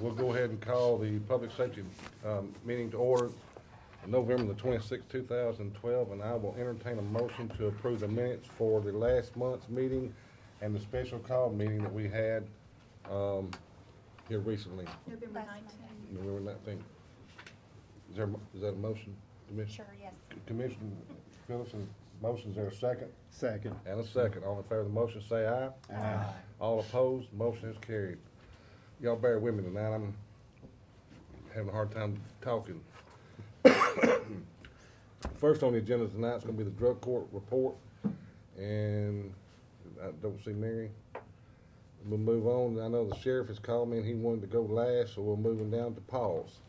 we'll go ahead and call the public safety meeting to order November the 26th, 2012, and I will entertain a motion to approve the minutes for the last month's meeting and the special call meeting that we had here recently. November 19th. November 19th. Is that a motion, Commissioner? Sure, yes. Commissioner Phillips, motion, is there a second? Second. And a second. All in favor of the motion say aye. Aye. All opposed, motion is carried. Y'all bear with me tonight. I'm having a hard time talking. First on the agenda tonight is going to be the drug court report, and I don't see Mary. We'll move on. I know the sheriff has called me and he wanted to go last, so we'll move him down to Paul's.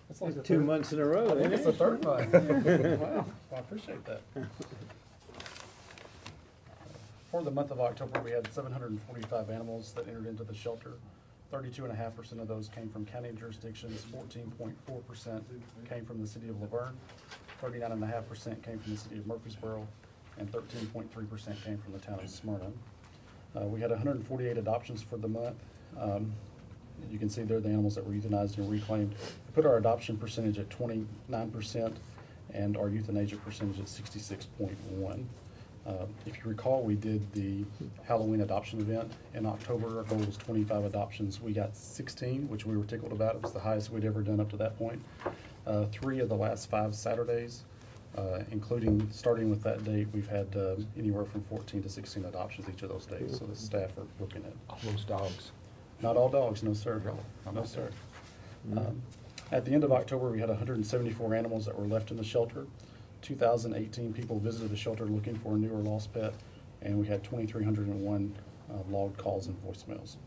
That's like 2 months in a row. I think it's the third time. Wow, I appreciate that. For the month of October, we had 745 animals that entered into the shelter. 32.5% of those came from county jurisdictions, 14.4% came from the city of Laverne, 39.5% came from the city of Murfreesboro, and 13.3% came from the town of Smyrna. We had 148 adoptions for the month. You can see there the animals that were euthanized and reclaimed. We put our adoption percentage at 29% and our euthanasia percentage at 66.1%. If you recall, we did the Halloween adoption event in October. Our goal was 25 adoptions. We got 16, which we were tickled about. It was the highest we'd ever done up to that point. 3 of the last 5 Saturdays, including starting with that date, we've had anywhere from 14 to 16 adoptions each of those days. So the staff are booking it. All those dogs. Not all dogs, no sir. No sir. At the end of October, we had 174 animals that were left in the shelter. 2,018 people visited the shelter looking for a new or lost pet, and we had 2,301 logged calls and voicemails.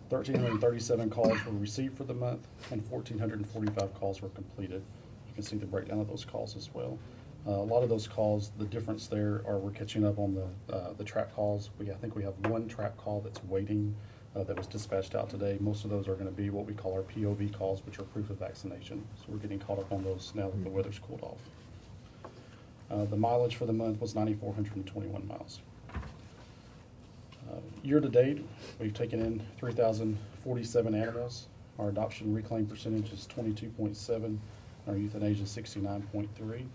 1,337 calls were received for the month, and 1,445 calls were completed. You can see the breakdown of those calls as well. A lot of those calls, the difference there are we're catching up on the track calls. I think we have 1 track call that's waiting that was dispatched out today. Most of those are going to be what we call our POV calls, which are proof of vaccination. So we're getting caught up on those now that the weather's cooled off. The mileage for the month was 9,421 miles. Year to date, we've taken in 3,047 animals. Our adoption reclaim percentage is 22.7. Our euthanasia is 69.3.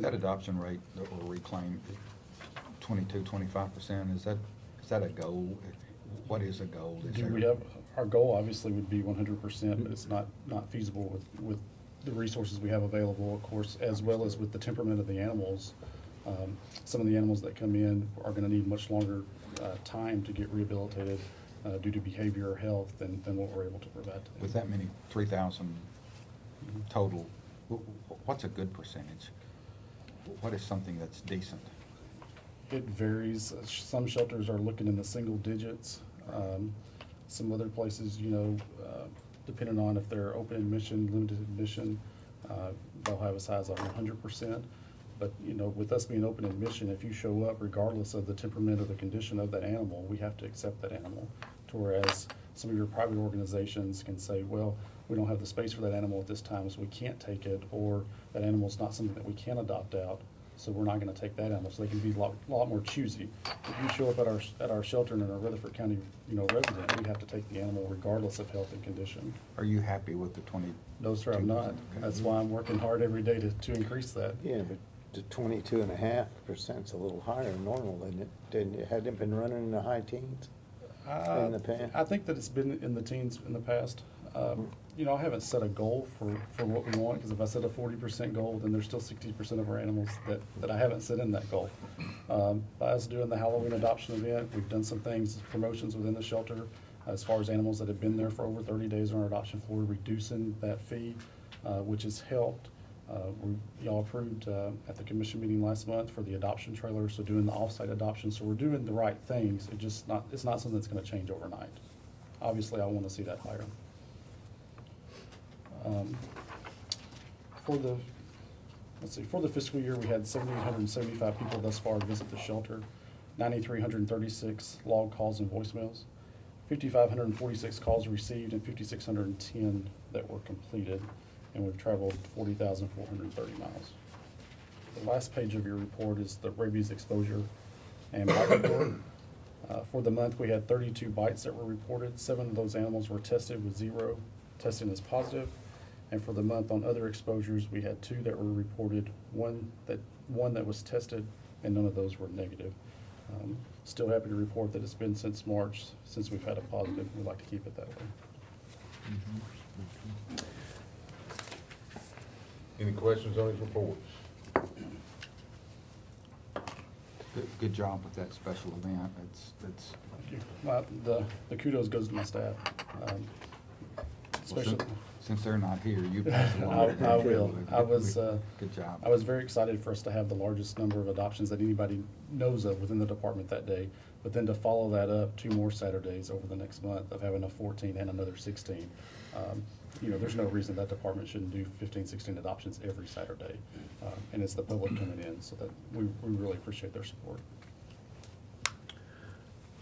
That adoption rate or reclaim, 22-25%, is that a goal? What is a goal? Our goal obviously would be 100%, but it's not feasible with the resources we have available, of course, as well as with the temperament of the animals. Some of the animals that come in are going to need much longer time to get rehabilitated due to behavior or health than what we're able to provide to them. With that many, 3,000 total, what's a good percentage? What is something that's decent? It varies. Some shelters are looking in the single digits. Some other places, depending on if they're open admission, limited admission, they'll have a size of 100%. But, with us being open admission, if you show up regardless of the temperament or the condition of that animal, we have to accept that animal. To whereas some of your private organizations can say, well, we don't have the space for that animal at this time, so we can't take it, or that animal's not something that we can adopt out, so we're not going to take that animal. So they can be a lot more choosy. If you show up at our shelter and are a Rutherford County, resident, we have to take the animal regardless of health and condition. Are you happy with the 20? No, sir, I'm not. Okay. That's why I'm working hard every day to increase that. Yeah, but the 22.5% is a little higher than normal, isn't it? Hadn't it been running in the high teens in the past? I think that it's been in the teens in the past. I haven't set a goal for what we want, because if I set a 40% goal, then there's still 60% of our animals that I haven't set in that goal. By us doing the Halloween adoption event, we've done some things, promotions within the shelter, as far as animals that have been there for over 30 days on our adoption floor, reducing that fee, which has helped. Y'all approved at the commission meeting last month for the adoption trailer, so doing the offsite adoption. So we're doing the right things. It's not something that's going to change overnight. Obviously, I want to see that higher. For the fiscal year, we had 7,875 people thus far visit the shelter, 9,336 log calls and voicemails, 5,546 calls received, and 5,610 that were completed, and we've traveled 40,430 miles. The last page of your report is the rabies exposure and bite report. For the month, we had 32 bites that were reported. 7 of those animals were tested with 0 testing as positive. And for the month on other exposures, we had 2 that were reported, one that was tested, and none of those were negative. Still happy to report that it's been since March since we've had a positive. We'd like to keep it that way. Any questions on these reports? Good job with that special event. It's, Thank you. Well, the kudos goes to my staff. well, Especially, since they're not here, you pass it along. I will. Good job. I was very excited for us to have the largest number of adoptions that anybody knows of within the department that day, but then to follow that up 2 more Saturdays over the next month of having a 14 and another 16. You know, there's no reason that department shouldn't do 15, 16 adoptions every Saturday. And it's the public coming in, so that we really appreciate their support.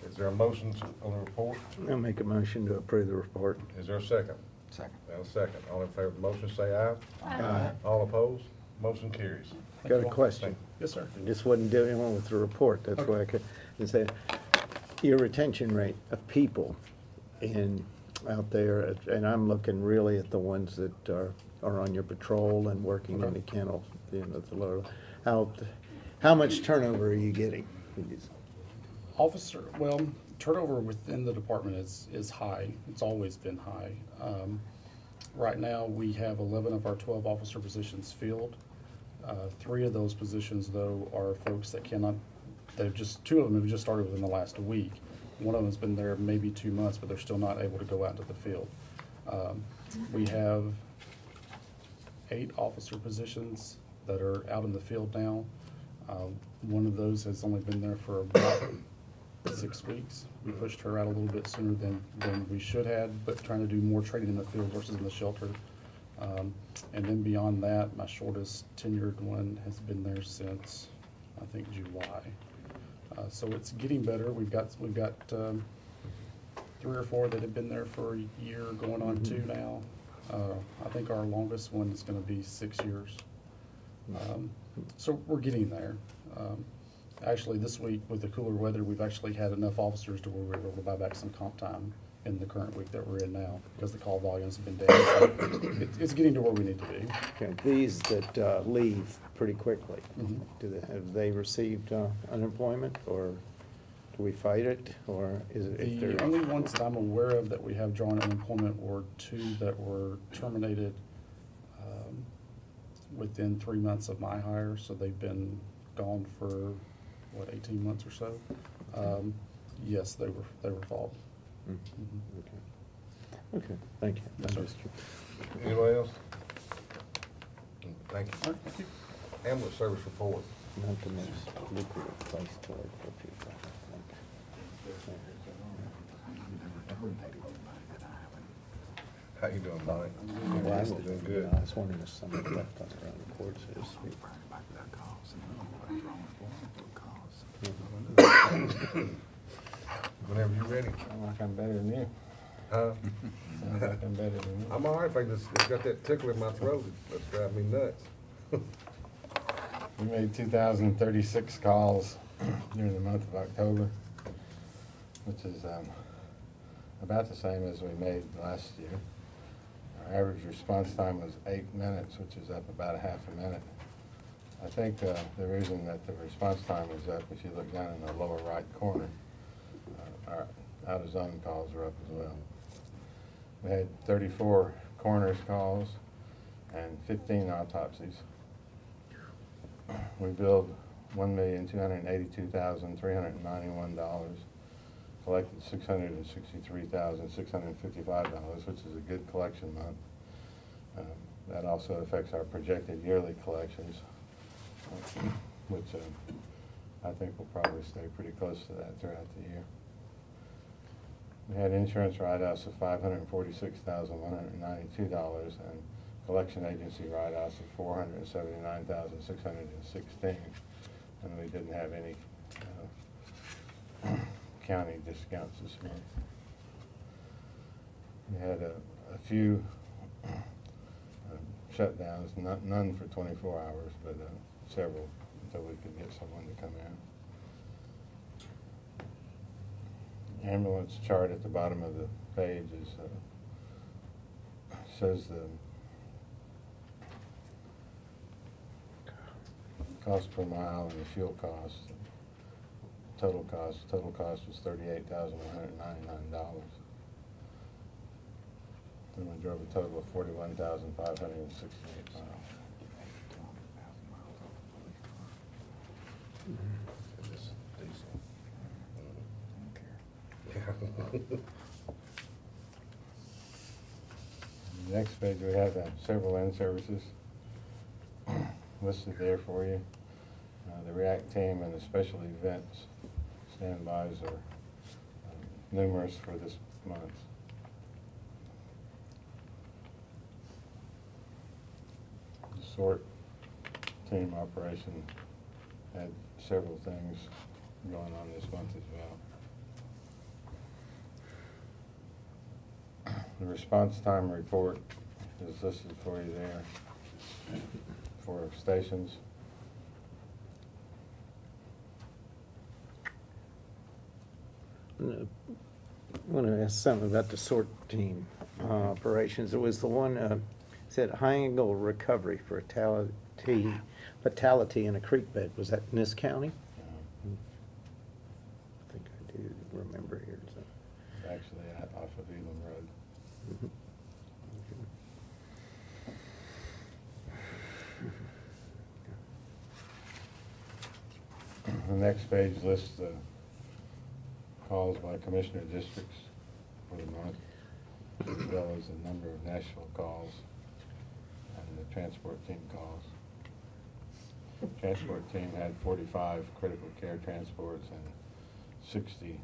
Is there a motion on the report? I'll make a motion to approve the report. Is there a second? Second. And a second. All in favor of the motion, say aye. Aye. All opposed? Motion carries. Thank Got you a all. question. Yes, sir. I just wasn't doing one with the report, that's Okay. why I could, say, your retention rate of people out there, and I'm looking really at the ones that are on your patrol and working in Okay. the kennel, the lower, how much turnover are you getting? Well, turnover within the department is high. It's always been high. Right now, we have 11 of our 12 officer positions filled. 3 of those positions, though, are folks that cannot, 2 of them have just started within the last week. One of them has been there maybe 2 months, but they're still not able to go out into the field. We have 8 officer positions that are out in the field now. One of those has only been there for about 6 weeks. We pushed her out a little bit sooner than we should have, but trying to do more training in the field versus in the shelter. And then beyond that, my shortest tenured one has been there since, I think, July. So it's getting better. We've got 3 or 4 that have been there for a year, going on 2 now. I think our longest one is going to be 6 years. So we're getting there. Actually, this week with the cooler weather, we've actually had enough officers to where we were able to buy back some comp time in the current week that we're in now because the call volumes have been down. So it's getting to where we need to be. Okay, these that leave pretty quickly, Mhm. have they received unemployment, or do we fight it, or is it? if The they're- only ones that I'm aware of that we have drawn unemployment were 2 that were terminated within 3 months of my hire, so they've been gone for, 18 months or so. Yes, they were followed. Mm, Okay, thank you. Yes, sir. I'm just- Anybody else? Thank All you. right, thank you. Ambulance service report. Not the most lucrative place to work for people. How you doing, Mike? Well, I was Doing good. I was wondering if somebody left us around the courts this week. Whenever you're ready. Sound like I'm better than you. Huh? Sounds like I'm better than you. I'm all right, if I just got that tickle in my throat, that's driving me nuts. We made 2,036 calls during the month of October, which is about the same as we made last year. Our average response time was 8 minutes, which is up about a half a minute. I think the reason that the response time is up, if you look down in the lower right corner, our out-of-zone calls are up as well. We had 34 coroner's calls and 15 autopsies. We billed $1,282,391, collected $663,655, which is a good collection month. That also affects our projected yearly collections, which I think will probably stay pretty close to that throughout the year. We had insurance write-offs of $546,192 and collection agency write-offs of $479,616, and we didn't have any county discounts this month. We had a few shutdowns, none for 24 hours, but several until we could get someone to come in. ambulance chart at the bottom of the page is, shows the cost per mile and the fuel cost. Total cost was $38,199. And we drove a total of 41,568 miles. It's diesel. The next page, we have several end services listed there for you. The REACT team and the special events standbys are numerous for this month. The SORT team operation had several things going on this month as well. The response time report is listed for you there for stations. I want to ask something about the SORT team operations. It was the one said high angle recovery for fatality in a creek bed. Was that in this county? I think I do remember here. So. Actually, off of Elam Road. Mhm. The next page lists the calls by commissioner districts for the month, as well as the number of Nashville calls and the transport team calls. Transport team had 45 critical care transports and 60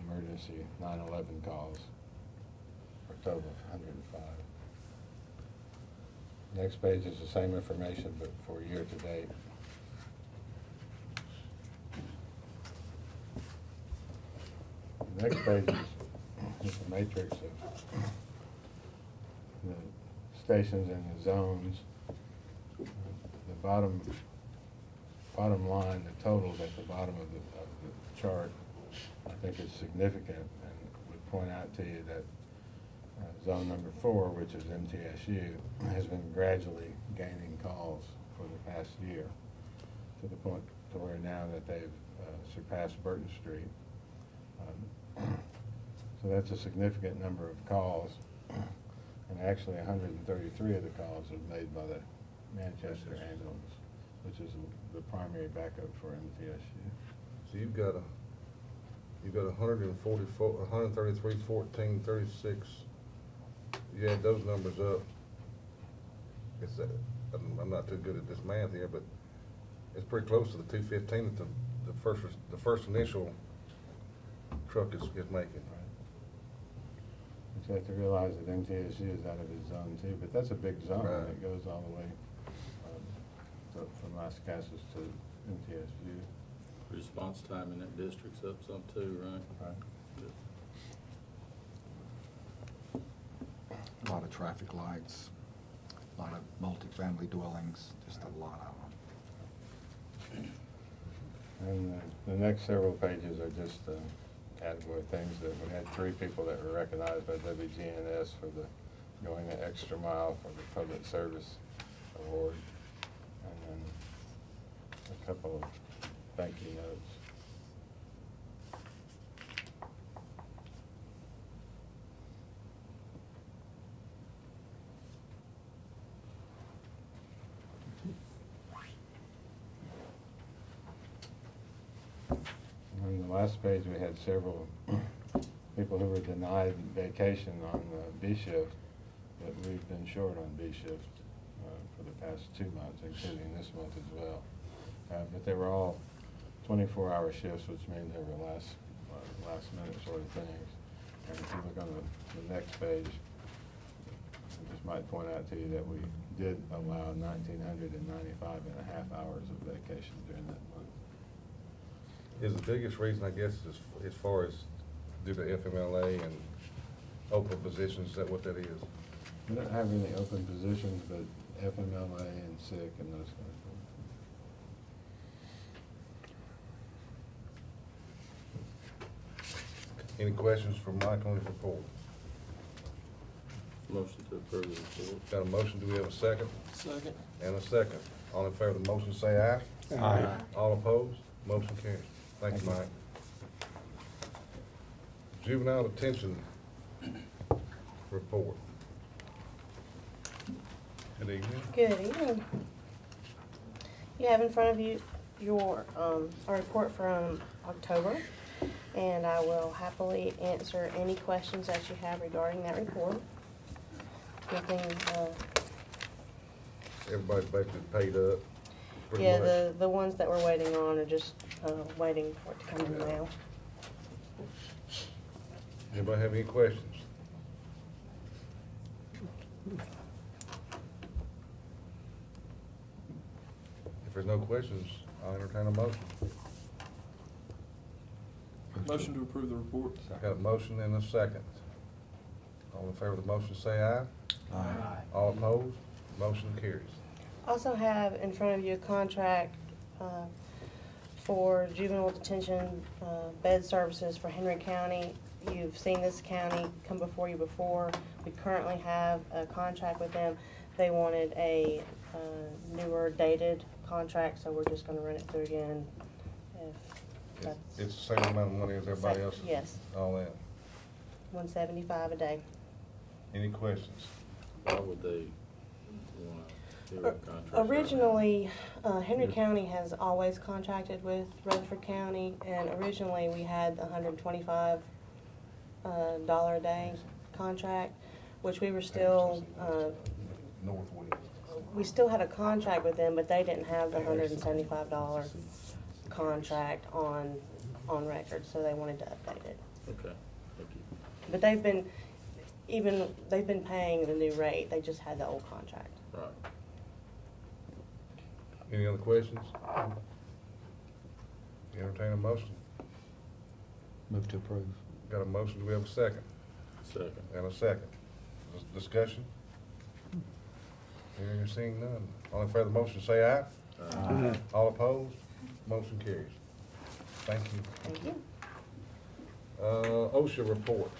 emergency 911 calls, for a total of 105. Next page is the same information, but for year to date. The next page is a matrix of the stations and the zones. The bottom line, the totals at the bottom of the chart, I think is significant, and would point out to you that zone number 4, which is MTSU, has been gradually gaining calls for the past year, to the point to where now that they've surpassed Burton Street. So that's a significant number of calls, and actually 133 of the calls are made by the Manchester ambulance, which is the primary backup for MTSU. So you've got 144, 133, 14, 36. You add those numbers up. It's I'm not too good at this math here, but it's pretty close to the 215 that the first initial truck is making. But you have to realize that MTSU is out of its zone too, but that's a big zone. Right. It goes all the way from Las Casas to MTSU. Response time in that district's up some too, right? Right. A lot of traffic lights, a lot of multifamily dwellings, just a lot of them. And the next several pages are just category things that we had 3 people that were recognized by WGNS for the going the extra mile for the public service award, and then a couple of thank you notes. On the last page, we had several people who were denied vacation on B shift, but we've been short on B shift for the past 2 months, including this month as well. But they were all 24-hour shifts, which means they were last minute sort of things. And if you look on the next page, I just might point out to you that we did allow 1,995 and a half hours of vacation during that month. Is the biggest reason, I guess, as far as due to FMLA and open positions, is that what that is? We don't have any open positions, but FMLA and sick and those kind of things. Any questions for Mike on his report? Motion to approve the report. Got a motion, do we have a second? Second. And a second. All in favor of the motion, say aye. Aye. All opposed? Motion carries. Thank you, Mike. Juvenile detention report. Good evening. Good evening. You have in front of you your, a report from October, and I will happily answer any questions that you have regarding that report. Nothing, Everybody's basically paid up, pretty yeah, much. the ones that we're waiting on are just, waiting for it to come in the mail. Anybody have any questions? If there's no questions, I'll entertain a motion. Motion to approve the report. Got a motion and a second. All in favor of the motion, say aye. Aye. All opposed? Motion carries. Also have in front of you a contract, for juvenile detention, bed services for Henry County. You've seen this county come before you before. We currently have a contract with them. They wanted a newer dated contract, so we're just gonna run it through again. If that's It's the same amount of money as everybody else? Yes. All that. $175 a day. Any questions? Why would they want to do a contract? Originally, Henry County has always contracted with Rutherford County, and originally we had the $125 a day contract, which we were still, Northwest. we still had a contract with them, but they didn't have the $175 contract on record, so they wanted to update it. Okay, thank you. But they've been paying the new rate, they just had the old contract. Right. Any other questions? Entertain a motion. Move to approve. Got a motion, do we have a second? Second. And a second. Discussion? Hearing or seeing none. All in favor of the motion, say aye. Aye. All opposed? Motion carries. Thank you. Thank you. OSHA report.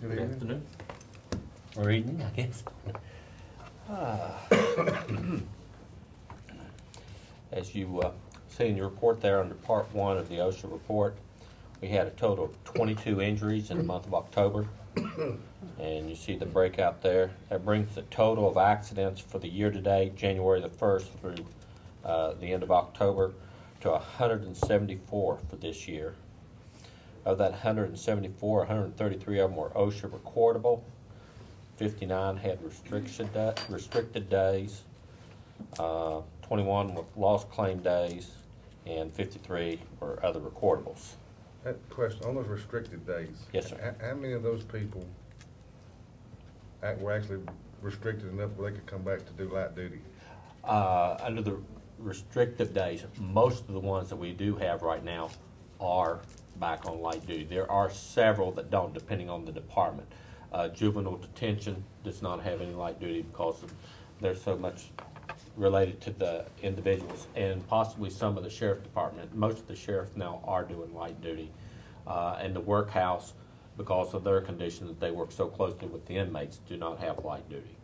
Good evening. Or evening, I guess. As you see in your report there under Part 1 of the OSHA report, we had a total of 22 injuries in the month of October. And you see the breakout there. That brings the total of accidents for the year-to-date, January the 1st through the end of October, to 174 for this year. Of that 174, 133 of them were OSHA recordable, 59 had restricted days, 21 with lost claim days, and 53 were other recordables. That question, on those restricted days. Yes, sir. How many of those people were actually restricted enough where they could come back to do light duty? Under the restrictive days, most of the ones that we do have right now are back on light duty. There are several that don't, depending on the department. Juvenile detention does not have any light duty because they're so much related to the individuals, and possibly some of the sheriff department. Most of the sheriff now are doing light duty. And the workhouse, because of their condition that they work so closely with the inmates, do not have light duty.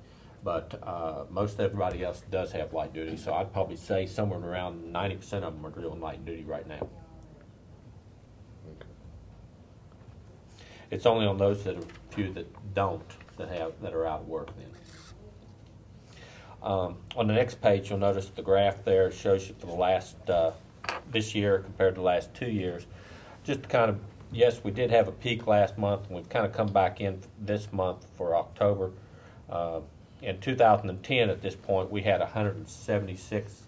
But most everybody else does have light duty, so I'd probably say somewhere around 90% of them are doing light duty right now. Okay. It's only on those that are few that don't, that are out of work then. On the next page, you'll notice the graph there shows you for the last, this year compared to the last 2 years. Just to kind of, yes, we did have a peak last month, and we've kind of come back in this month for October. In 2010, at this point, we had 176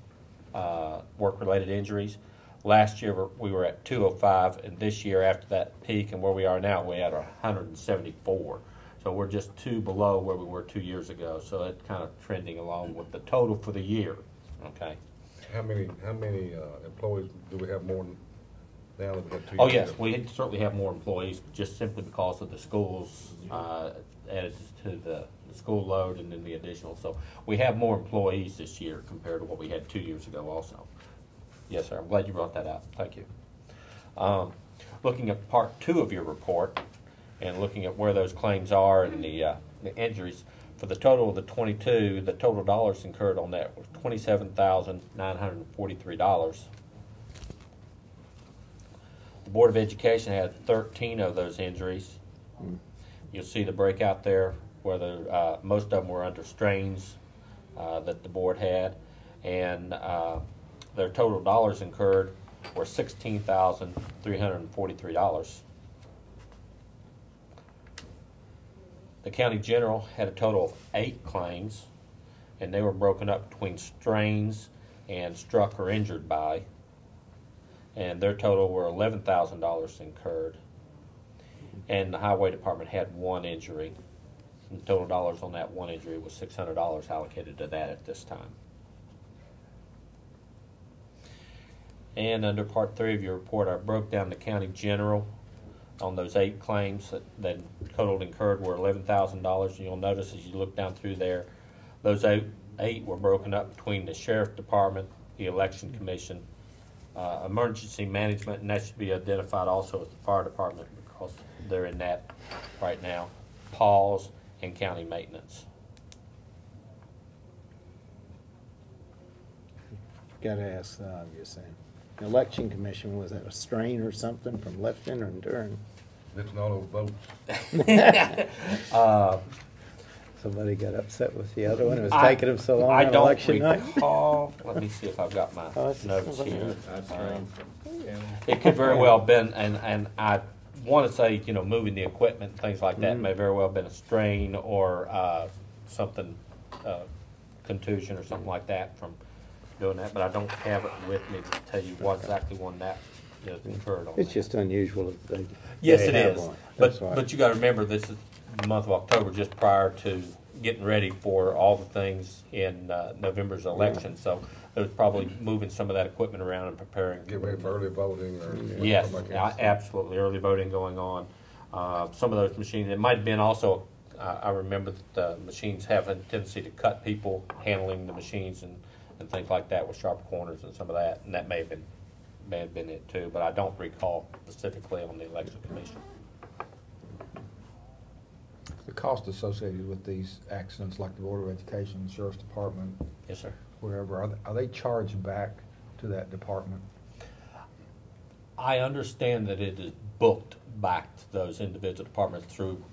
work-related injuries. Last year, we were at 205, and this year, after that peak and where we are now, we had 174. So we're just 2 below where we were 2 years ago. So it's kind of trending along with the total for the year. Okay. How many employees do we have more now than we had 2 years Oh yes, ago? we certainly have more employees, just simply because of the schools added to the the school load and then the additional. So we have more employees this year compared to what we had 2 years ago also. Yes, sir. I'm glad you brought that up. Thank you. Looking at part 2 of your report and looking at where those claims are and the injuries, for the total of the 22, the total dollars incurred on that was $27,943. The Board of Education had 13 of those injuries. You'll see the breakout there, whether most of them were under strains that the board had, and their total dollars incurred were $16,343. The county general had a total of 8 claims, and they were broken up between strains and struck or injured by, and their total were $11,000 incurred. And the highway department had 1 injury. And the total dollars on that 1 injury was $600 allocated to that at this time. And under part 3 of your report, I broke down the county general on those 8 claims that total incurred were $11,000. You'll notice as you look down through there, those eight were broken up between the sheriff department, the election commission, emergency management, and that should be identified also as the fire department because they're in that right now, Paul's, and county maintenance. Gotta ask the obvious thing. The election commission, was that a strain or something from lifting or enduring? It's not all votes. Somebody got upset with the other one, it was I- taking them so long I on don't election night? recall. Let me see if I've got my Oh, it's notes something here. That's right. It could very well have been, and I want to say, moving the equipment and things like that may very well have been a strain or something, contusion or something like that from doing that, but I don't have it with me to tell you what exactly one that is incurred on. It's that. just unusual if they. Yes, they it have is. one. That's why. But you got to remember, this is the month of October, just prior to getting ready for all the things in November's election. So there's probably moving some of that equipment around and preparing. Get ready for early voting or. Yes, something like that. absolutely. Early voting going on. Some of those machines, it might have been also, I remember that the machines have a tendency to cut people handling the machines and things like that with sharp corners and some of that. And that may have been it too, but I don't recall specifically on the election commission. The cost associated with these accidents, like the Board of Education, Sheriff's Department, Yes, sir. wherever, are they charged back to that department? I understand that it is booked back to those individual departments through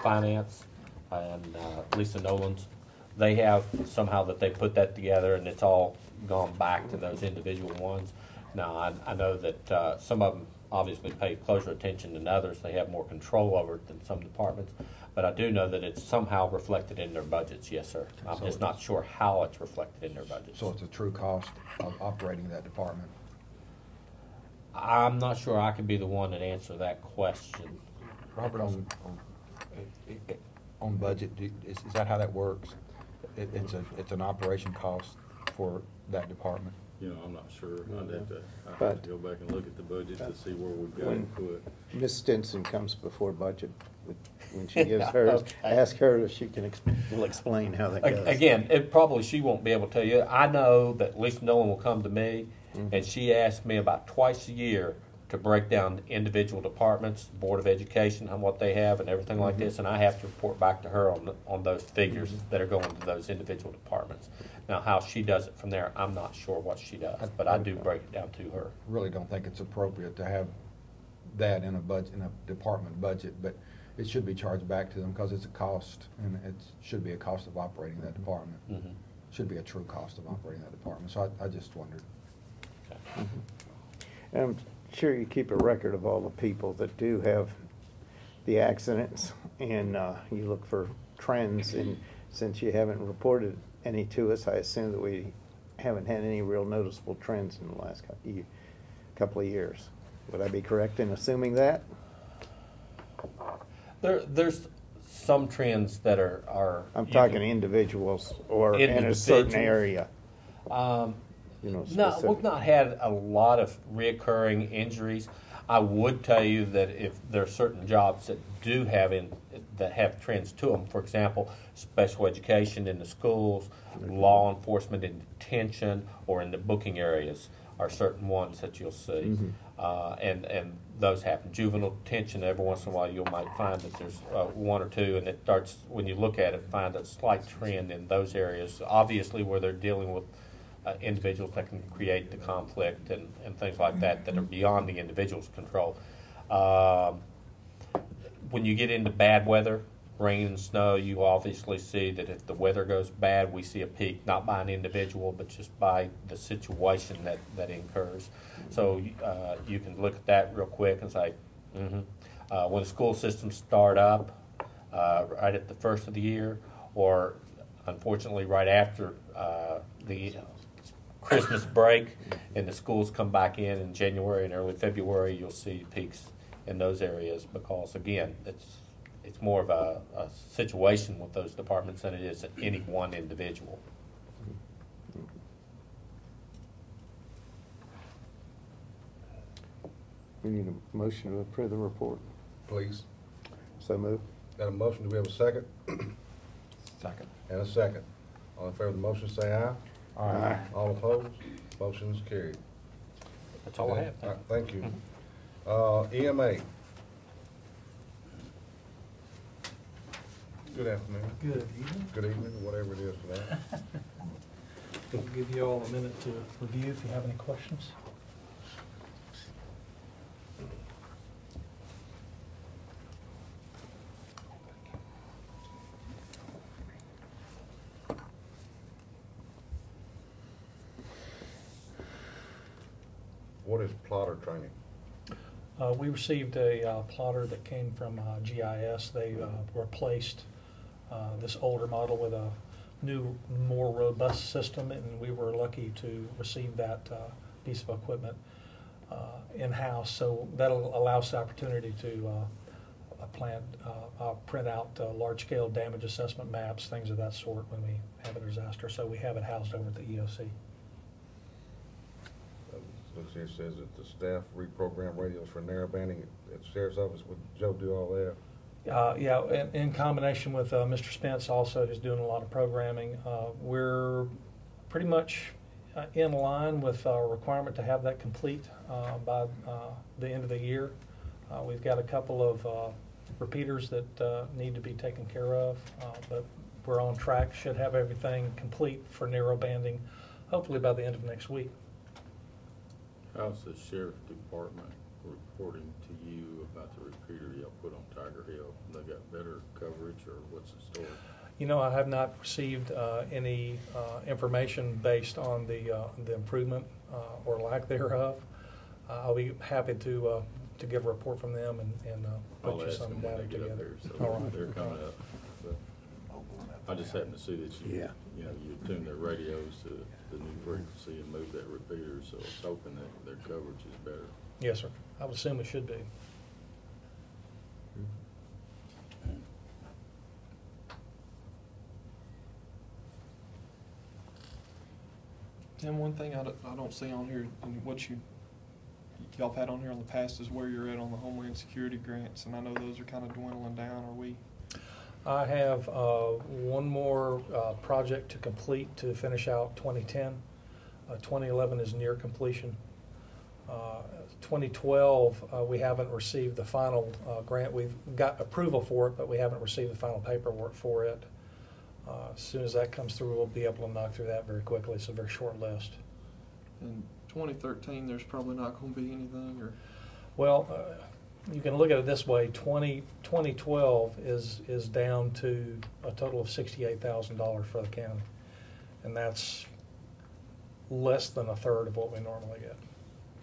finance and Lisa Nolan's. They have somehow that they put that together and it's all gone back to those individual ones. Now, I know that some of them obviously pay closer attention than others. They have more control over it than some departments. But I do know that it's somehow reflected in their budgets, yes, sir. I'm So just not sure how it's reflected in their budgets. So it's a true cost of operating that department? I'm not sure I could be the one that answer that question. Robert, on budget, is that how that works? It's an operation cost for that department? I'm not sure. I'd have to But- go back and look at the budget to see where we've got When- it put. Ms. Stinson comes before budget, when she gives hers, Okay. ask her if she will explain how that goes. Again, she won't be able to tell you. I know that Lisa Nolan will come to me, and she asks me about twice a year to break down individual departments, Board of Education, and what they have and everything like this, and I have to report back to her on those figures that are going to those individual departments. Now, how she does it from there, I'm not sure what she does, but I do break it down to her. Really don't think it's appropriate to have that in a budget, in a department budget, but it should be charged back to them because it's a cost, and it should be a cost of operating that department. Mhm. Should be a true cost of operating that department, so I just wondered. I'm sure you keep a record of all the people that do have the accidents, and you look for trends, and since you haven't reported any to us, I assume that we haven't had any real noticeable trends in the last couple of years. Would I be correct in assuming that? There's some trends that are. I'm you talking can- individuals or in a certain Individuals. area, No, specific. we've not had a lot of reoccurring injuries. I would tell you that if there are certain jobs that do have that have trends to them. For example, special education in the schools, law enforcement in detention, or in the booking areas are certain ones that you'll see. And those happen. Juvenile detention, every once in a while you might find that there's one or two, and it starts, when you look at it, find a slight trend in those areas, obviously where they're dealing with individuals that can create the conflict and things like that that are beyond the individual's control. When you get into bad weather, rain and snow, you obviously see that if the weather goes bad, we see a peak, not by an individual, but just by the situation that incurs. So you can look at that real quick and say, when the school systems start up, right at the first of the year, or unfortunately right after the Christmas break, and the schools come back in January and early February, you'll see peaks in those areas, because again, it's more of a situation with those departments than it is any one individual. We need a motion to approve the report. Please. So move. Got a motion, do we have a second? Second. And a second. All in favor of the motion, say aye. Aye. All opposed? Motion is carried. That's all I have. All right, thank you. EMA. Good afternoon. Good evening. Good evening, whatever it is today. I'll give you all a minute to review if you have any questions. What is plotter training? We received a plotter that came from GIS. They replaced this older model with a new, more robust system, and we were lucky to receive that piece of equipment in-house. So that'll allow us the opportunity to print out large-scale damage assessment maps, things of that sort when we have a disaster. So we have it housed over at the EOC. Looks here, says that the staff reprogram radios for narrowbanding at the sheriff's office. Would Joe do all that? Yeah, in combination with Mr. Spence also, who's doing a lot of programming. We're pretty much in line with our requirement to have that complete by the end of the year. We've got a couple of repeaters that need to be taken care of, but we're on track. Should have everything complete for narrowbanding, hopefully by the end of next week. How's the sheriff department reporting to you about the repeater y'all put on Tiger Hill? They got better coverage, or what's the story? You know, I have not received any information based on the improvement or lack thereof. I'll be happy to give a report from them and I'll put you ask some them when data they get up together. there, so All right. they're coming up. But I just happened to see that you tune their radios to the new frequency and move that repeater, so I was hoping that their coverage is better. Yes, sir. I would assume it should be. Tim, one thing I don't see on here, and what y'all have had on here in the past, is where you're at on the Homeland Security grants, and I know those are kind of dwindling down. Are we? I have one more project to complete to finish out 2010. 2011 is near completion. 2012, we haven't received the final grant. We've got approval for it, but we haven't received the final paperwork for it. As soon as that comes through, we'll be able to knock through that very quickly. It's a very short list. In 2013, there's probably not going to be anything, or? Well, you can look at it this way. 2012 is down to a total of $68,000 for the county, and that's less than a third of what we normally get.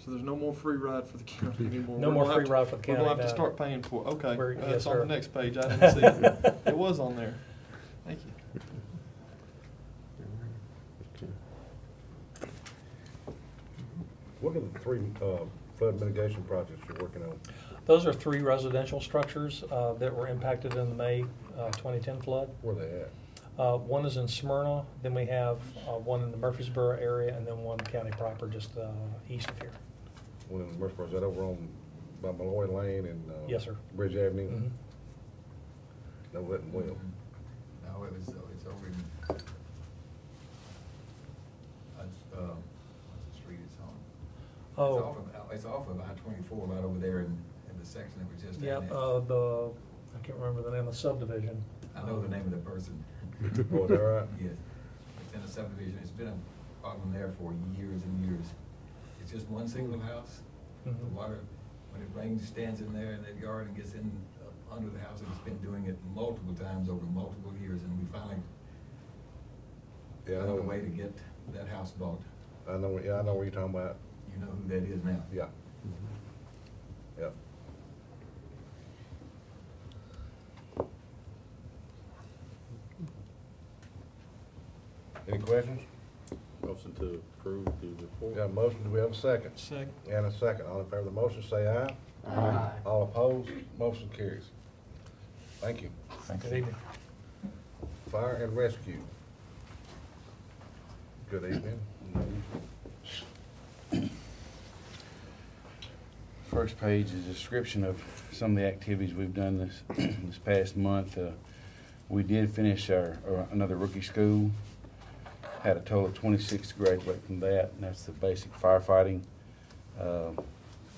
So there's no more free ride for the county anymore. No more free ride for the county. We're going to have to no. start paying for it. Okay, Yes, that's on sir. the next page. I didn't see it. It was on there. Thank you. What are the three flood mitigation projects you're working on? Those are 3 residential structures that were impacted in the May 2010 flood. Where are they at? One is in Smyrna, then we have one in the Murfreesboro area, and then one county proper just east of here. One in Murfreesboro, is that over on by Malloy Lane and Yes, sir. Bridge Avenue? Mhm. No, it wasn't Will. No, it's over in, what's the street it's on? Oh, It's off of I-24, right over there in the section that we just yep, annexed. I can't remember the name of the subdivision. I know the name of the person. Oh, is that right? Yes, it's in a subdivision, it's been a problem there for years and years. It's just one single house. The Mhm. water, when it rains, stands in there in that yard and gets in under the house, and it's been doing it multiple times over multiple years, and we finally Yeah, I found a know. way to get that house bought. I know, yeah, I know what you're talking about. You know who that is now. Yeah. Yep. Any questions? Motion to approve the report. Got a motion, do we have a second? Second. And a second, all in favor of the motion, say aye. Aye. All opposed, motion carries. Thank you. Good evening. Fire and rescue. Good evening. First page is a description of some of the activities we've done this past month. We did finish another rookie school. Had a total of 26 graduate from that, and that's the basic firefighting.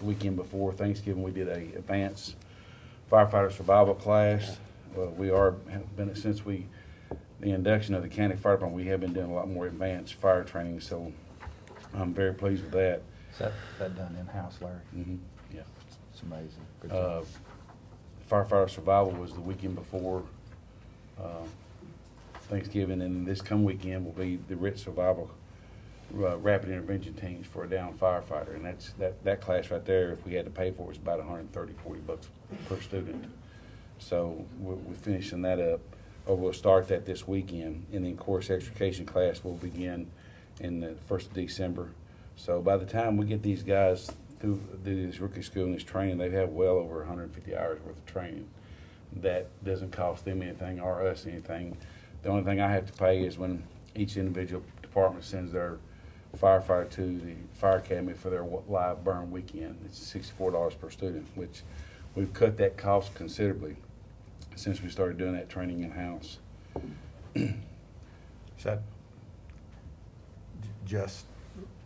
Weekend before Thanksgiving, we did a advanced firefighter survival class. Since the induction of the county fire department, we have been doing a lot more advanced fire training, so I'm very pleased with that. Is that done in-house, Larry? Mm-hmm. Yeah. It's amazing. Good job. Firefighter survival was the weekend before Thanksgiving, and this coming weekend will be the RIT survival rapid intervention teams for a downed firefighter, and that class right there, if we had to pay for it, was about $130-$140 per student. So we're finishing that up, or we'll start that this weekend, and then course education class will begin in the 1st of December. So by the time we get these guys through this rookie school and this training, they have well over 150 hours worth of training. That doesn't cost them anything or us anything. The only thing I have to pay is when each individual department sends their firefighter to the fire academy for their live burn weekend. It's $64 per student, which we've cut that cost considerably since we started doing that training in-house. Is that just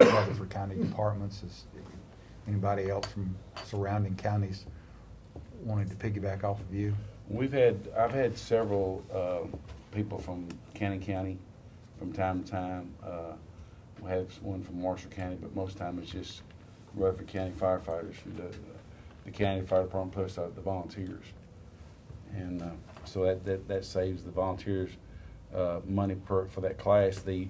Rutherford County departments? Is anybody else from surrounding counties wanting to piggyback off of you? I've had several people from Cannon County from time to time. We have one from Marshall County, but most of the time it's just Rutherford County firefighters who do the county fire department plus the volunteers. And so that saves the volunteers money for that class. The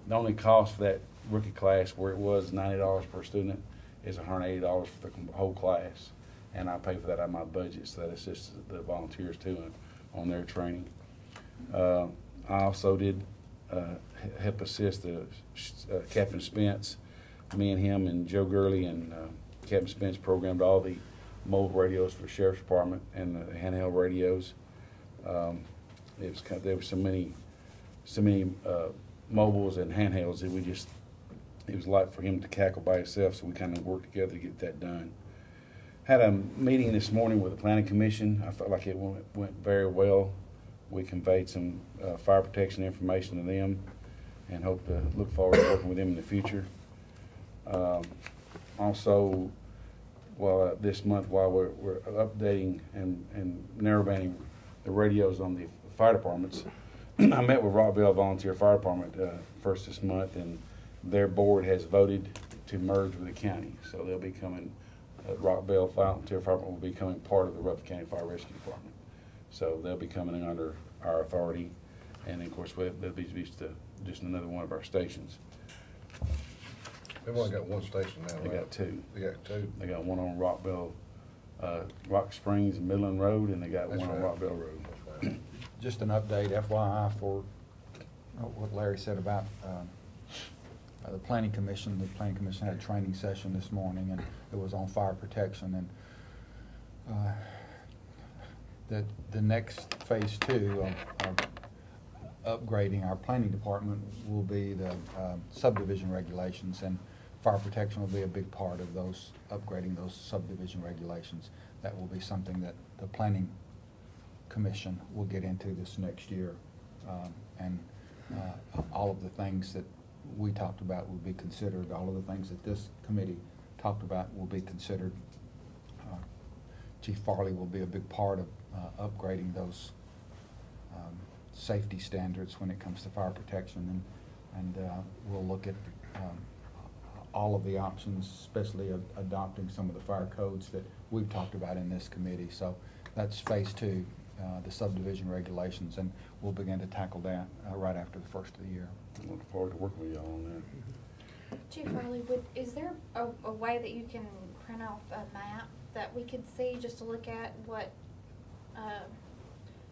only cost for that rookie class, where it was $90 per student, is $180 for the whole class. And I pay for that out of my budget, so that assists the volunteers too on their training. I also did help assist Captain Spence. Me and him and Joe Gurley and Captain Spence programmed all the mobile radios for the Sheriff's Department and the handheld radios. There were so many mobiles and handhelds that it was a lot for him to tackle by himself, so we kind of worked together to get that done. Had a meeting this morning with the Planning Commission. I felt like it went very well. We conveyed some fire protection information to them and hope to look forward to working with them in the future. Also, this month, while we're updating and narrowbanding the radios on the fire departments, I met with Rockville Volunteer Fire Department first this month, and their board has voted to merge with the county. So they'll be coming, Rockville Volunteer Fire Department will be becoming part of the Rutherford County Fire Rescue Department. So they'll be coming under our authority, and of course they'll be just another one of our stations. They've only got one station now, They right? got two. They got two. They got one on Rockville, Rock Springs and Midland Road, and they got That's one on right. Rockville Road. That's right. Just an update, FYI, for what Larry said about the Planning Commission. The Planning Commission had a training session this morning, and it was on fire protection. And the next phase 2 of upgrading our planning department will be the subdivision regulations, and fire protection will be a big part of those, upgrading those subdivision regulations. That will be something that the planning commission will get into this next year. And all of the things that we talked about will be considered. All of the things that this committee talked about will be considered. Chief Farley will be a big part of upgrading those safety standards when it comes to fire protection, and we'll look at all of the options, especially adopting some of the fire codes that we've talked about in this committee. So that's phase 2, the subdivision regulations, and we'll begin to tackle that right after the first of the year. I look forward to working with y'all on that. Chief Farley, is there a way that you can print off a map that we could see just to look at what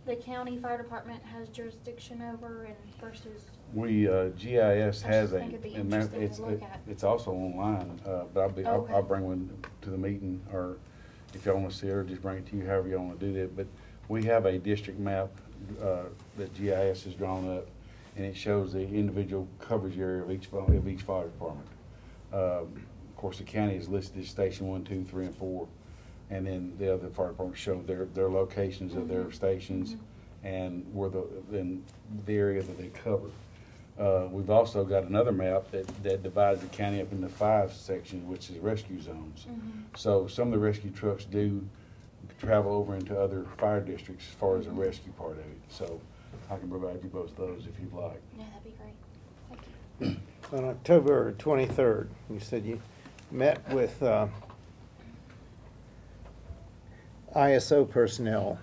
the county fire department has jurisdiction over and versus? We, GIS has just think it'd be and that- interesting to look at. it's also online, but Okay. I'll bring one to the meeting, or if y'all wanna see it, or just bring it to you, however y'all wanna do that. But we have a district map, that GIS has drawn up, and it shows the individual coverage area of each fire department. Of course, the county is listed as station 1, 2, 3, and 4. And then the other fire departments show their locations of their stations and where in the area that they cover. We've also got another map that divides the county up into 5 sections, which is rescue zones. So some of the rescue trucks do travel over into other fire districts as far as the rescue part of it. So I can provide you both those if you'd like. Yeah, that'd be great. Thank you. On October 23rd, you said you met with ISO personnel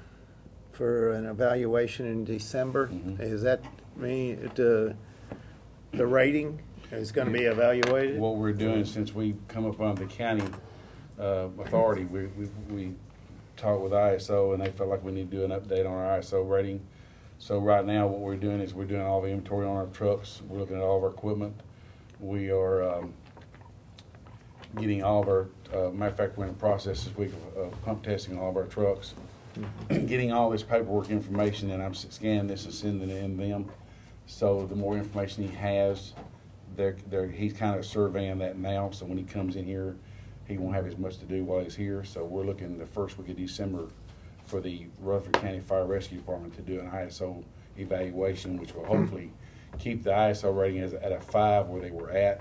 for an evaluation in December. Is that mean the rating is going to be evaluated? What we're doing, since we come up under the county authority, we talked with ISO, and they felt like we need to do an update on our ISO rating. So right now, what we're doing is we're doing all the inventory on our trucks. We're looking at all of our equipment. We are getting all of our, matter of fact, we're in the process this week of pump testing all of our trucks. Getting all this paperwork information, and I'm scanning this and sending it in them. So the more information he has, he's kind of surveying that now. So when he comes in here, he won't have as much to do while he's here. So we're looking the first week of December for the Rutherford County Fire Rescue Department to do an ISO evaluation, which will hopefully keep the ISO rating at a 5 where they were at,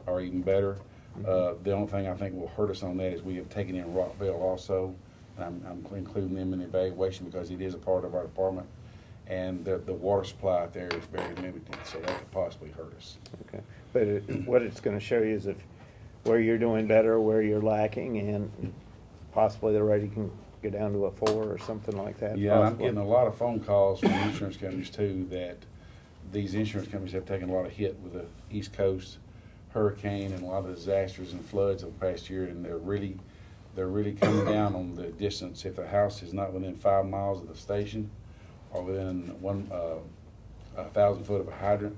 or even better. The only thing I think will hurt us on that is we have taken in Rockville also, and I'm including them in the evaluation because it is a part of our department, and the water supply out there is very limited, so that could possibly hurt us. Okay, but what it's going to show you is where you're doing better, where you're lacking, and possibly the rating can go down to a 4 or something like that. Yeah, and I'm possibly. getting a lot of phone calls from insurance companies too, that these insurance companies have taken a lot of hit with the East Coast hurricane and a lot of disasters and floods of the past year, and they're really coming down on the distance. If the house is not within 5 miles of the station or within 1,000 foot of a hydrant,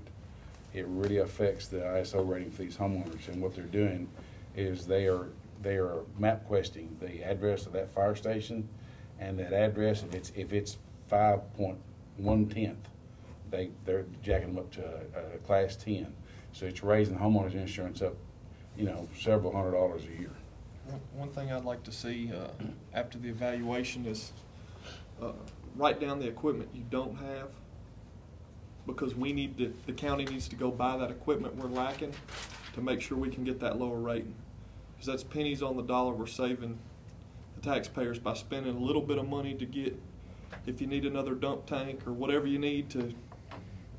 it really affects the ISO rating for these homeowners. And what they're doing is they are map questing the address of that fire station, and that address, if it's 5.1/10, they're jacking them up to a class 10. So it's raising homeowners insurance up, several $100s a year. One thing I'd like to see after the evaluation is write down the equipment you don't have, because the county needs to go buy that equipment we're lacking to make sure we can get that lower rating. Because that's pennies on the dollar we're saving the taxpayers by spending a little bit of money to get, if you need another dump tank or whatever you need to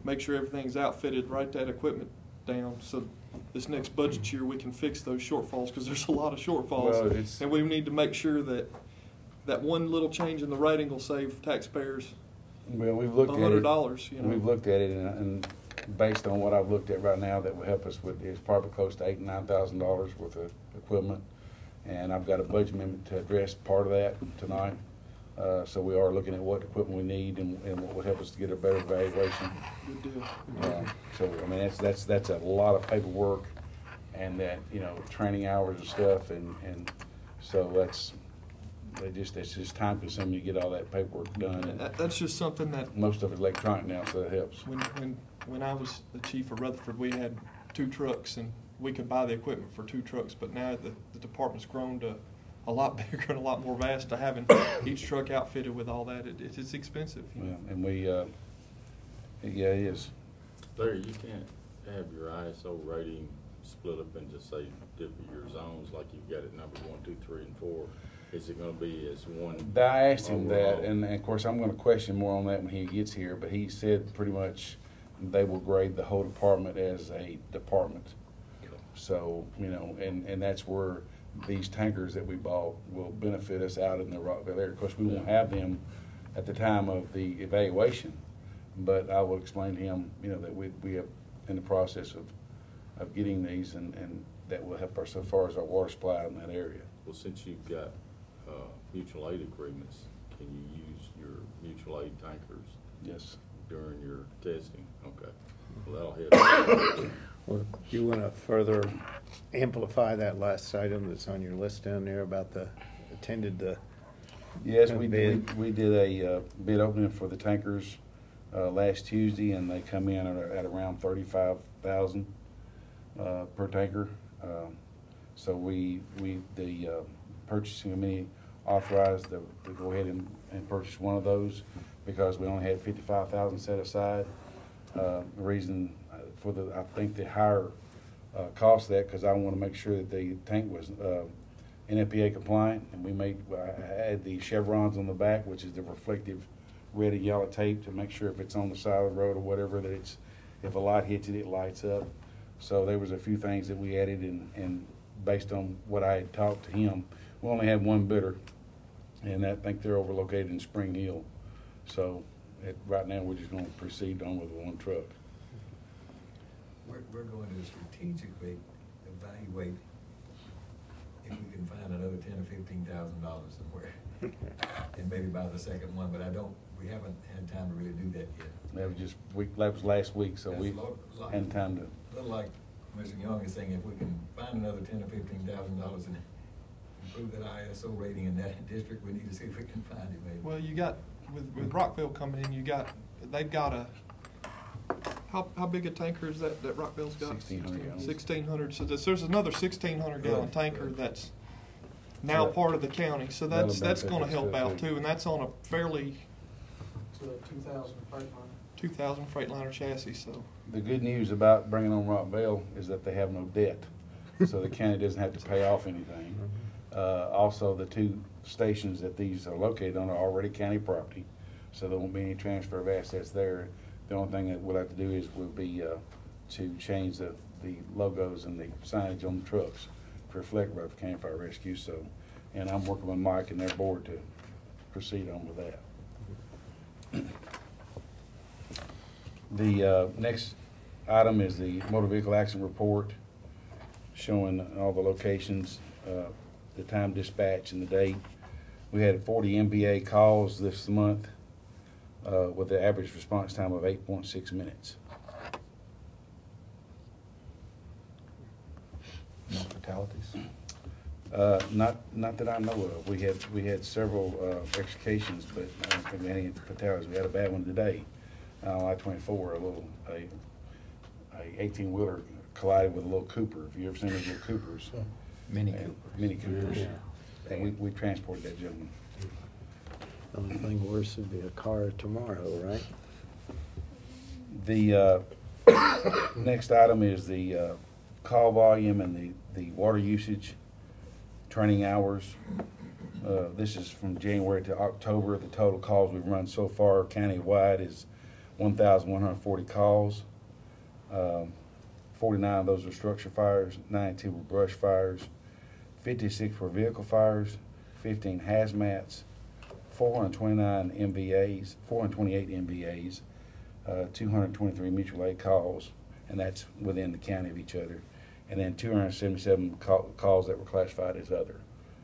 make sure everything's outfitted, write that equipment down so this next budget year we can fix those shortfalls, because there's a lot of shortfalls. And we need to make sure that one little change in the rating will save taxpayers we've looked $100. We've looked at it, and based on what I've looked at right now, that will help us with, it's probably close to $8,000 and $9,000 worth of equipment. And I've got a budget amendment to address part of that tonight. So we are looking at what equipment we need and what would help us to get a better evaluation. Good deal. So I mean that's a lot of paperwork, and that training hours and stuff, and so it's just time consuming to get all that paperwork done. And that's just something that most of it's electronic now, so that helps. When I was the chief of Rutherford, we had 2 trucks and we could buy the equipment for 2 trucks, but now the department's grown to a lot bigger and a lot more vast to having each truck outfitted with all that. It's expensive. Well, and we, yeah, it is. Larry, you can't have your ISO rating split up into, say, different your zones like you've got it number 1, 2, 3, and 4. Is it gonna be as one? I asked him that, overall? and of course, I'm gonna question more on that when he gets here, but he said pretty much they will grade the whole department as a department. So, you know, and that's where these tankers that we bought will benefit us out in the Rockville area. Of course, we won't have them at the time of the evaluation, but I will explain to him, you know, that we have in the process of getting these, and that will help us so far as our water supply in that area. Well, since you've got mutual aid agreements, can you use your mutual aid tankers? Yes. During your testing? Okay. Well, that'll help. Well, do you want to further amplify that last item that's on your list down there about the attended the Yes, we bid? we did a bid opening for the tankers last Tuesday, and they come in at around 35,000 per tanker. So the purchasing committee authorized to go ahead and purchase one of those because we only had 55,000 set aside. The reason for I think the higher cost of that, because I want to make sure that the tank was NFPA compliant, and I had the chevrons on the back, which is the reflective red and yellow tape to make sure if it's on the side of the road or whatever, that if a light hits it, it lights up. So there was a few things that we added, and based on what I had talked to him, we only had one bidder, and I think they're over located in Spring Hill. So right now, we're just going to proceed on with one truck. We're going to strategically evaluate if we can find another $10,000 or $15,000 somewhere, and maybe buy the second one. But we haven't had time to really do that yet. That was last week, so That's we a lot- hadn't time to. A little like Mr. Young is saying, if we can find another $10,000 or $15,000 and improve that ISO rating in that district, we need to see if we can find it maybe. Well, you got with Rockville coming in, they've got a. How big a tanker is that Rockville's got? 1,600 gallons. 1,600. So there's another 1,600 gallon Good, tanker good. that's now part of the county. So that's benefit going to us help out too. too, and that's on a fairly To a 2,000 Freightliner. 2,000 Freightliner chassis. So The good news about bringing on Rockville is that they have no debt, so the county doesn't have to pay off anything. Also, the two stations that these are located on are already county property, so there won't be any transfer of assets there. The only thing that we'll have to do would be to change the logos and the signage on the trucks to reflect Rutherford County Fire Rescue. So, and I'm working with Mike and their board to proceed on with that. The next item is the motor vehicle accident report showing all the locations, the time dispatch and the date. We had 40 MVA calls this month with the average response time of 8.6 minutes. No fatalities? Not that I know of. We had several extrications, but I don't think we had any fatalities. We had a bad one today on I-24. A 18-wheeler collided with a little Cooper. Have you ever seen those little Coopers? Mini And- Coopers. Mini Coopers. Yeah. And we transported that gentleman. The only thing worse would be a car tomorrow, right? The next item is the call volume and the water usage, training hours. This is from January to October. The total calls we've run so far countywide is 1,140 calls. 49 of those were structure fires, 92 were brush fires, 56 were vehicle fires, 15 hazmats, 429 MVAs, 428 MVAs, 223 mutual aid calls, and that's within the county of each other, and then 277 calls that were classified as other.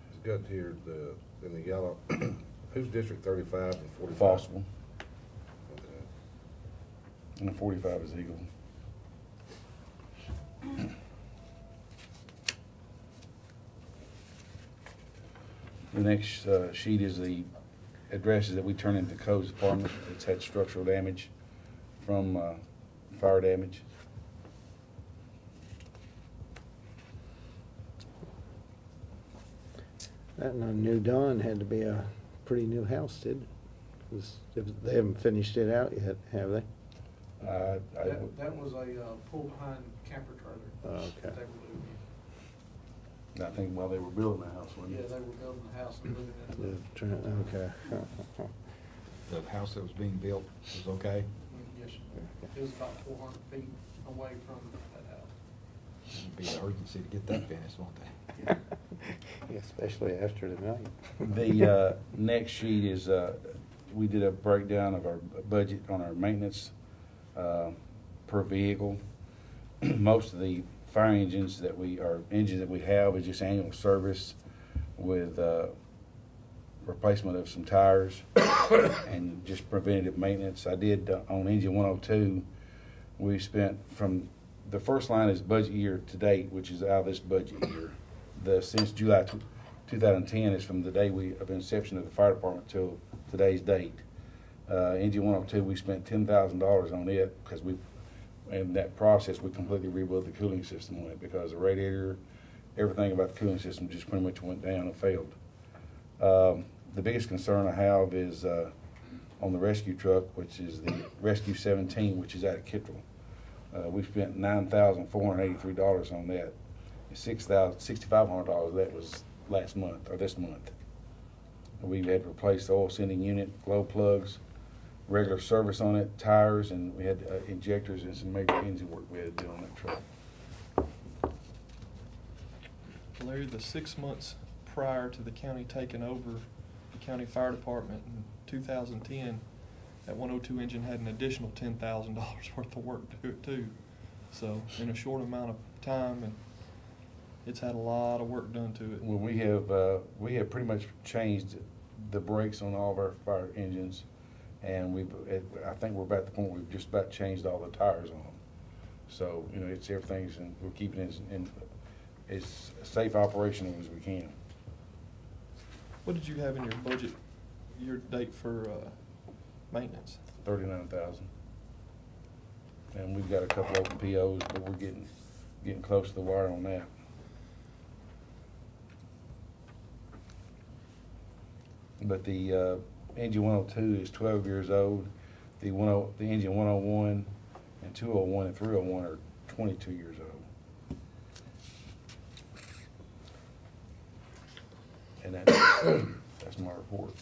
It's good to hear in the yellow, who's District 35 and 45? Fossville, Okay. and the 45 is Eagle. The next sheet is the addresses that we turn into the codes department that's had structural damage from fire damage. That New Dawn had to be a pretty new house, didn't it? They haven't finished it out yet, have they? That was a pull-behind camper trailer. Okay. That they were living in. I think while they were building the house, wasn't Yeah, it? they were building the house and living in it. Okay. The house that was being built was okay? Yes, it was about 400 feet away from that house. It'd be an urgency to get that finished, won't they? Yeah, especially after tonight. The next sheet is, we did a breakdown of our budget on our maintenance per vehicle. Most of the fire engines that we have is just annual service with replacement of some tires and just preventative maintenance. I did on engine 102, we spent from the first line is budget year to date, which is out of this budget year. Since July 2010 is from the day of inception of the fire department till today's date. Engine 102, we spent $10,000 on it because in that process we completely rebuilt the cooling system on it because the radiator, everything about the cooling system just pretty much went down and failed. The biggest concern I have is on the rescue truck, which is the Rescue 17, which is out of Kittrell. We spent $9,483 on that. $6,500 that was last month or this month. We've had to replace the oil sending unit, glow plugs, regular service on it, tires, and we had injectors and some major engine work we had to do on that truck. Larry, the 6 months prior to the county taking over the county fire department in 2010, that 102 engine had an additional $10,000 worth of work to do it too. So in a short amount of time, and it's had a lot of work done to it. Well, we have pretty much changed the brakes on all of our fire engines, and I think we're about at the point we've just about changed all the tires on them. So it's everything's, and we're keeping it in as safe operational as we can. What did you have in your budget year to date for maintenance? $39,000, and we've got a couple open POs, but we're getting close to the wire on that. But the engine 102 is 12 years old. The engine 101 and 201 and 301 are 22 years old. And that's my report.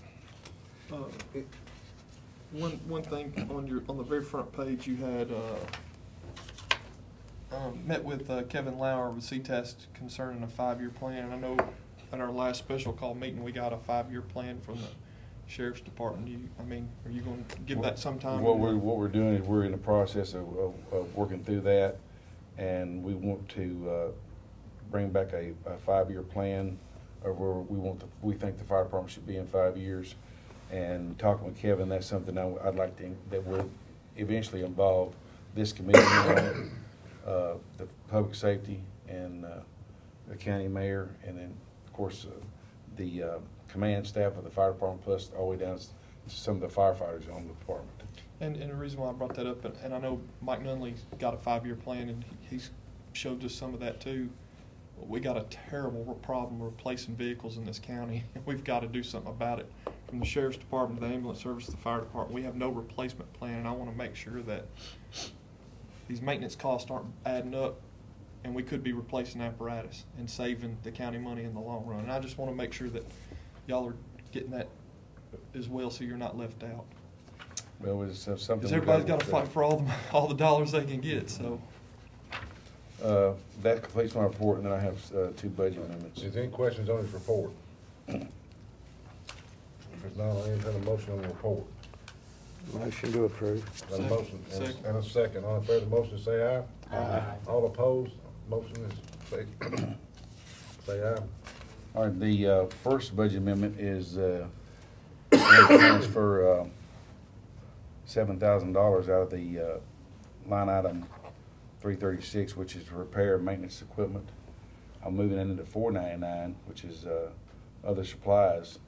One thing on the very front page, you had met with Kevin Lauer with CTEST concerning a 5-year plan. I know at our last special call meeting we got a 5-year plan from the sheriff's department. Are you going to give that sometime? What we're doing is we're in the process of working through that, and we want to bring back a 5-year plan of where we think the fire department should be in 5 years. And talking with Kevin, that's something I'd like that would eventually involve this committee, the public safety, and the county mayor, and then of course the command staff of the fire department, plus all the way down to some of the firefighters on the department. And the reason why I brought that up, and I know Mike Nunley's got a 5-year plan, and he's showed us some of that too. We got a terrible problem replacing vehicles in this county. We've got to do something about it. From the sheriff's department to the ambulance service to the fire department, we have no replacement plan, and I want to make sure that these maintenance costs aren't adding up, and we could be replacing apparatus and saving the county money in the long run. And I just want to make sure that y'all are getting that as well, so you're not left out. Well, it's something. Because everybody's got to fight for all the dollars they can get. So. That completes my report, and then I have 2 budget amendments. Is there any questions on this report? If it's not, I'll entertain a motion on the report. Motion to approve. Got a motion Second. and a second. All in favor of the motion, say aye. Aye. All opposed, motion is say aye. All right, the first budget amendment is transfer $7,000 out of the line item 336, which is repair and maintenance equipment. I'm moving it into 499, which is other supplies,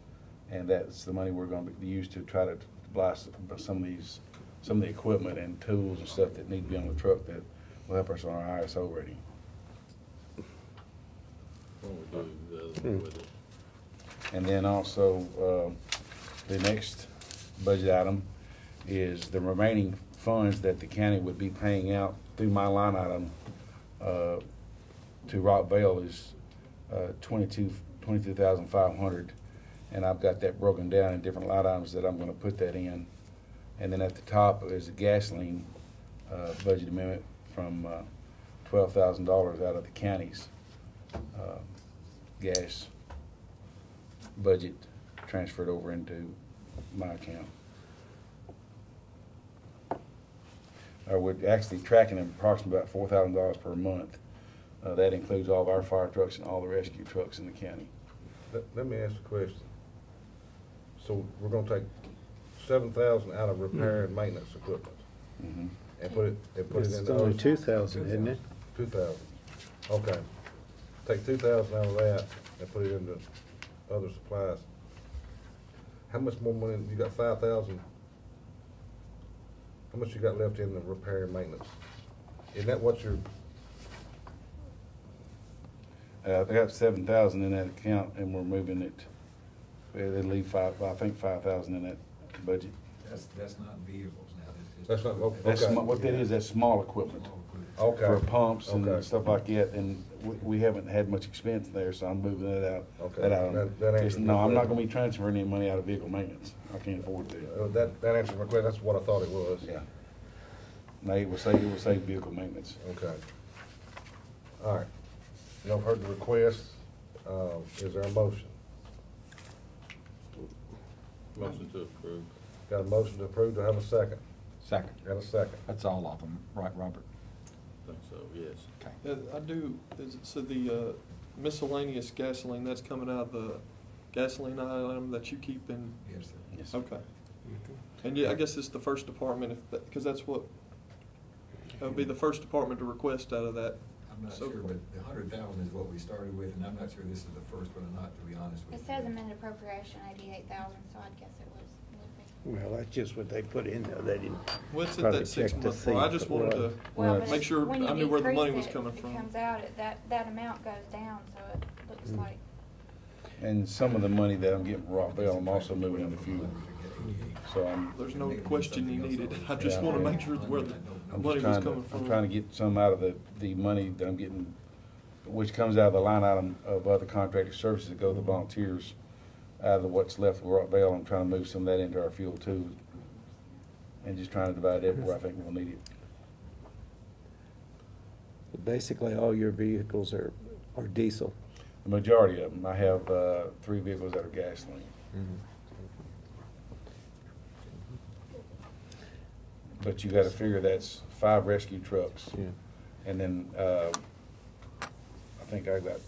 and that's the money we're going to use to try to buy some of the equipment and tools and stuff that need to be on the truck that will help us on our ISO rating. What we do the other with it? And then also, the next budget item is the remaining funds that the county would be paying out through my line item to Rockvale is $22,500, and I've got that broken down in different line items that I'm going to put that in. And then at the top is a gasoline budget amendment from $12,000 out of the county's gas budget transferred over into my account. We're actually tracking approximately about $4,000 per month. That includes all of our fire trucks and all the rescue trucks in the county. Let me ask a question. So we're gonna take $7,000 out of repair and maintenance equipment Mm-hmm. and put it It's into only those? 2,000, isn't it? 2,000. Okay. Take 2,000 out of that and put it into other supplies. How much more money, you got 5,000? How much you got left in the repair and maintenance? Isn't that what you're, I got 7,000 in that account, and we're moving it. They leave I think 5,000 in that budget. That's not vehicles now, that's not, okay. That's what that is. That's small equipment Okay. for pumps and Okay. stuff like that. And we haven't had much expense there, so I'm moving that out. Okay. That out. That answers No, my I'm not question. going to be transferring any money out of vehicle maintenance. I can't afford to. That answers my question, that's what I thought it was. Yeah. No, it will save vehicle maintenance. Okay. All right. You all heard the request. Is there a motion? Motion to approve. Got a motion to approve, do I have a second? Second. Got a second? That's all of them, right, Robert? I think so, yes. Okay. I do, so the miscellaneous gasoline, that's coming out of the gasoline item that you keep in? Yes, sir. Yes. Okay. And yeah, I guess it's the first department, because that's what, that would be the first department to request out of that. I'm not So sure, but the 100,000 is what we started with, and I'm not sure this is the first one or not, to be honest with It you. says amended appropriation 88,000, so I'd guess it was, would be. Well, that's just what they put in there. They didn't What's it probably that check to 6 month see for? I if just it wanted was. to Well, but make it's- sure when you I knew where the money decrease was coming it from. comes out, that amount goes down, so it looks like. And some of the money that I'm getting from Rockvale, I'm also moving into fuel. So There's no question you needed. I just Yeah, want to yeah. make sure where the I'm money just was trying coming to, from. I'm trying to get some out of the money that I'm getting, which comes out of the line item of other contracted services that go to the volunteers. Out of what's left with Rockvale, I'm trying to move some of that into our fuel too. And just trying to divide it where I think we'll need it. Basically, all your vehicles are diesel. The majority of them, I have 3 vehicles that are gasoline. But you gotta figure that's 5 rescue trucks. Yeah. And then, I think I got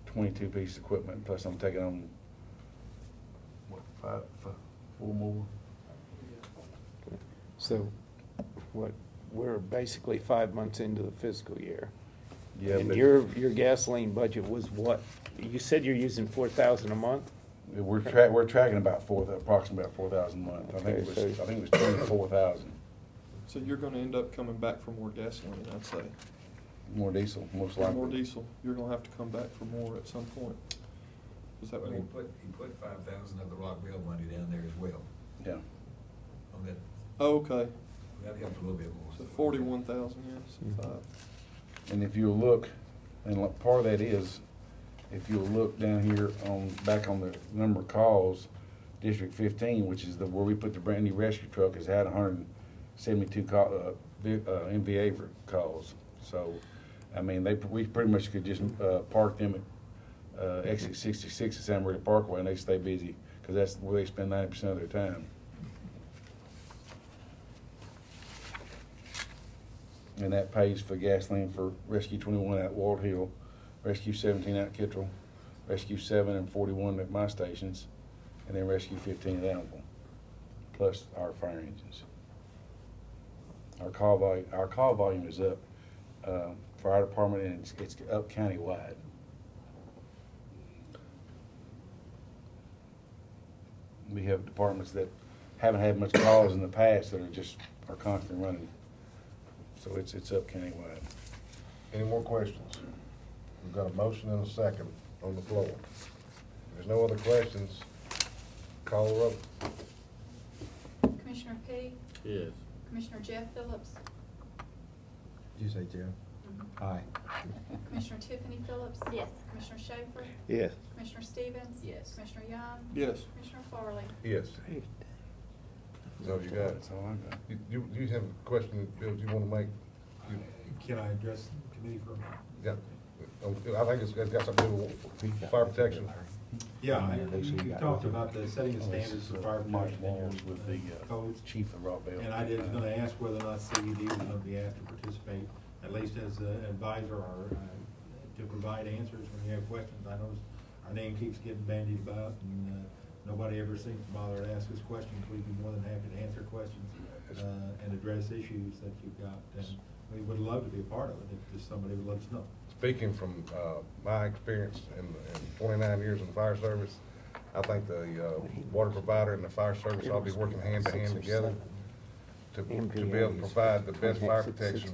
22 pieces of equipment, plus I'm taking on, what, 4 more? So, we're basically 5 months into the fiscal year. Yeah, And but your gasoline budget was what? You said you're using 4,000 a month? we're tracking about approximately about 4,000 a month. I think it was, Okay, so- 24,000. So you're going to end up coming back for more gasoline, I'd say. More diesel, most For likely. more diesel, you're going to have to come back for more at some point. Is that Well, what? he put 5,000 of the Rockville money down there as well, Yeah. on that, Oh, okay. that helped a little bit more. So 41,000, yes, Mhm. 5. And if you'll look, and part of that is, if you'll look down here back on the number of calls, District 15, which is where we put the brand new rescue truck, has had 172 MVA calls. So, I mean, we pretty much could just park them at exit 66 at San Maria Parkway, and they stay busy, because that's where they spend 90% of their time. And that pays for gasoline for Rescue 21 at Ward Hill, Rescue 17 at Kittrell, Rescue 7 and 41 at my stations, and then Rescue 15 at Annabelle, plus our fire engines. Our call volume is up for our department, and it's up countywide. We have departments that haven't had much calls in the past that are constantly running. So it's up countywide. Any more questions? We've got a motion and a second on the floor. There's no other questions. Call the roll. Commissioner Petty, Yes. Commissioner Jeff Phillips, Did you say Jeff? Aye. Commissioner Tiffany Phillips. Yes. Commissioner Schaefer, Yes. Commissioner Stevens. Yes. Commissioner Young. Yes. Commissioner Farley. Yes. So you got it. That's all I got. You have a question, Bill, you wanna make? Can I address the committee for a minute? Yeah. I think it's got something to do with fire protection. Yeah, you talked about the setting of standards for fire protection in your With the codes. chief of Rockville. And I was gonna ask whether or not CED was gonna be asked to participate, at least as an advisor or to provide answers when you have questions. I notice our name keeps getting bandied about and nobody ever seems to bother to ask us questions. We'd be more than happy to answer questions and address issues that you've got. And we would love to be a part of it if just somebody would let us know. Speaking from my experience in 29 years in the fire service, I think the water provider and the fire service ought to be working hand to hand together to be able to provide the best fire protection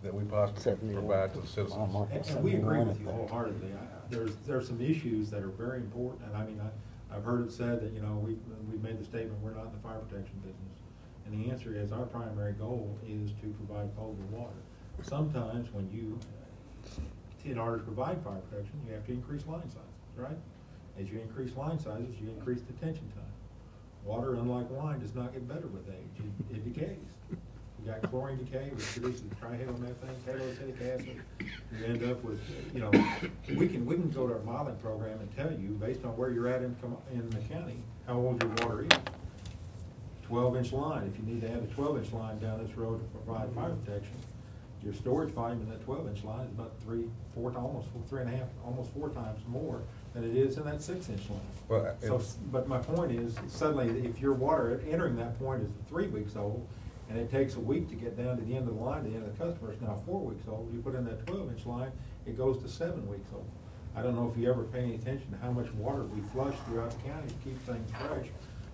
that we possibly can provide to the citizens. And we agree with you wholeheartedly. There's some issues that are very important, and I mean, I've heard it said that, you know, we've made the statement, we're not in the fire protection business. And the answer is, our primary goal is to provide potable water. Sometimes when in order to provide fire protection, you have to increase line sizes, right? As you increase line sizes, you increase detention time. Water, unlike wine, does not get better with age. It decays. You got chlorine decay, which produces trihalomethane, taloacetic acid. You end up with, you know, we can go to our modeling program and tell you, based on where you're at in the county, how old your water is. 12-inch line, if you need to add a 12-inch line down this road to provide fire protection, your storage volume in that 12-inch line is about almost 4 times more than it is in that 6-inch line. Well, So, but my point is, suddenly, if your water entering that point is 3 weeks old, and it takes a week to get down to the end of the line, the end of the customer is now 4 weeks old, you put in that 12-inch line, it goes to 7 weeks old. I don't know if you ever pay any attention to how much water we flush throughout the county to keep things fresh,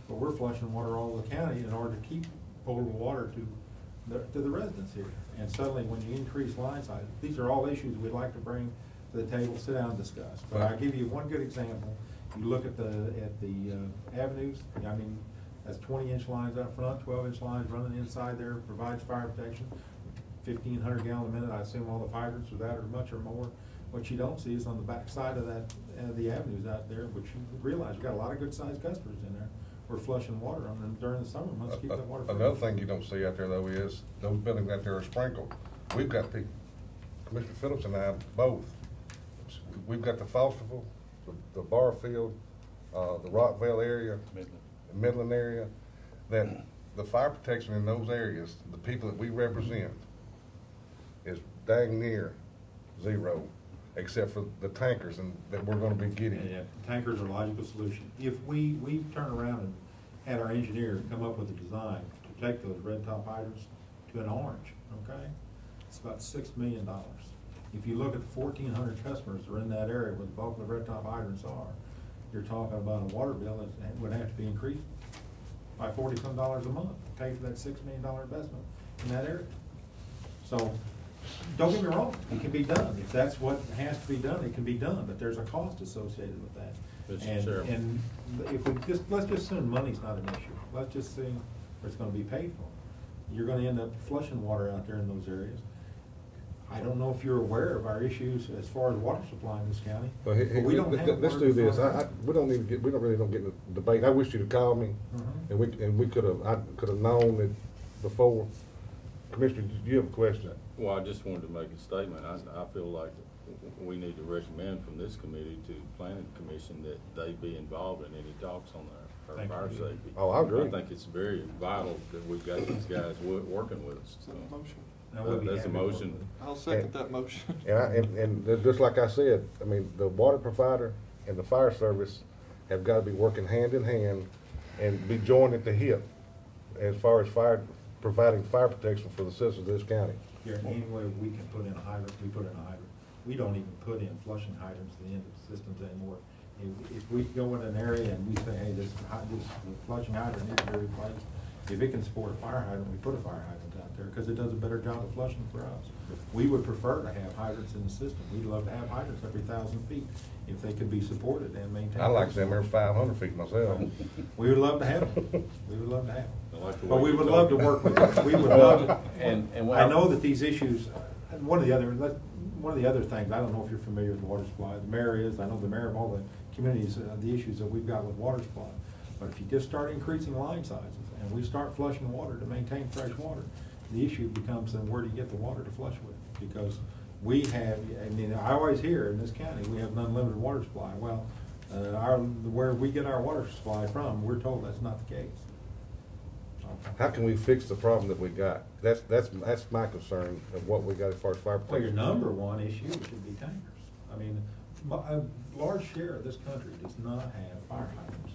but we're flushing water all over the county in order to keep potable water to the residents here. And suddenly, when you increase line size, these are all issues we'd like to bring to the table, sit down and discuss. But I'll give you one good example. You look at the avenues, I mean, that's 20-inch lines out front, 12-inch lines running inside there, provides fire protection, 1,500 gallon a minute. I assume all the hydrants are that or much or more. What you don't see is on the back side of that, the avenues out there, which you realize you've got a lot of good-sized customers in there. We're flushing water on them during the summer months, keep that water fresh. Another thing you don't see out there though is those buildings out there are sprinkled. We've got Commissioner Phillips and I both. We've got the Fosterville, the Barfield, the Rockville area, the Midland area, that the fire protection in those areas, the people that we represent, is dang near zero, except for the tankers that we're gonna be getting. Yeah, tankers are a logical solution. If we turn around and had our engineer come up with a design to take those red top hydrants to an orange, okay? It's about $6 million. If you look at the 1,400 customers that are in that area where the bulk of the red top hydrants are, you're talking about a water bill that would have to be increased by $40-some a month to pay for that $6 million investment in that area. So, don't get me wrong, it can be done. If that's what has to be done, it can be done, but there's a cost associated with that. Mr. Chairman. And if let's just assume money's not an issue. Let's just assume it's gonna be paid for. You're gonna end up flushing water out there in those areas. I don't know if you're aware of our issues as far as water supply in this county. Well, but we don't have let's water do this. supply. We don't really get in the debate. I wish you'd have called me, and I could have known it before. Commissioner, do you have a question? Well, I just wanted to make a statement. I feel like we need to recommend from this committee to Planning Commission that they be involved in any talks on our fire safety. Oh, I agree. I think it's very vital that we've got these guys working with us. So, Motion. that's a motion. I'll second that motion. And just like I said, I mean, the water provider and the fire service have got to be working hand in hand and be joined at the hip as far as providing fire protection for the citizens of this county. Here, anywhere we can put in a hydrant, we put in a hydrant. We don't even put in flushing hydrants at the end of the systems anymore. If we go in an area and we say, hey, this flushing hydrant needs to be replaced, If it can support a fire hydrant, we put a fire hydrant out there, because it does a better job of flushing for us. We would prefer to have hydrants in the system. We'd love to have hydrants every 1,000 feet, if they could be supported and maintained. I like them every 500 feet myself. We would love to have them. We would love to have them. I like the But way we you would talk. love to work with them. We would love to. And I know that these issues, one of the other things, I don't know if you're familiar with water supply, the mayor is, I know the mayor of all the communities, the issues that we've got with water supply. But if you just start increasing line sizes, and we start flushing water to maintain fresh water, the issue becomes then where do you get the water to flush with? Because we have, I mean, I always hear in this county, we have an unlimited water supply. Well, where we get our water supply from, we're told that's not the case. How can we fix the problem that we got? That's my concern of what we got as far as fire Well, your protection. number one issue should be tankers. I mean, a large share of this country does not have fire hydrants.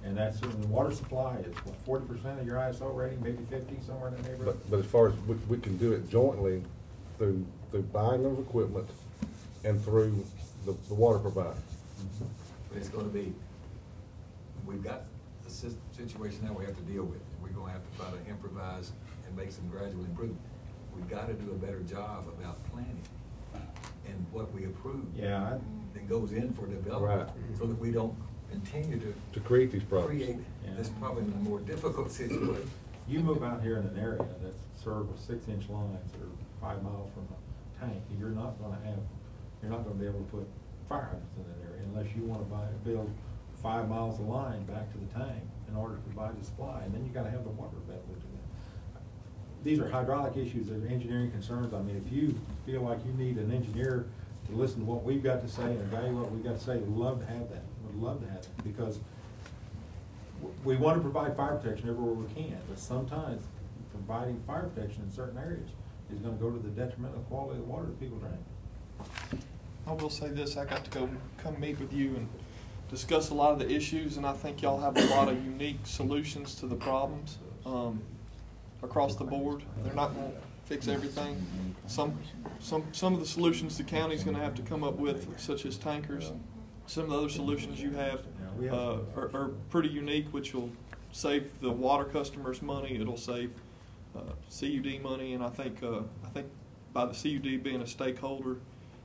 And that's, the water supply is what, 40% of your ISO rating, maybe 50, somewhere in the neighborhood? But as far as, we can do it jointly through buying of equipment and through the water provider. But it's gonna be, we've got a situation now we have to deal with. We're gonna have to try to improvise and make some gradual improvement. We've gotta do a better job about planning and what we approve. Yeah. That goes in for development. Right. So that we don't continue To create these problems. create this probably a more difficult situation. You move out here in an area that's served with 6-inch lines that are 5 miles from a tank, you're not gonna be able to put fire hydrants in that area unless you wanna build 5 miles of line back to the tank in order to provide the supply, and then you gotta have the water available to them. These are hydraulic issues, they're engineering concerns. I mean, if you feel like you need an engineer to listen to what we've got to say and evaluate what we've got to say, we'd love to have that. We'd love to have it, because we want to provide fire protection everywhere we can, but sometimes providing fire protection in certain areas is gonna go to the detriment of the quality of the water that people drink. I will say this, I got to come meet with you and discuss a lot of the issues, and I think y'all have a lot of unique solutions to the problems across the board. They're not going to fix everything. Some of the solutions the county's going to have to come up with, such as tankers, some of the other solutions you have are pretty unique, which will save the water customers money. It'll save CUD money, and I think by the CUD being a stakeholder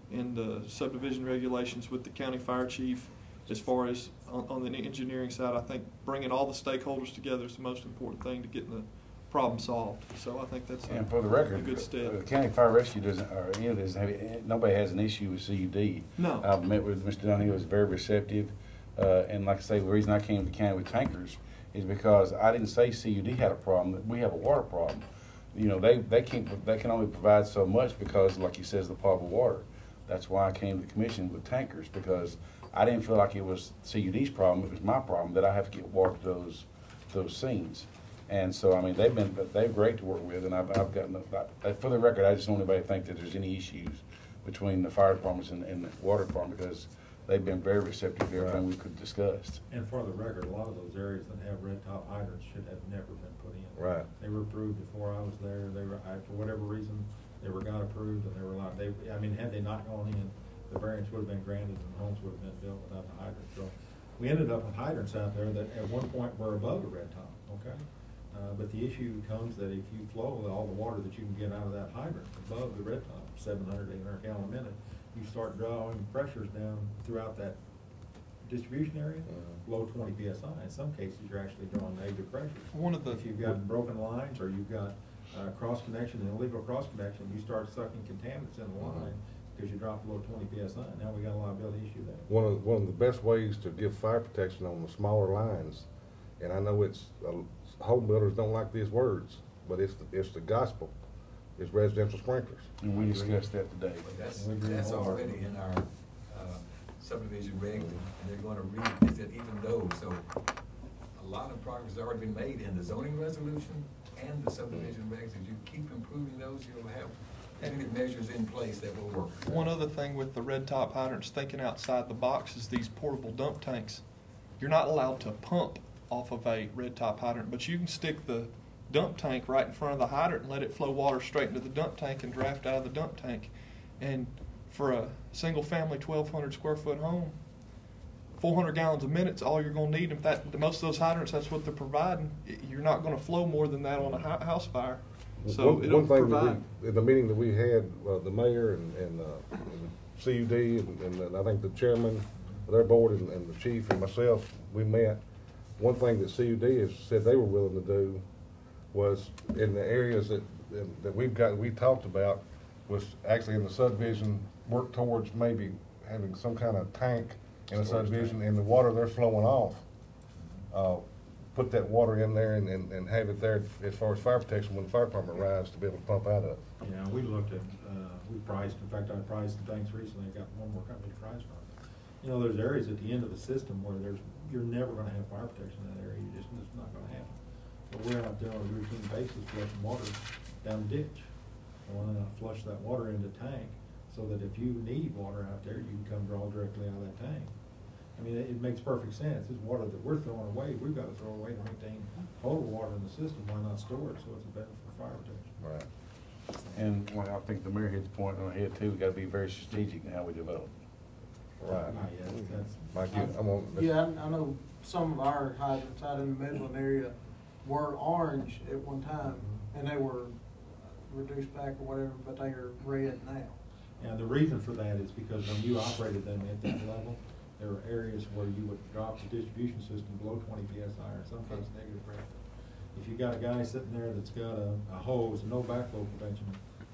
in the subdivision regulations with the county fire chief, as far as on the engineering side, I think bringing all the stakeholders together is the most important thing to getting the problem solved. So I think that's And for the record, a good step. the county fire rescue nobody has an issue with CUD. No. I've met with Mr. Dunn, he was very receptive, and like I say, the reason I came to the county with tankers is because I didn't say CUD had a problem, we have a water problem. You know, they can only provide so much because, like he says, the potable water. That's why I came to the commission with tankers, because I didn't feel like it was CUD's problem, it was my problem, that I have to get water to those scenes. And so, I mean, they're great to work with, and I've gotten, for the record, I just don't want anybody to think that there's any issues between the fire departments and the water department, because they've been very receptive to everything we could discuss. And for the record, a lot of those areas that have red top hydrants should have never been put in. Right. They were approved before I was there. For whatever reason, they got approved, and they were allowed. I mean, had they not gone in, the variance would have been granted and homes would have been built without the hydrants. So we ended up with hydrants out there that at one point were above the red top, okay? But the issue comes that if you flow all the water that you can get out of that hydrant above the red top, 700, 800 gallon a minute, you start drawing pressures down throughout that distribution area, below 20 PSI. In some cases, you're actually drawing negative pressures. If you've got broken lines or you've got cross connection, an illegal cross connection, you start sucking contaminants in the line because you drop below 20 PSI. Now we got a liability issue there. One of the best ways to give fire protection on the smaller lines, and I know it's home builders don't like these words, but it's the gospel, is residential sprinklers. And we discussed that today. That's already in our subdivision regs, and they're going to read it even though. So a lot of progress has already been made in the zoning resolution and the subdivision regs. As you keep improving those, you'll have measures in place that will work. One other thing with the red top hydrants, thinking outside the box, is these portable dump tanks. You're not allowed to pump off of a red top hydrant, but you can stick the dump tank right in front of the hydrant and let it flow water straight into the dump tank and draft out of the dump tank. And for a single family 1,200 square foot home, 400 gallons a minute's all you're going to need. If most of those hydrants, that's what they're providing, you're not going to flow more than that on a house fire. So One it'll thing provide. in the meeting that we had, the mayor and CUD and I think the chairman of their board and the chief and myself, we met. One thing that CUD has said they were willing to do was in the areas that we talked about was actually in the subdivision, work towards maybe having some kind of tank in a subdivision, and the water they're flowing off, put that water in there and have it there as far as fire protection when the fire department arrives to be able to pump out of. Yeah, we looked at, we priced, in fact, I priced the tanks recently, I got one more company to price from. You know, there's areas at the end of the system where you're never gonna have fire protection in that area, it's not gonna happen. But we're out there on a routine basis flushing water down the ditch. I wanna flush that water into the tank, so that if you need water out there, you can come draw directly out of that tank. I mean, it makes perfect sense. It's water that we're throwing away, we've got to throw away to maintain total water in the system. Why not store it so it's a benefit for fire protection? Right. And well, I think the mayor hit the point on the head too, we gotta be very strategic in how we develop. Right. That's. Mike, I'm on. Yeah, I know some of our hydrants out in the Midland area were orange at one time, and they were reduced back or whatever, but they are red now. And the reason for that is because when you operated them at that level, there were areas where you would drop the distribution system below 20 PSI or sometimes negative pressure. If you got a guy sitting there that's got a hose, no backflow prevention,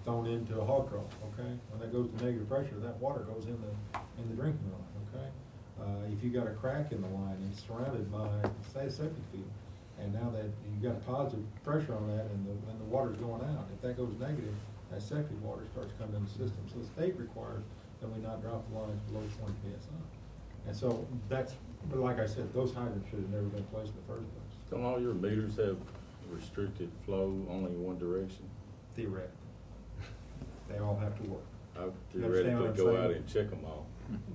thrown into a hog trough, okay? When that goes to negative pressure, that water goes in the drinking line, okay? If you got a crack in the line and it's surrounded by, say, a septic field, and now that you got a positive pressure on that and the water's going out, if that goes negative, that septic water starts coming in the system. So the state requires that we not drop the lines below 20 PSI. And so that's, but like I said, those hydrants should have never been placed in the first place. Don't all your meters have restricted flow only in one direction? Theoretically. They all have to work. I would You understand what theoretically I'm go saying? out and check them all.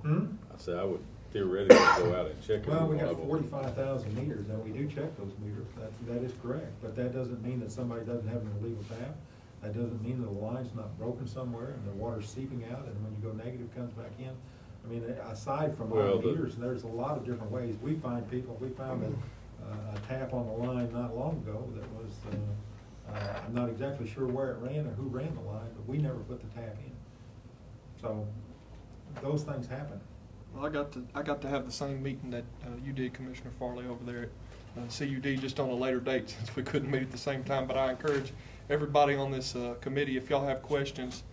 Hmm? I said I would theoretically go out and check them all. Well, we got 45,000 meters, and we do check those meters. That is correct. But that doesn't mean that somebody doesn't have an illegal tap. That doesn't mean that the line's not broken somewhere and the water's seeping out, and when you go negative, comes back in. I mean, aside from our meters, there's a lot of different ways. We found a tap on the line not long ago that was, I'm not exactly sure where it ran or who ran the line, but we never put the tap in. So those things happen. Well, I got to have the same meeting that you did, Commissioner Farley, over there at CUD, just on a later date since we couldn't meet at the same time. But I encourage everybody on this committee, if y'all have questions,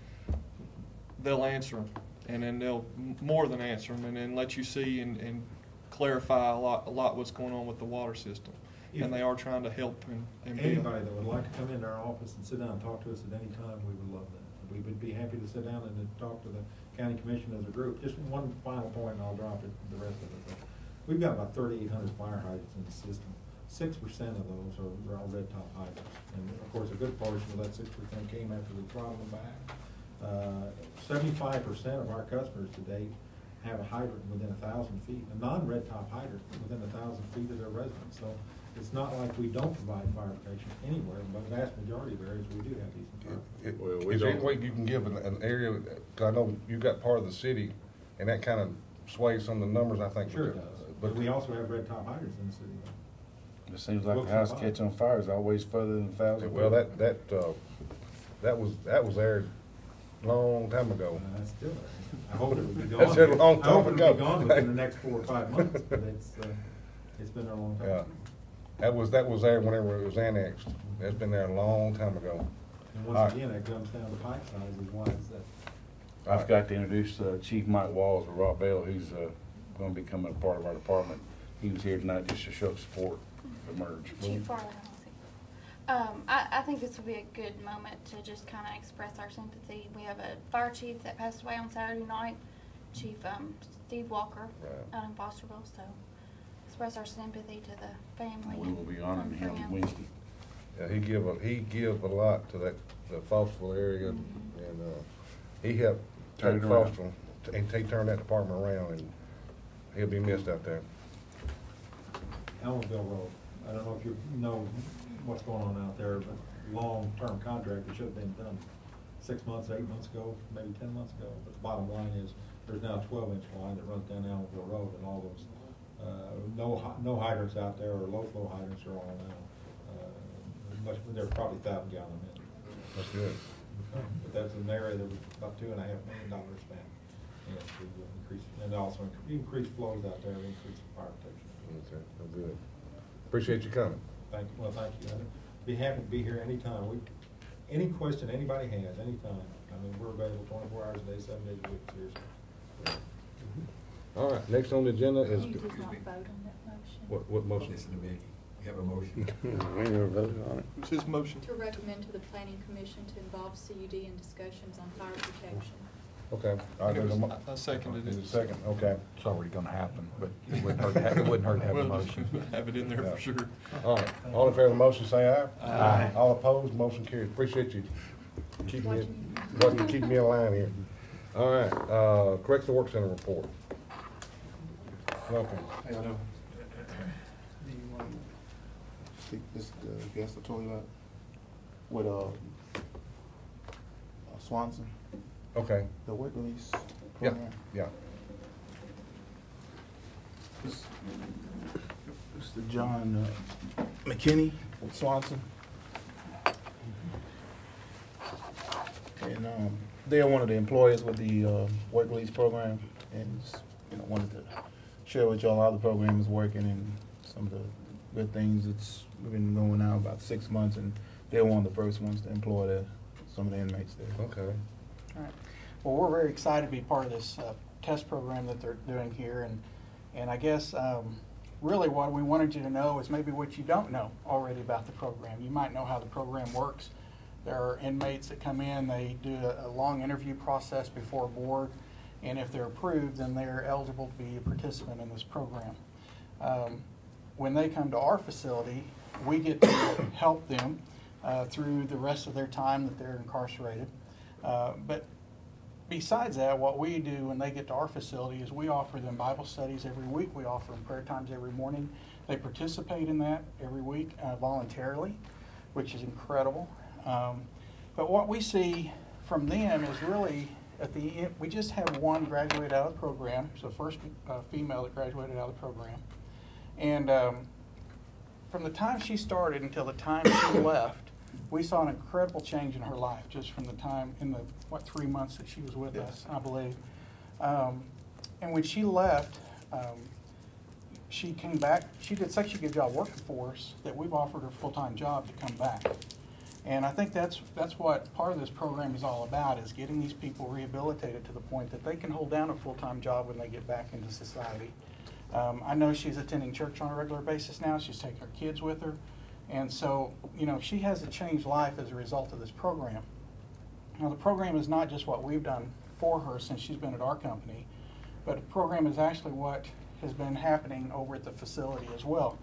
they'll answer them, and then they'll more than answer them, and then let you see and clarify a lot what's going on with the water system. And they are trying to help and anybody that would like to come into our office and sit down and talk to us at any time, we would love that. We would be happy to sit down and talk to the county commission as a group. Just one final point, and I'll drop it, the rest of it. We've got about 3,800 fire hydrants in the system. 6% of those are all red top hydrants. And of course, a good portion of that 6% came after we throttled them back. 75% of our customers to date have a hydrant within 1,000 feet, a non-red top hydrant within 1,000 feet of their residence. So it's not like we don't provide fire protection anywhere, but the vast majority of areas we do have decent fire. Is there any way you can give an area, because I know you got part of the city, and that kind of sways some of the numbers, I think. Sure it does, but we also have red top hydrants in the city. It seems like the house catch on fire is always further than 1,000. Well, that was there a long time ago. That's still there. I hope it would be gone. That's a long I hope time it ago. would be gone within the next 4 or 5 months, but it's been there a long time. Yeah. That was there whenever it was annexed. That's been there a long time ago. And once again, that comes down to pipe size is why it's that. I forgot to introduce Chief Mike Walls of Rock Bell, who's going to be becoming a part of our department. He was here tonight just to show support the merge. Chief Farley, I think this would be a good moment to just kind of express our sympathy. We have a fire chief that passed away on Saturday night, Chief Steve Walker, out in Fosterville. So express our sympathy to the family. We will be honoring him Wednesday. Yeah, he give a lot to the Fosterville area, and he helped take Fosterville, and he turned that department around, and he'll be missed out there. Ellenville Road. I don't know if you know what's going on out there, but long-term contract that should have been done 6 months, 8 months ago, maybe 10 months ago. But the bottom line is there's now a 12-inch line that runs down Ellenville Road, and all those No hydrants out there, or low flow hydrants are all now. They're probably 1,000 gallon a minute. That's good. But that's an area that was about $2.5 million spent. And to increase, and also increase flows out there, increase fire protection. Okay, that's good. Appreciate you coming. Thank you. Well, thank you. I'd be happy to be here anytime. Any question anybody has, anytime. I mean, we're available 24 hours a day, 7 days a week, seriously. All right, next on the agenda is. You did not vote on that motion. What motion? Listen to me. You have a motion. We never voted on it. It's his motion. To recommend to the planning commission to involve CUD in discussions on fire protection. Okay. All right, there's a I seconded there's it. a second, okay. It's already gonna happen, but it wouldn't hurt to have, it wouldn't hurt to have a Well, motion. have it in there for sure. All right, all in favor of the motion, say aye. Aye. All opposed, motion carries. Appreciate you keeping me in line here. All right, Correctional Work Center report. Welcome. Hey, do you want to speak this guest I told you about with Swanson? Okay. The work release Yeah, program. yeah. Mr. John McKinney with Swanson. And they're one of the employers with the work release program, and wanted to share with y'all how the program is working and some of the good things. It's been going now about 6 months, and they're one of the first ones to employ some of the inmates there. Okay. All right. Well, we're very excited to be part of this test program that they're doing here, and I guess really what we wanted you to know is maybe what you don't know already about the program. You might know how the program works. There are inmates that come in, they do a long interview process before a board, and if they're approved, then they're eligible to be a participant in this program. When they come to our facility, we get to help them through the rest of their time that they're incarcerated. But besides that, what we do when they get to our facility is we offer them Bible studies every week. We offer them prayer times every morning. They participate in that every week voluntarily, which is incredible. But what we see from them is really at the end, we just have one graduate out of the program. So first female that graduated out of the program. And from the time she started until the time she left, we saw an incredible change in her life just from the time in the 3 months that she was with us, I believe. And when she left, she came back. She did such a good job working for us that we've offered her a full-time job to come back. And I think that's what part of this program is all about, is getting these people rehabilitated to the point that they can hold down a full-time job when they get back into society. I know she's attending church on a regular basis now. She's taking her kids with her. And so, she has a changed life as a result of this program. Now, the program is not just what we've done for her since she's been at our company, but the program is actually what has been happening over at the facility as well.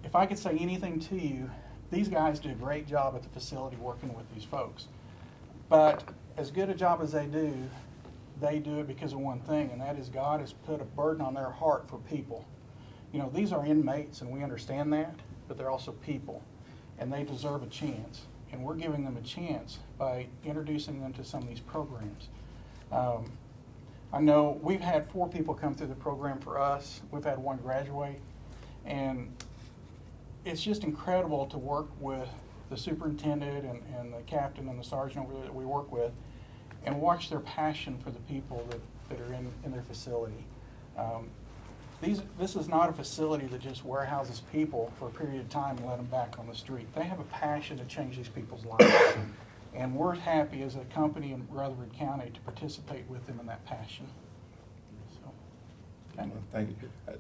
If I could say anything to you, these guys do a great job at the facility working with these folks. But as good a job as they do it because of one thing, and that is God has put a burden on their heart for people. These are inmates, and we understand that, but they're also people, and they deserve a chance. And we're giving them a chance by introducing them to some of these programs. I know we've had 4 people come through the program for us. We've had 1 graduate, and it's just incredible to work with the superintendent and the captain and the sergeant over there that we work with and watch their passion for the people that are in their facility. This is not a facility that just warehouses people for a period of time and let them back on the street. They have a passion to change these people's lives. And we're happy as a company in Rutherford County to participate with them in that passion. So, okay. Thank you.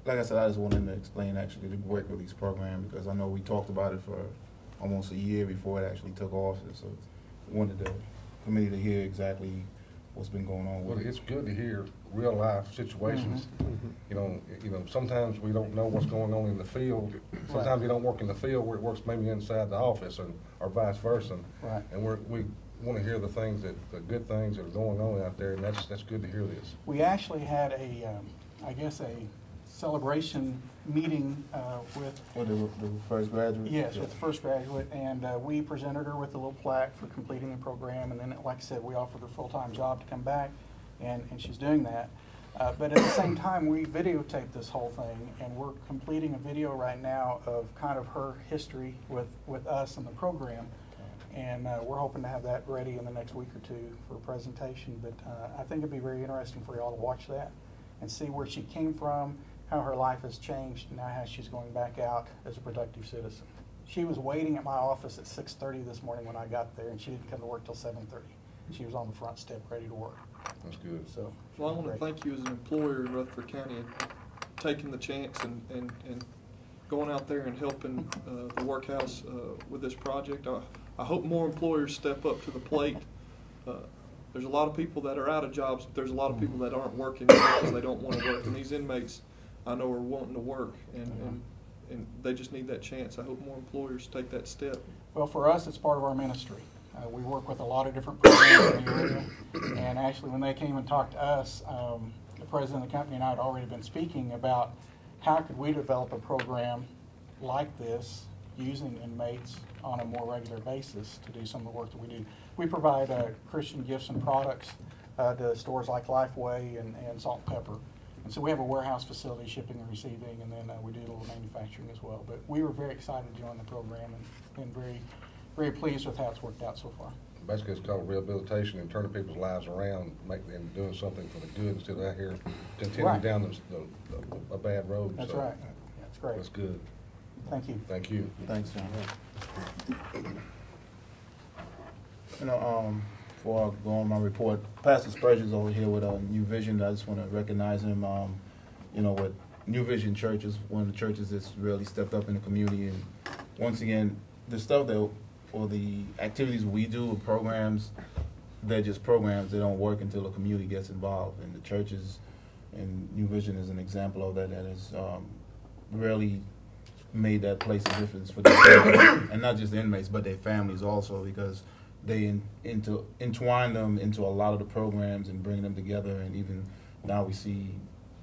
Like I said, I just wanted to explain actually the work release program, because I know we talked about it for almost a year before it actually took office. So I wanted the committee to hear exactly what's been going on with Well, it. it's good to hear real life situations. Sometimes we don't know what's going on in the field. Sometimes you don't work in the field where it works maybe inside the office, or vice versa. Right. And we want to hear the good things that are going on out there, and that's good to hear this. We actually had a celebration meeting with the first graduate? Yes, with the first graduate, and we presented her with a little plaque for completing the program, and then, like I said, we offered her a full-time job to come back, and she's doing that. But at the same time, we videotaped this whole thing, and we're completing a video right now of kind of her history with us and the program. And we're hoping to have that ready in the next week or two for a presentation. But I think it'd be very interesting for y'all to watch that and see where she came from, how her life has changed, and now how she's going back out as a productive citizen. She was waiting at my office at 6:30 this morning when I got there, and she didn't come to work till 7:30. She was on the front step ready to work. That's good. So, Well, I want to thank you as an employer in Rutherford County and taking the chance and going out there and helping the workhouse with this project. I hope more employers step up to the plate. There's a lot of people that are out of jobs, but there's a lot of people that aren't working because they don't want to work. And these inmates, I know, are wanting to work, and they just need that chance. I hope more employers take that step. well, for us, it's part of our ministry. We work with a lot of different programs in the area, and actually when they came and talked to us, the president of the company and I had already been speaking about how could we develop a program like this using inmates on a more regular basis to do some of the work that we do. We provide Christian gifts and products to stores like Lifeway and Salt and Pepper. And so we have a warehouse facility, shipping and receiving, and then we do a little manufacturing as well. But we were very excited to join the program and very, very pleased with how it's worked out so far. Basically, it's called rehabilitation and turning people's lives around, making them doing something for the good instead of out here continuing Right. down a bad road. That's So right. That's great. That's good. Thank you. Thank you. Thanks, John. You know, before I go on my report, Pastor Spurgeon's over here with New Vision. I just want to recognize him. You know, with New Vision Church is one of the churches that's really stepped up in the community. And once again, the stuff that, or the activities we do, or programs, they're just programs. They don't work until the community gets involved. And the churches, and New Vision is an example of that. That has really made that place a difference for them, and not just the inmates, but their families also, because they entwine them into a lot of the programs and bring them together. And even now we see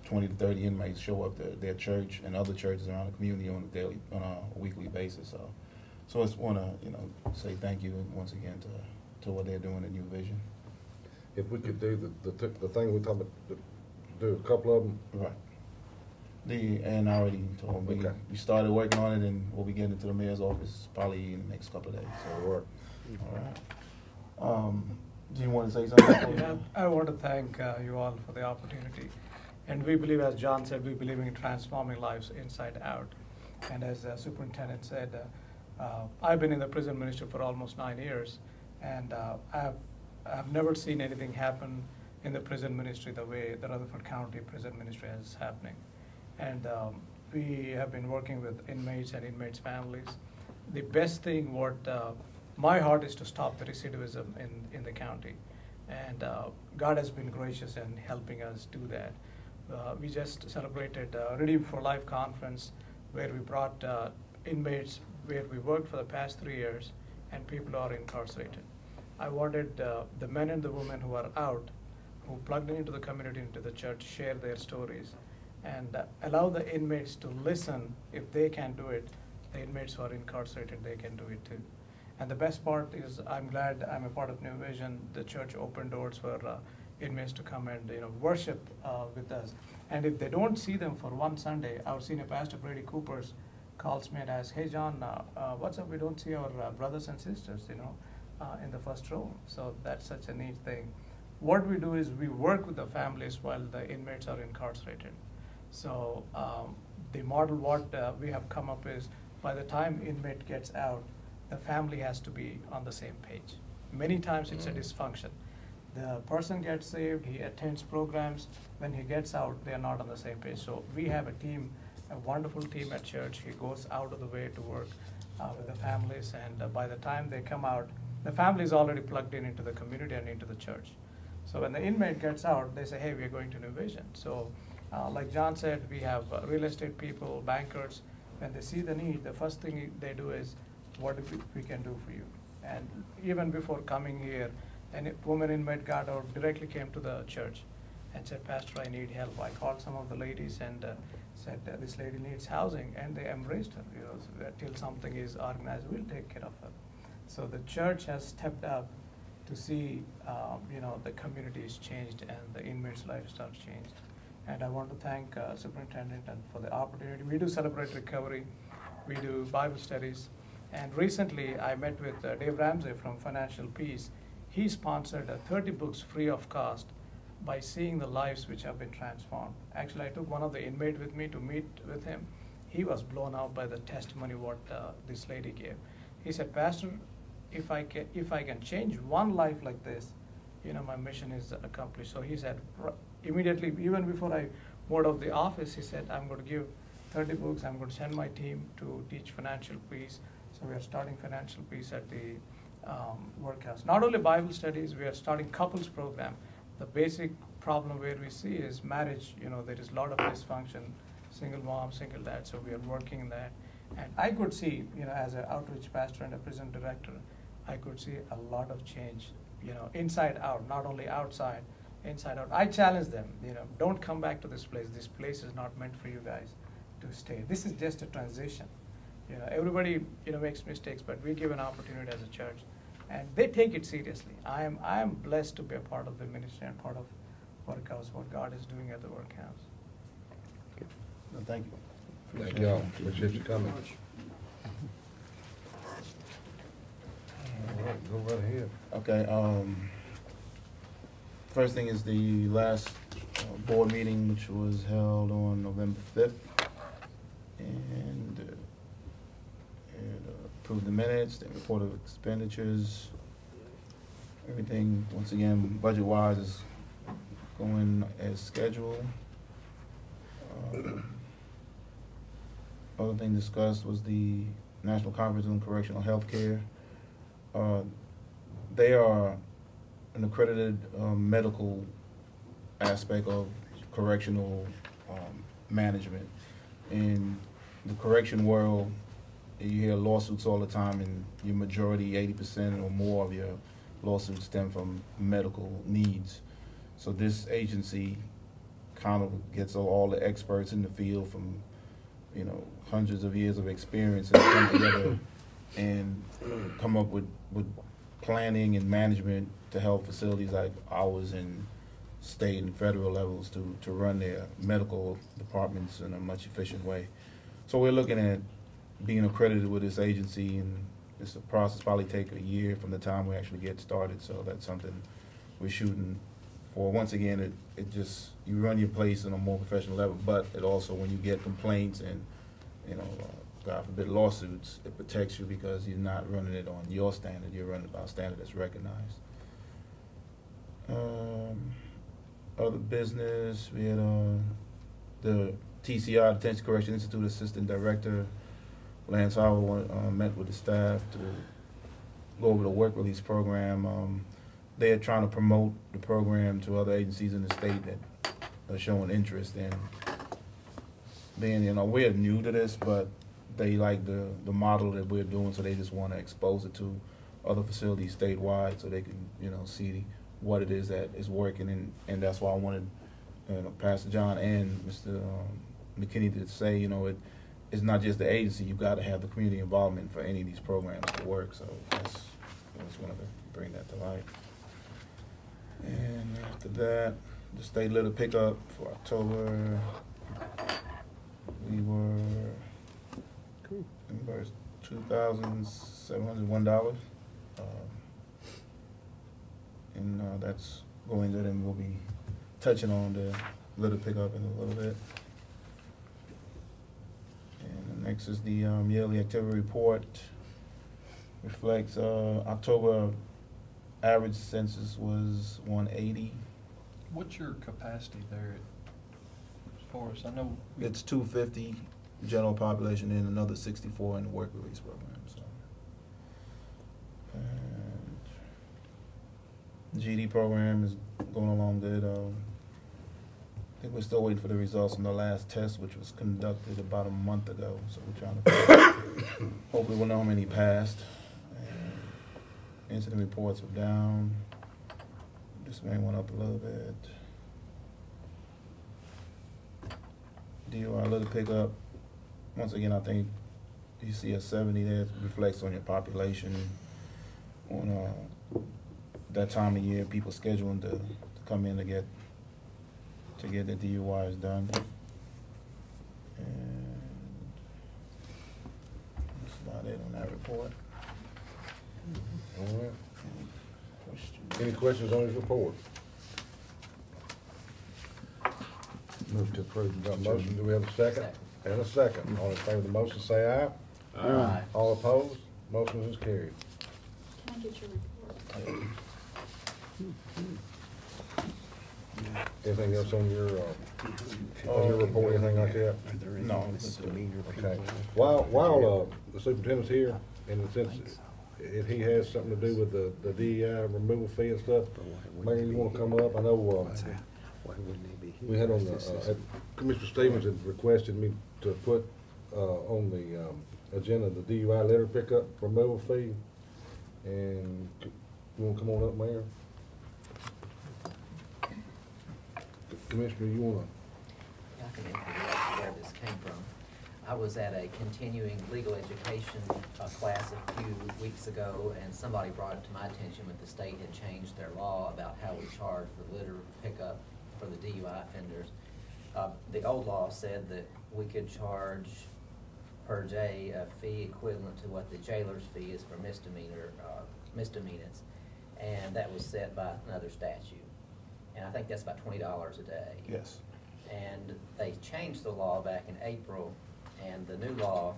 20 to 30 inmates show up to their church and other churches around the community on a weekly basis. So I just want to say thank you once again to what they're doing at New Vision. If we could do the thing we talked about, do a couple of them. Right. And I already told them we started working on it, and we'll be getting into the mayor's office probably in the next couple of days. So work. All right. Do you want to say something? Yeah, I want to thank you all for the opportunity. And we believe, as John said, we believe in transforming lives inside out. And as the superintendent said, I've been in the prison ministry for almost 9 years, and I've never seen anything happen in the prison ministry the way the Rutherford County Prison Ministry is happening. And we have been working with inmates and inmates' families. The best thing, my heart is to stop the recidivism in the county. And God has been gracious in helping us do that. We just celebrated Redeem for Life conference, where we brought inmates where we worked for the past 3 years, and people who are incarcerated. I wanted the men and the women who are out, who plugged into the community, into the church, share their stories, and allow the inmates to listen. If they can do it, the inmates who are incarcerated, they can do it too. And the best part is, I'm glad I'm a part of New Vision. The church opened doors for inmates to come and worship with us. And if they don't see them for one Sunday, our senior pastor Brady Coopers calls me and asks, "Hey John, what's up? We don't see our brothers and sisters, in the first row." So that's such a neat thing. What we do is we work with the families while the inmates are incarcerated. So the model we have come up is, by the time inmate gets out, the family has to be on the same page. Many times it's a dysfunction. The person gets saved, he attends programs. When he gets out, they are not on the same page. So we have a team, a wonderful team at church. He goes out of the way to work with the families, and by the time they come out, the family is already plugged into the community and into the church. So when the inmate gets out, they say, "Hey, we're going to New Vision." So like John said, we have real estate people, bankers. When they see the need, the first thing they do is, what we can do for you? And even before coming here, a woman inmate got out, directly came to the church and said, "Pastor, I need help." I called some of the ladies and said, "This lady needs housing," and they embraced her. Till something is organized, we'll take care of her. So the church has stepped up to see, the community is changed and the inmates' lifestyle changed. And I want to thank Superintendent and for the opportunity. We do celebrate recovery, we do Bible studies, and recently I met with Dave Ramsey from Financial Peace. He sponsored 30 books free of cost by seeing the lives which have been transformed. Actually, I took one of the inmates with me to meet with him. He was blown out by the testimony what this lady gave. He said, Pastor, if I can change one life like this, my mission is accomplished. So he said, immediately, even before I moved out of the office, he said, I'm going to give 30 books. I'm going to send my team to teach Financial Peace. So we are starting Financial Peace at the workhouse. Not only Bible studies, we are starting couples program. The basic problem where we see is marriage. There is a lot of dysfunction, single mom, single dad. So we are working in that. And I could see, as an outreach pastor and a prison director, I could see a lot of change, inside out, not only outside, inside out. I challenge them, don't come back to this place. This place is not meant for you guys to stay. This is just a transition. Everybody, makes mistakes, but we give an opportunity as a church, and they take it seriously. I am blessed to be a part of the ministry and part of Workhouse, what God is doing at the Workhouse. No, thank you. Thank y'all. Appreciate you coming. All right, go right ahead. Okay, first thing is the last board meeting, which was held on November 5th. And approved the minutes, the report of expenditures. Everything, once again, budget-wise is going as scheduled. Other thing discussed was the National Conference on Correctional Health Care. They are an accredited medical aspect of correctional management. In the correction world, you hear lawsuits all the time, and your majority, 80% or more of your lawsuits stem from medical needs. So this agency kind of gets all the experts in the field from, hundreds of years of experience and come together and come up with planning and management to help facilities like ours in state and federal levels to run their medical departments in a much efficient way. So we're looking at being accredited with this agency, and it's a process, probably take a year from the time we actually get started. So that's something we're shooting for. Once again, it just, you run your place on a more professional level, but it also, when you get complaints and, God forbid, lawsuits, it protects you because you're not running it on your standard, you're running it by a standard that's recognized. Other business, we had the TCI, Detention Correction Institute Assistant Director, Lance Howard, met with the staff to go over the work release program. They're trying to promote the program to other agencies in the state that are showing interest in being, we're new to this, but they like the model that we're doing, so they just want to expose it to other facilities statewide so they can, see what it is that is working. And that's why I wanted Pastor John and Mr. McKinney to say, it's not just the agency, you've got to have the community involvement for any of these programs to work. So I just wanted to bring that to light. And after that, the state litter pickup for October, we were reimbursed $2,701. And that's going good, and we'll be touching on the litter pickup in a little bit. And the next is the yearly activity report. Reflects October average census was 180. What's your capacity there as far as I know? It's 250 general population and another 64 in the work release program. So, and the GD program is going along good. I think we're still waiting for the results from the last test, which was conducted about a month ago. So we're trying to hopefully we'll know how many passed. And incident reports are down. This man went up a little bit. DOI litter pickup. Once again, I think you see a 70 there. It reflects on your population. On that time of year, people scheduling to come in to to get the DUIs done. And that's about it on that report. All right. Any questions on his report? Move to approve. Got a motion, do we have a second? And a second. All in favor of the motion, say aye. Aye. All opposed? Motion is carried. Can I get your report? Anything else on your report, anything like that? No. Okay. While the superintendent's here, and since if he has something to do with the DEI removal fee and stuff, Mayor, you wanna come up? I know, we had on the, Commissioner Stevens had requested me to put, on the, agenda, the DUI letter pickup removal fee. And you wanna come on up, Mayor? Commissioner, you wanna? I can introduce where this came from. I was at a continuing legal education class a few weeks ago, and somebody brought it to my attention that the state had changed their law about how we charge for litter pickup for the DUI offenders. The old law said that we could charge per day a fee equivalent to what the jailer's fee is for misdemeanors, and that was set by another statute. And I think that's about $20 a day. Yes. And they changed the law back in April, and the new law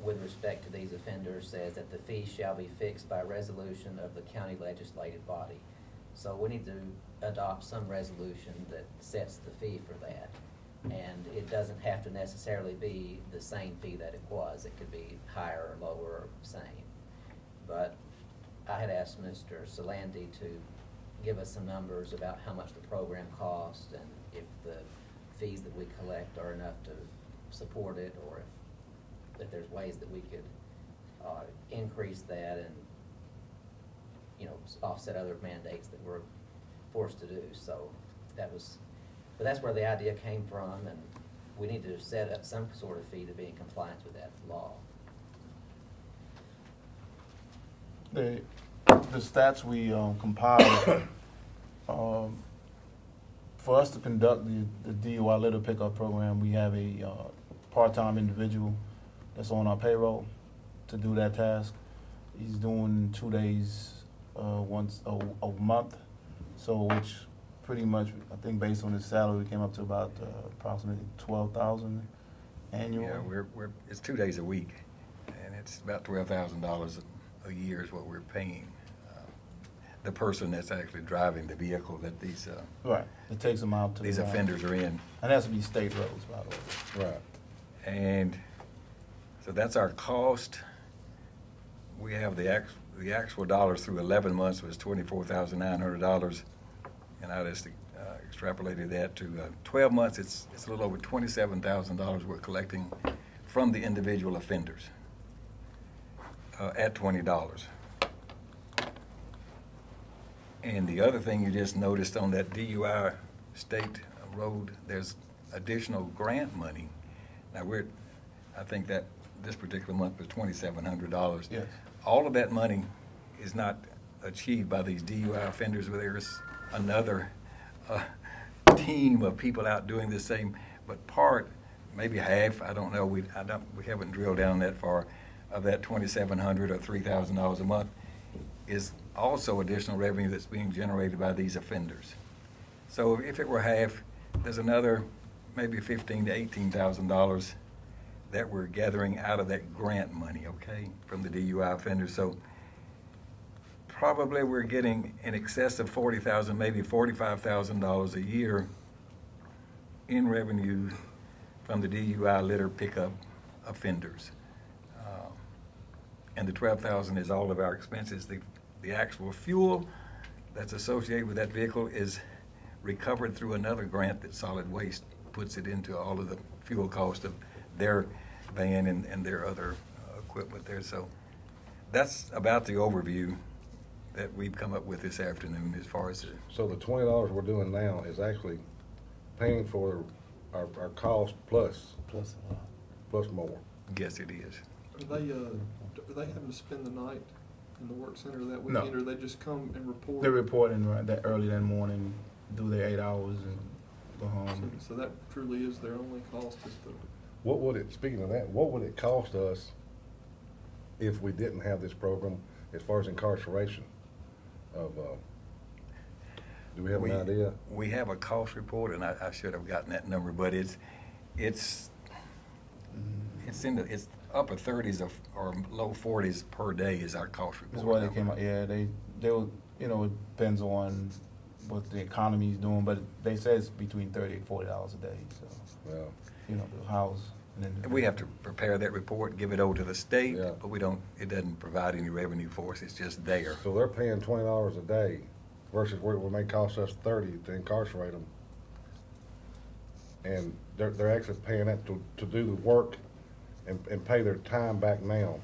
with respect to these offenders says that the fee shall be fixed by resolution of the county legislative body. So we need to adopt some resolution that sets the fee for that. And it doesn't have to necessarily be the same fee that it was. It could be higher or lower or same. But I had asked Mr. Solandi to give us some numbers about how much the program costs and if the fees that we collect are enough to support it, or if there's ways that we could increase that and, you know, offset other mandates that we're forced to do. So but that's where the idea came from, and we need to set up some sort of fee to be in compliance with that law. The stats we compiled, for us to conduct the DUI litter pickup program, we have a part-time individual that's on our payroll to do that task. He's doing 2 days once a month, so which pretty much, I think based on his salary, came up to about approximately $12,000 annual. Yeah, it's 2 days a week, and it's about $12,000 a year is what we're paying the person that's actually driving the vehicle that these right. It takes them out to these offenders are in. And it has to be state roads, by the way. Right. And so that's our cost. We have the actual dollars through 11 months was $24,900, and I just extrapolated that to 12 months. It's a little over $27,000 we're collecting from the individual offenders at $20. And the other thing you just noticed on that DUI state road, there's additional grant money. Now I think that this particular month was $2,700. Yes. All of that money is not achieved by these DUI offenders. There's another team of people out doing the same, but part, maybe half, I don't know. We haven't drilled down that far of that $2,700 or $3,000 a month is also additional revenue that's being generated by these offenders. So if it were half, there's another maybe $15,000 to $18,000 that we're gathering out of that grant money, okay, from the DUI offenders. So probably we're getting in excess of $40,000, maybe $45,000 a year in revenue from the DUI litter pickup offenders. And the $12,000 is all of our expenses. The actual fuel that's associated with that vehicle is recovered through another grant that Solid Waste puts it into all of the fuel cost of their van and their other equipment there. So that's about the overview that we've come up with this afternoon as far as So the $20 we're doing now is actually paying for our cost plus more. Yes, it is. Are they having to spend the night in the work center that No. weekend, or they just come and report? They're reporting that early that morning, do their 8 hours and go home. So that truly is their only cost, is the What would it, speaking of that, what would it cost us if we didn't have this program as far as incarceration of, do we have an idea? We have a cost report, and I should have gotten that number, but it's in the, it's upper 30s or low 40s per day is our cost report. That's why they came out, yeah, they will, you know, it depends on what the economy's doing, but they say it's between $30 and $40 a day, so. Yeah. You know, the house. And then We have to prepare that report, give it over to the state, but we don't, it doesn't provide any revenue for us, it's just there. So they're paying $20 a day versus what it may cost us 30 to incarcerate them. And they're actually paying that to do the work and pay their time back now,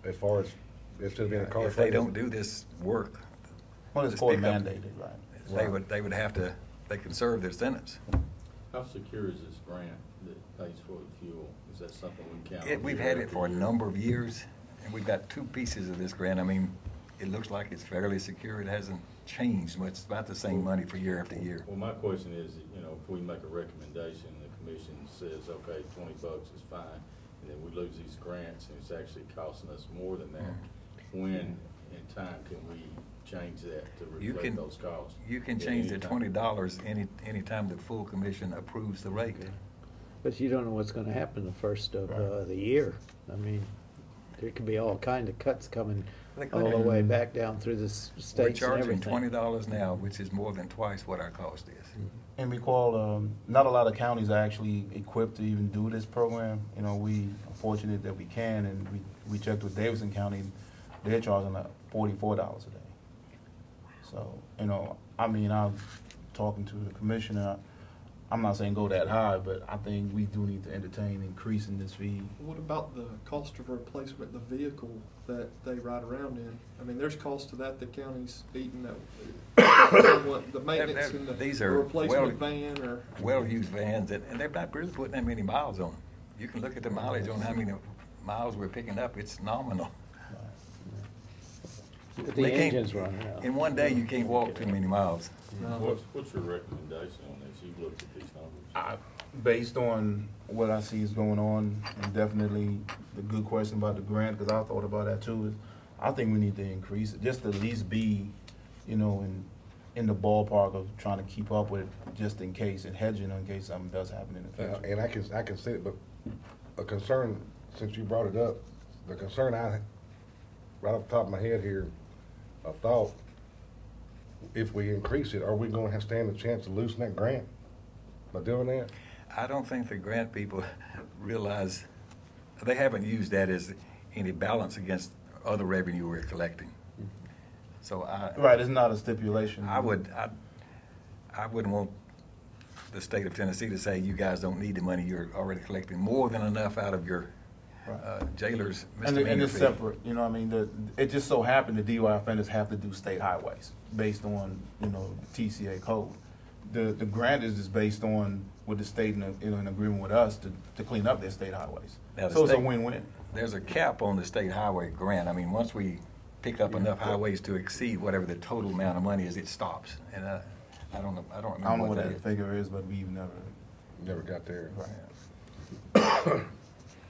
as far as instead of being incarcerated. If they don't do this work. Well, it's this court pickup, mandated, right? They would have to, they can serve their sentence. How secure is this grant that pays for the fuel? Is that something we can count on? We've had it for a number of years, and we've got two pieces of this grant. I mean, it looks like it's fairly secure. It hasn't changed much. It's about the same money for year after year. Well, my question is, you know, if we make a recommendation, the commission says, okay, $20 is fine, and then we lose these grants, and it's actually costing us more than that, when in time can we change that to reflect those costs? You can change the $20 any time the full commission approves the rate. But you don't know what's gonna happen the first of the year. I mean, there could be all kind of cuts coming all the way back down through the states We're and charging everything. $20 now, which is more than twice what our cost is. And we call, not a lot of counties are actually equipped to even do this program. You know, we are fortunate that we can, and we checked with Davidson County, they're charging $44 a day. So, you know, I mean, I'm talking to the commissioner, I'm not saying go that high, but I think we do need to entertain increasing this fee. What about the cost of replacement, the vehicle that they ride around in? I mean, there's cost to that the county's eating that, the maintenance and These the are replacement van or. well-used vans, and they're not really putting that many miles on them. You can look at the mileage on how many miles we're picking up, it's nominal. The engine's running out. In one day, you can't walk too many miles. What's your recommendation on this? You've looked at these numbers. Based on what I see is going on, and definitely the good question about the grant, because I thought about that too, is I think we need to increase it, just to at least be, you know, in the ballpark of trying to keep up with it, just in case, and hedging in case something does happen in the future. And I can see it, but a concern, since you brought it up, the concern right off the top of my head here, I thought, if we increase it, are we gonna have stand a chance of losing that grant by doing that? I don't think the grant people realize, they haven't used that as any balance against other revenue we're collecting. So Right, it's not a stipulation. I wouldn't want the state of Tennessee to say, you guys don't need the money, you're already collecting more than enough out of your jailers misdemeanor And it's fee. separate, you know what I mean? It just so happened the DUI offenders have to do state highways based on, you know, TCA code. The grant is just based on with the state in agreement with us to clean up their state highways. Now, the So it's a state- win-win. There's a cap on the state highway grant. I mean, once we pick up enough highways to exceed whatever the total amount of money is, it stops. And I don't know. I don't remember I don't know what what that that is. figure is, but we've Never got there. Right.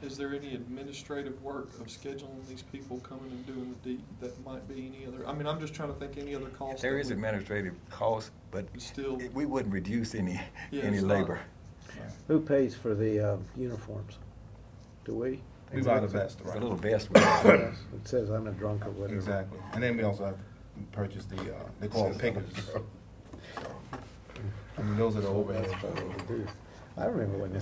Is there any administrative work of scheduling these people coming and doing the deed that might be any other, I mean, I'm just trying to think any other cost. There that is we- administrative cost, but still, we wouldn't reduce any it's not. labor. Who pays for the uniforms? Do we? We buy the vest, The right? little vest. It says I'm a drunk or whatever. Exactly. And then we also have to purchase the, they call them pickers. I mean, those are the overhead. I remember when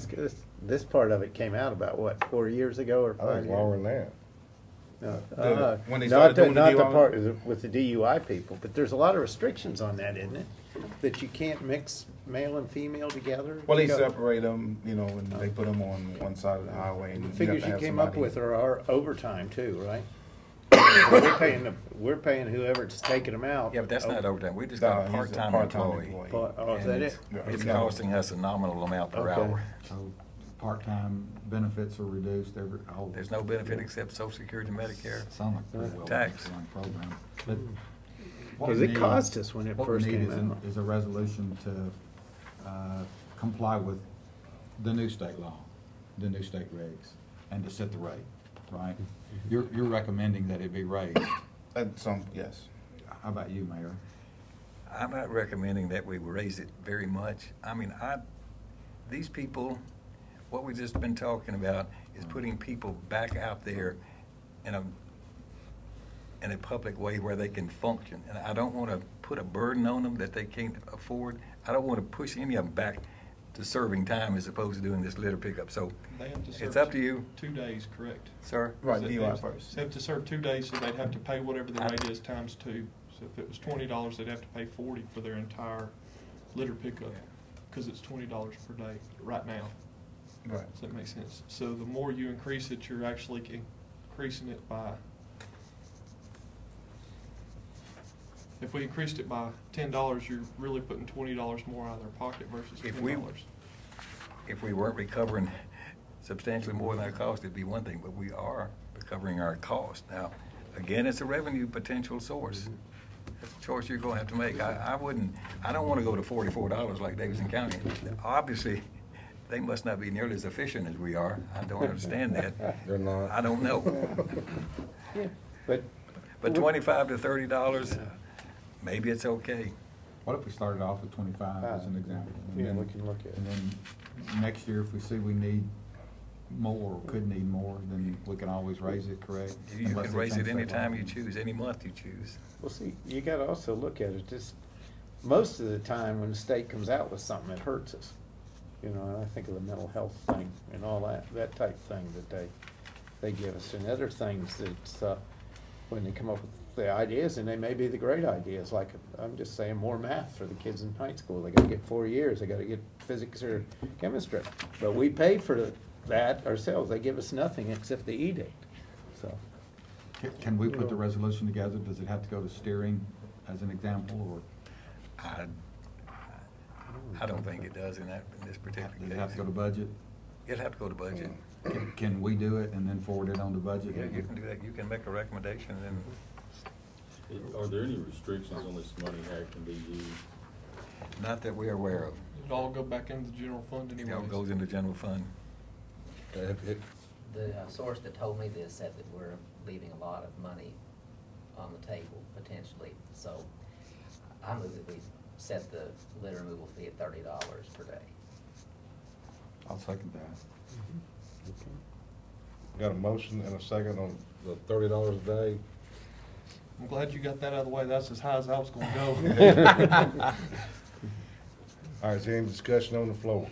this part of it came out about, what, 4 years ago or 5 I years? think longer than that. When they Not started doing the not the DUI? part with the DUI people, but there's a lot of restrictions on that, isn't it? That you can't mix male and female together? Well, they You know, separate them, you know, and they put them on one side of the highway. And The you have figures to you have came up somebody- with are overtime too, right? We're paying whoever's taking them out. Yeah, but that's not overtime. We just No, got a he's a part-time part-time employee. employee. Oh, is And that it's- it? Yeah, It's no. costing us a nominal amount per Okay. hour. So part-time benefits are reduced every, There's no benefit except Social Security, Medicare, sound like a pretty well tax. designed program. But what Because we it need- cost us when it what we first need came is out. is a resolution to comply with the new state law, the new state regs, and to set the rate, right? You're recommending that it be raised. Yes. How about you, Mayor? I'm not recommending that we raise it very much. I mean, these people, what we've just been talking about is putting people back out there in a public way where they can function. And I don't want to put a burden on them that they can't afford. I don't want to push any of them back to serving time as opposed to doing this litter pickup. So They have to serve it's up to you. 2 days, correct? Sir? Right, So DUI they first. They have to serve 2 days, so they'd have to pay whatever the rate is times 2. So if it was $20, they'd have to pay $40 for their entire litter pickup, because it's $20 per day right now. Right. Does that make sense? So the more you increase it, you're actually increasing it by, if we increased it by $10, you're really putting $20 more out of their pocket versus $10. If we weren't recovering substantially more than our cost, it'd be one thing, but we are recovering our cost. Now, again, it's a revenue potential source. That's a choice you're gonna have to make. I don't wanna go to $44 like Davidson County. Obviously, they must not be nearly as efficient as we are. I don't understand that. They're not. I don't know. Yeah, But $25 to $30, maybe it's okay. What if we started off with 25 as an example? And Yeah, then- we can look at it. And then next year, if we see we need more, or could need more, then we can always raise it, correct? You Unless can they raise change it any state law. time you choose, any month you choose. Well, see, you gotta also look at it, just, most of the time when the state comes out with something, it hurts us. You know, and I think of the mental health thing and all that type thing that they give us, and other things that, when they come up with the ideas, and they may be the great ideas, like, I'm just saying, more math for the kids in high school, they gotta get 4 years, they gotta get physics or chemistry. But we pay for that ourselves, they give us nothing except the edict, so. Can we put the resolution together? Does it have to go to steering as an example, or? I don't think it does in this particular case. Does it have to go to budget? It'll have to go to budget. Can we do it and then forward it on to budget? Yeah, you can do that. You can make a recommendation and then. Are there any restrictions on this money, how it can be used? Not that we're aware of. It'd all go back into the general fund It anyway. all goes into general fund. The source that told me this said that we're leaving a lot of money on the table potentially. So I move that we set the litter removal fee at $30 per day. I'll second that. Got a motion and a second on the $30 a day. I'm glad you got that out of the way. That's as high as I was gonna go. All right, is there any discussion on the floor?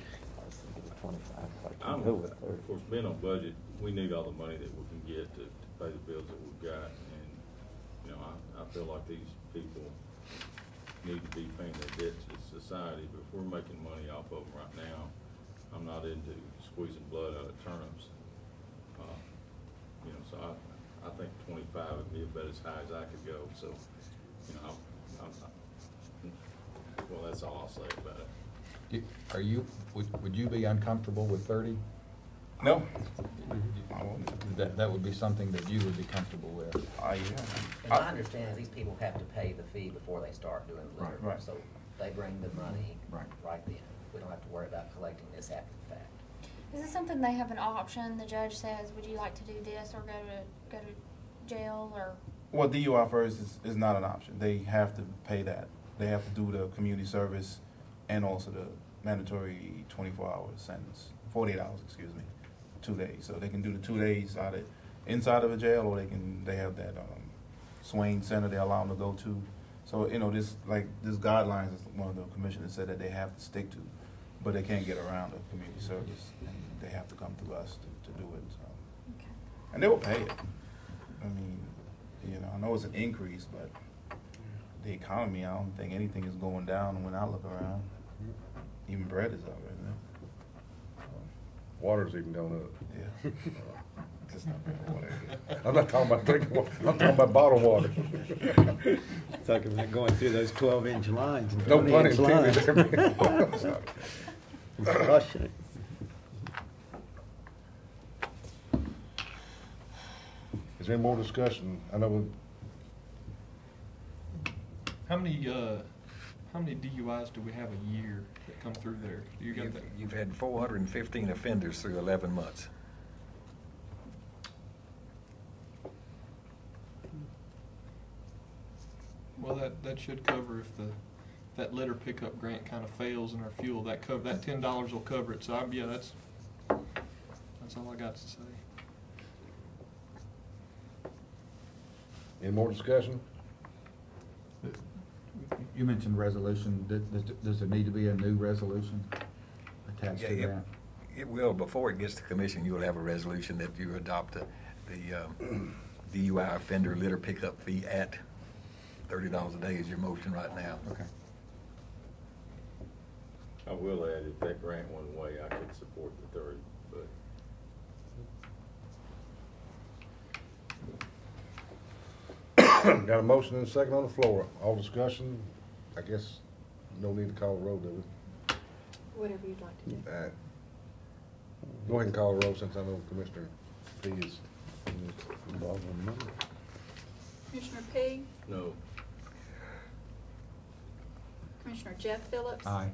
Of course, being on budget, we need all the money that we can get to pay the bills that we've got. And, you know, I feel like these people need to be paying their debt to society, but if we're making money off of them right now, I'm not into squeezing blood out of turnips. You know, so I think 25 would be about as high as I could go, so, you know, well, that's all I'll say about it. Are you, would you be uncomfortable with 30? No. That would be something that you would be comfortable with? And my understanding is these people have to pay the fee before they start doing the litter. Right. So they bring the money Right. then. We don't have to worry about collecting this after the fact. Is this something they have an option? The judge says, would you like to do this or go to jail or? Well, DUI first is not an option. They have to pay that. They have to do the community service and also the mandatory 24-hour sentence, 48 hours, excuse me, 2 days. So they can do the 2 days inside of a jail, or they have that Swain Center they allow them to go to. So, you know, this guidelines is one of the commissioners said that they have to stick to, but they can't get around the community service, and they have to come to us to do it. So. Okay. And they will pay it. I mean, you know, I know it's an increase, but the economy, I don't think anything is going down when I look around. Even bread is up right now. Water's even going up. Yeah. Just not water. I'm not talking about drinking water, I'm talking about bottled water. Talking about going through those 12-inch lines and No pun 20-inch lines. intended. Flushing it. Is there any more discussion? I know How many How many DUIs do we have a year that come through there? Do you got that? You've had 415 offenders through 11 months. Well, that should cover if that litter pickup grant kind of fails and our fuel, that $10 will cover it. So yeah, that's all I got to say. Any more discussion? You mentioned resolution. Does there need to be a new resolution attached to Yeah, that? it will. Before it gets to commission, you'll have a resolution that you adopt the DUI offender litter pickup fee at $30 a day is your motion right now. Okay. I will add, if that grant went away, I could support the 30, but. Got a motion and a second on the floor. All discussion, I guess, no need to call the roll, do we? Whatever you'd like to do. All right. Go ahead and call the roll since I know Commissioner P is involved in the number. Commissioner P? No. Commissioner Jeff Phillips? Aye.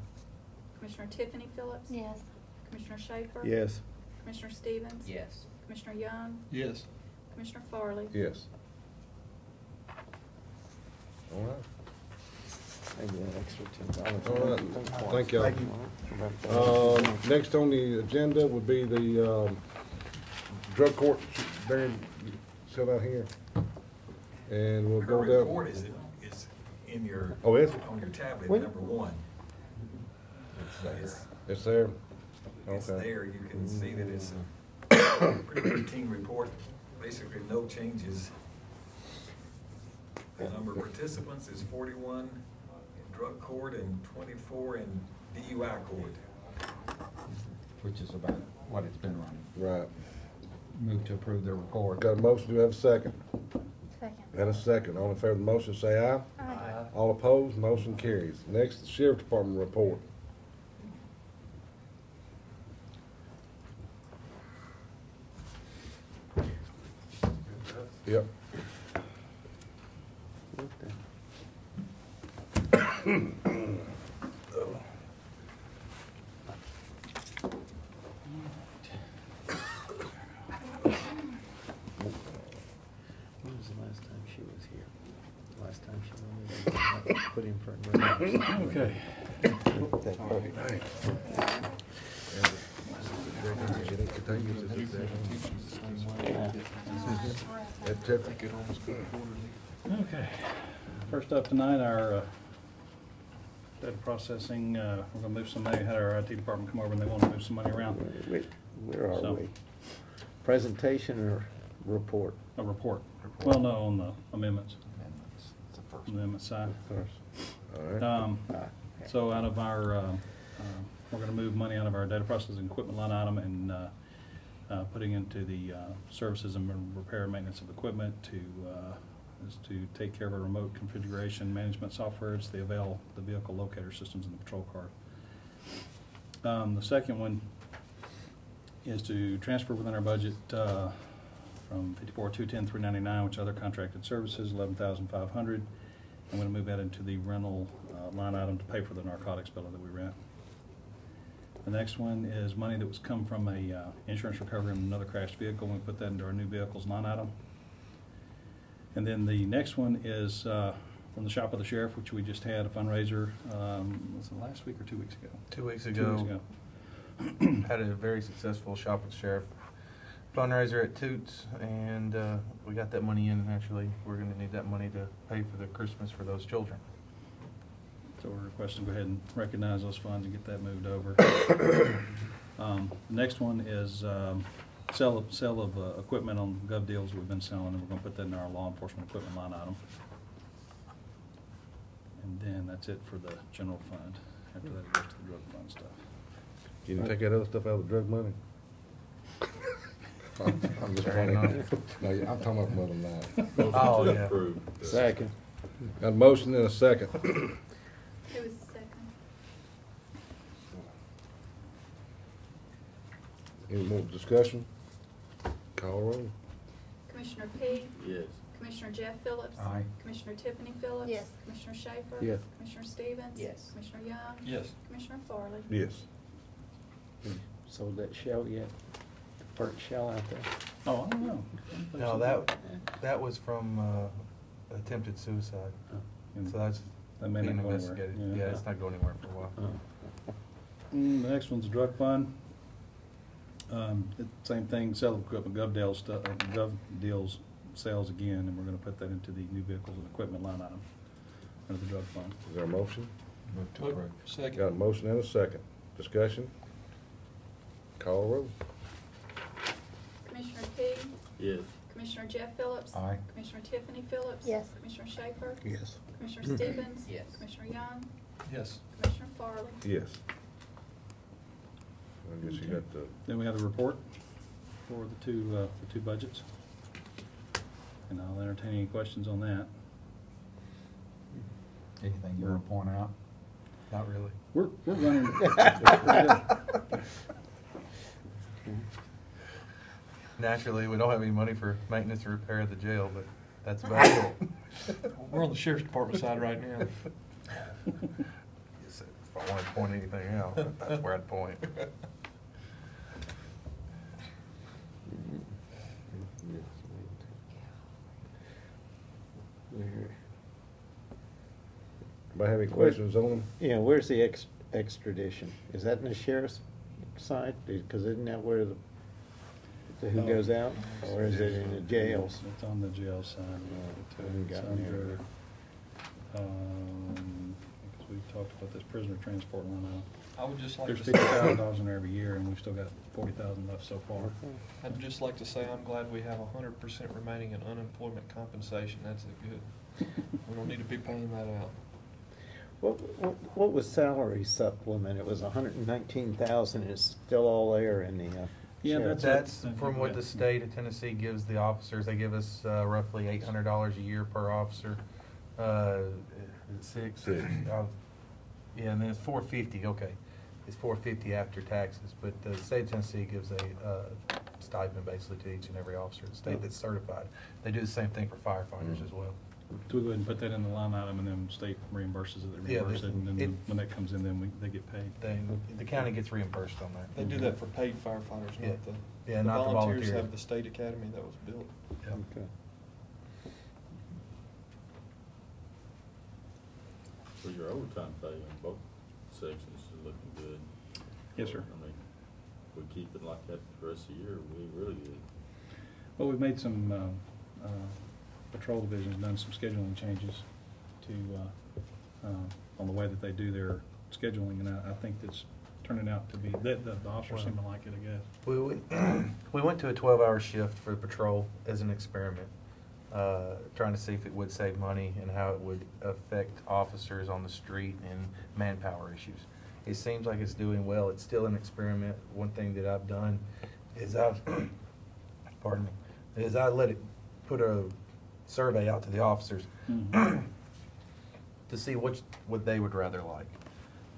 Commissioner Tiffany Phillips? Yes. Commissioner Schaefer? Yes. Commissioner Stevens? Yes. Commissioner Young? Yes. Commissioner Farley? Yes. All right. Maybe an extra $10. All right. Thank y'all. Next on the agenda would be the drug court. Darren, sit out here. And we'll go Her down. report is in your, Oh, is it? on your tablet, When- number 1. It's there? It's Okay. there. You can see that it's a pretty routine report. Basically, no changes. The number of participants is 41 in drug court and 24 in DUI court. Which is about what it's been running. Right. Move to approve the report. Got a motion, do we have a second? Second. Got a second. All in favor of the motion, say aye. Aye. All opposed, motion carries. Next, the Sheriff Department report. Yep. When was the last time she was here? Last time she wanted to put in for a Okay. That's perfect. Okay. First up tonight, our data processing, we're gonna move some money, had our IT department come over and they wanna move some money around. Where are So- we? Presentation or report? A report. Well, no, on the amendments. Amendment side. All right. So out of our, we're gonna move money out of our data processing equipment line item and putting into the services and repair and maintenance of equipment is to take care of our remote configuration management software. It's the Avail, the vehicle locator systems in the patrol car. The second one is to transfer within our budget from 54,210,399, which other contracted services, 11,500. I'm going to move that into the rental line item to pay for the narcotics building that we rent. The next one is money that was come from a insurance recovery on another crashed vehicle. We put that into our new vehicles line item. And then the next one is from the Shop of the Sheriff, which we just had a fundraiser. Was it last week or 2 weeks ago? 2 weeks 2 ago. weeks ago. Had a very successful Shop with Sheriff fundraiser at Toots, and we got that money in. Actually, we're going to need that money to pay for the Christmas for those children. So we're requesting to go ahead and recognize those funds and get that moved over. The next one is sale of equipment on Gov Deals we've been selling, and we're going to put that in our law enforcement equipment line item. And then that's it for the general fund. After that, it goes to the drug fund stuff. You didn't take that other stuff out of the drug money? I'm just Fair playing. enough. No, yeah, I'm talking about the other line. Motion Oh, to yeah. approve. Second. Got a motion and a second. Who was the second? Any more discussion? Call roll. Commissioner P? Yes. Commissioner Jeff Phillips. Aye. Commissioner Tiffany Phillips. Yes. Commissioner Schaefer. Yes. Commissioner Stevens. Yes. Commissioner Young. Yes. Commissioner Farley. Yes. So that shell yet? The burnt shell out there? Oh, I don't know. No, that was from attempted suicide. So that's That may being not go anywhere. investigated. Yeah, it's not going anywhere for a while. The next one's drug fund. Same thing, sell equipment, gov deals sales again, and we're gonna put that into the new vehicles and equipment line item under the drug fund. Is there a motion? Move to approve. Second. Got a motion and a second. Discussion? Call roll. Commissioner Key. Yes. Commissioner Jeff Phillips. Aye. Commissioner Tiffany Phillips. Yes. Commissioner Schaefer. Yes. Commissioner Stevens. Yes. Commissioner Young. Yes. Commissioner Farley. Yes. I guess you got the, Then we have the report for the two budgets. And I'll entertain any questions on that. Anything you want to point out? Not really. We're running. Naturally, we don't have any money for maintenance or repair at the jail, but that's about it. We're on the sheriff's department side right now. If I wanted to point anything out, that's where I'd point. anybody have any questions on them? Yeah, where's the extradition? Is that in the sheriff's side? Because isn't that where who goes out? Or is it in the jails? It's on the jail side. haven't It's gotten there. under, because we've talked about this prisoner transport line item. I would just like There's to $50,000 in there every year, and we've still got 40,000 left so far. I'd just like to say I'm glad we have 100% remaining in unemployment compensation. That's good. We don't need to be paying that out. What was salary supplement? It was 119,000. Is still all there in the. Yeah, sheriff? That's from what the state of Tennessee gives the officers. They give us roughly $800 a year per officer. Six. Yeah, and then it's $450. Okay, it's $450 after taxes. But the state of Tennessee gives a stipend basically to each and every officer in the state that's certified. They do the same thing for firefighters as well. Do we go ahead and put that in the line item, and then state reimburses it, they Yeah, reimburse it, and then it- when that comes in, then they get paid. The county gets reimbursed on that. They do that for paid firefighters, Yeah. not the, Yeah, not the volunteers volunteers. have the state academy that was built. Yeah. Okay. So your overtime pay in both sections is looking good. Yes, sir. I mean, if we keep it like that the rest of the year, we really good. Well, we've made some, patrol divisions done some scheduling changes to, on the way that they do their scheduling, and I think that's turning out to be, the officers seem to like it, I guess. We went to a 12-hour shift for the patrol as an experiment, trying to see if it would save money and how it would affect officers on the street and manpower issues. It seems like it's doing well. It's still an experiment. One thing that I've done is pardon me, is I let it put a survey out to the officers to see what they would rather like.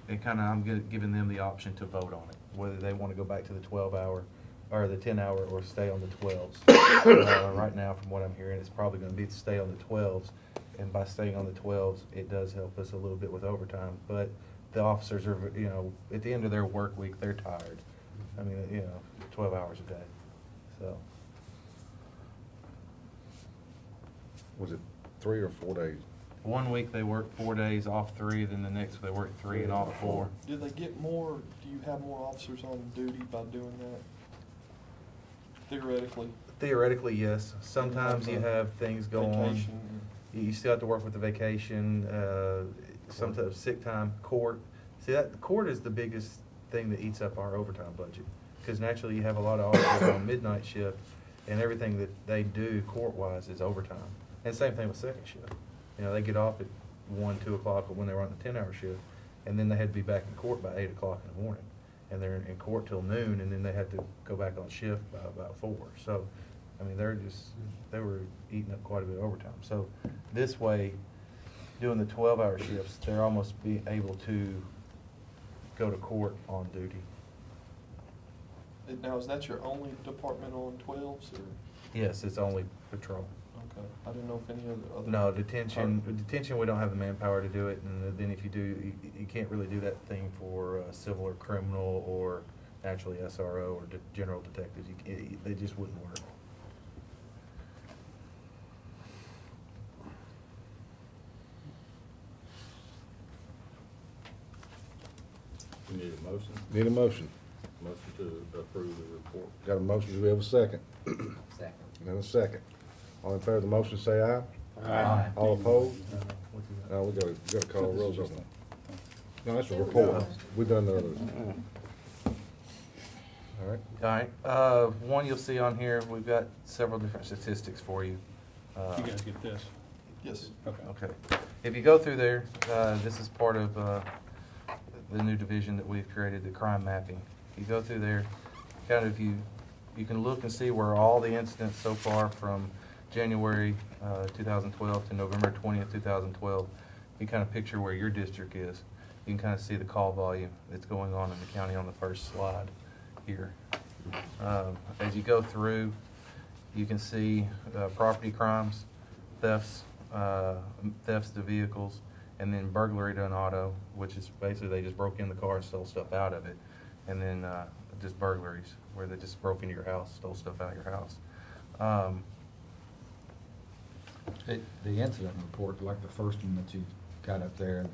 And kind of I'm giving them the option to vote on it, whether they want to go back to the 12-hour or the 10-hour or stay on the 12s. Right now, from what I'm hearing, it's probably going to be to stay on the 12s. And by staying on the 12s, it does help us a little bit with overtime. But the officers are, at the end of their work week, they're tired. I mean, 12 hours a day. So. Was it 3 or 4 days? 1 week they work 4 days, off 3, then the next they work 3 and off 4. Do they get more, do you have more officers on duty by doing that? Theoretically? Theoretically, yes. Sometimes you have things go on. Vacation. You still have to work with the vacation, sometimes sick time, court. See, the court is the biggest thing that eats up our overtime budget. Because naturally you have a lot of officers on midnight shift, and everything that they do court-wise is overtime. And same thing with second shift. They get off at 1, 2 o'clock when they were on the 10-hour shift, and then they had to be back in court by 8 o'clock in the morning. And they're in court till noon, and then they had to go back on shift by about 4. So, I mean, they were eating up quite a bit of overtime. So this way, doing the 12-hour shifts, they're almost be able to go to court on duty. Now, is that your only department on 12s, or? Yes, it's only patrol. Okay, I didn't know if any other. No, detention, we don't have the manpower to do it, and then if you do, you can't really do that thing for civil or criminal or actually SRO or general detectives. They just wouldn't work. We need a motion. Need a motion. Motion to approve the report. Got a motion, do we have a second? Second. And a second. All in favor of the motion, say aye. Aye. All opposed? No, we gotta call rolls on that. No, that's a report. We've done the others. All right. All right, one you'll see on here, we've got several different statistics for you. You guys get this? Yes. Okay. If you go through there, this is part of the new division that we've created, the crime mapping. If you go through there, kind of you can look and see where all the incidents so far from January 2012 to November 20th, 2012, you kind of picture where your district is. You can kind of see the call volume that's going on in the county on the first slide here. As you go through, you can see property crimes, thefts to vehicles, and then burglary to an auto, which is basically they just broke in the car and stole stuff out of it, and then just burglaries, where they just broke into your house, stole stuff out of your house. The incident report, like the first one that you got up there,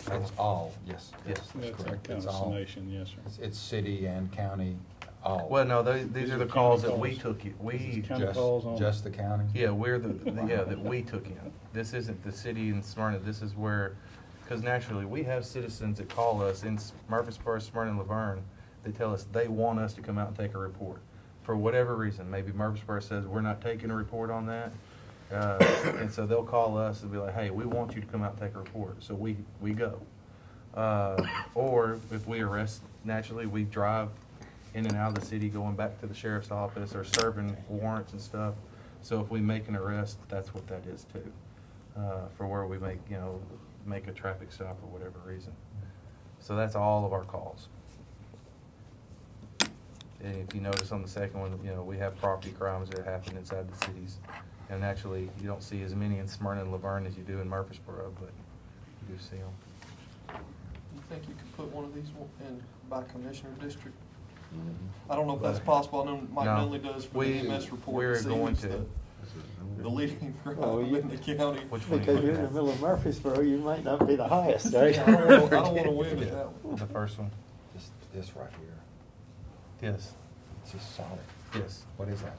that's all, yes. That's correct. our It's all. summation, yes, sir. It's city and county, all. Well, no, these are the county calls that calls. we took. We County calls on. Just the county? Yeah, we're that we took in. This isn't the city in Smyrna. This is where, because naturally we have citizens that call us in Murfreesboro, Smyrna, and Laverne. They tell us they want us to come out and take a report for whatever reason. Maybe Murfreesboro says we're not taking a report on that, and so they'll call us and be like, "Hey, we want you to come out and take a report." So we go. Or if we arrest, naturally we drive in and out of the city, going back to the sheriff's office or serving warrants and stuff. So if we make an arrest, that's what that is too, for where we make a traffic stop for whatever reason. So that's all of our calls. And if you notice on the second one, we have property crimes that happen inside the cities. And actually, you don't see as many in Smyrna and Laverne as you do in Murfreesboro, but you do see them. You think you could put one of these in by commissioner district? I don't know if that's possible. I know Mike No. Nunley does for the EMS report. We're See going who's to. The leading crime you- in the county. Which one? Because you're in the middle of Murfreesboro, you might not be the highest, right? I don't want to win at that one. The first one? This right here, Yes. it's just solid. Yes. What is that?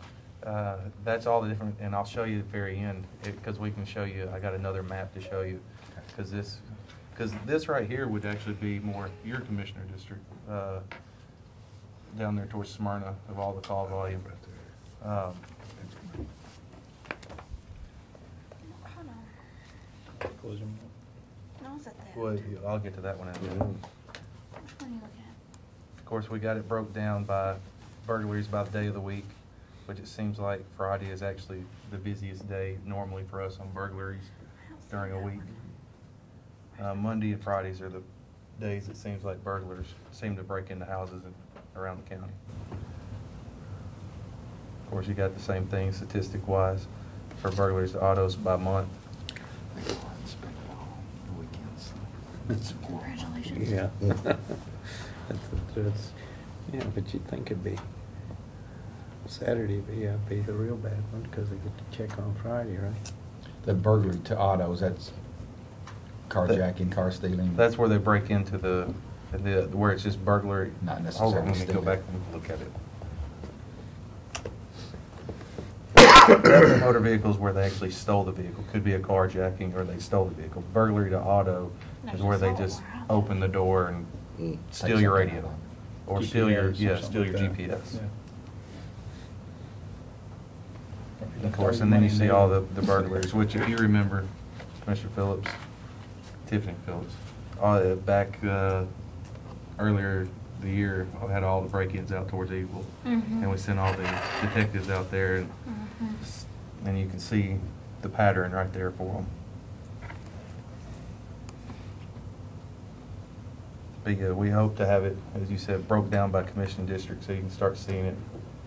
That's all the different, and I'll show you at the very end, because we can show you, I got another map to show you. Because this right here would actually be more your commissioner district, down there towards Smyrna of all the call volume. Hold on. No, is it that? Well, I'll get to that one in a minute. Which one are you looking at? Of course, we got it broke down by burglaries by the day of the week, which it seems like Friday is actually the busiest day normally for us on burglaries during a week. Monday and Fridays are the days it seems like burglars seem to break into houses around the county. Of course, you got the same thing statistic-wise for burglaries to autos by month. Congratulations. Yeah. Yeah, but you'd think it'd be Saturday, but yeah, it'd be the real bad one because they get to check on Friday, right? The burglary to autos, that's carjacking, car stealing. That's where they break into where it's just burglary. Not Hold necessarily on, let me go stealing. back and look at it. That's motor vehicles where they actually stole the vehicle. Could be a carjacking or they stole the vehicle. Burglary to auto is where they just open the door and steal your radio. Or steal your, steal your GPS. Of course, and then you see all the burglaries, which if you remember, Commissioner Phillips, Tiffany Phillips, back earlier the year, I had all the break-ins out towards Eagle. And we sent all the detectives out there, and you can see the pattern right there for them. But yeah, we hope to have it, as you said, broke down by commission district so you can start seeing it.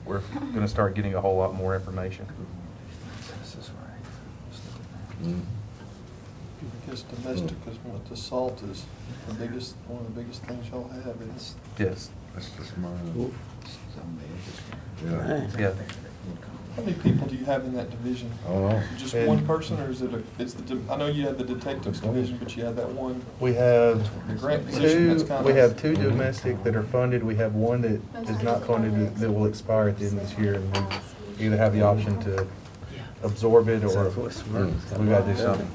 We're going to start getting a whole lot more information. I guess domestic is what the salt is the biggest, one of the biggest things y'all have. It's Yes. That's just mine. Yeah. Yeah. How many people do you have in that division? I don't know. Just And- one person, or is it I know you have the detectives division, but you have that one. We have The grant position, that's kind of. we have two domestic that are funded. We have one that is not funded that will expire at the end of this year. And we either have the option to absorb it or we gotta do something.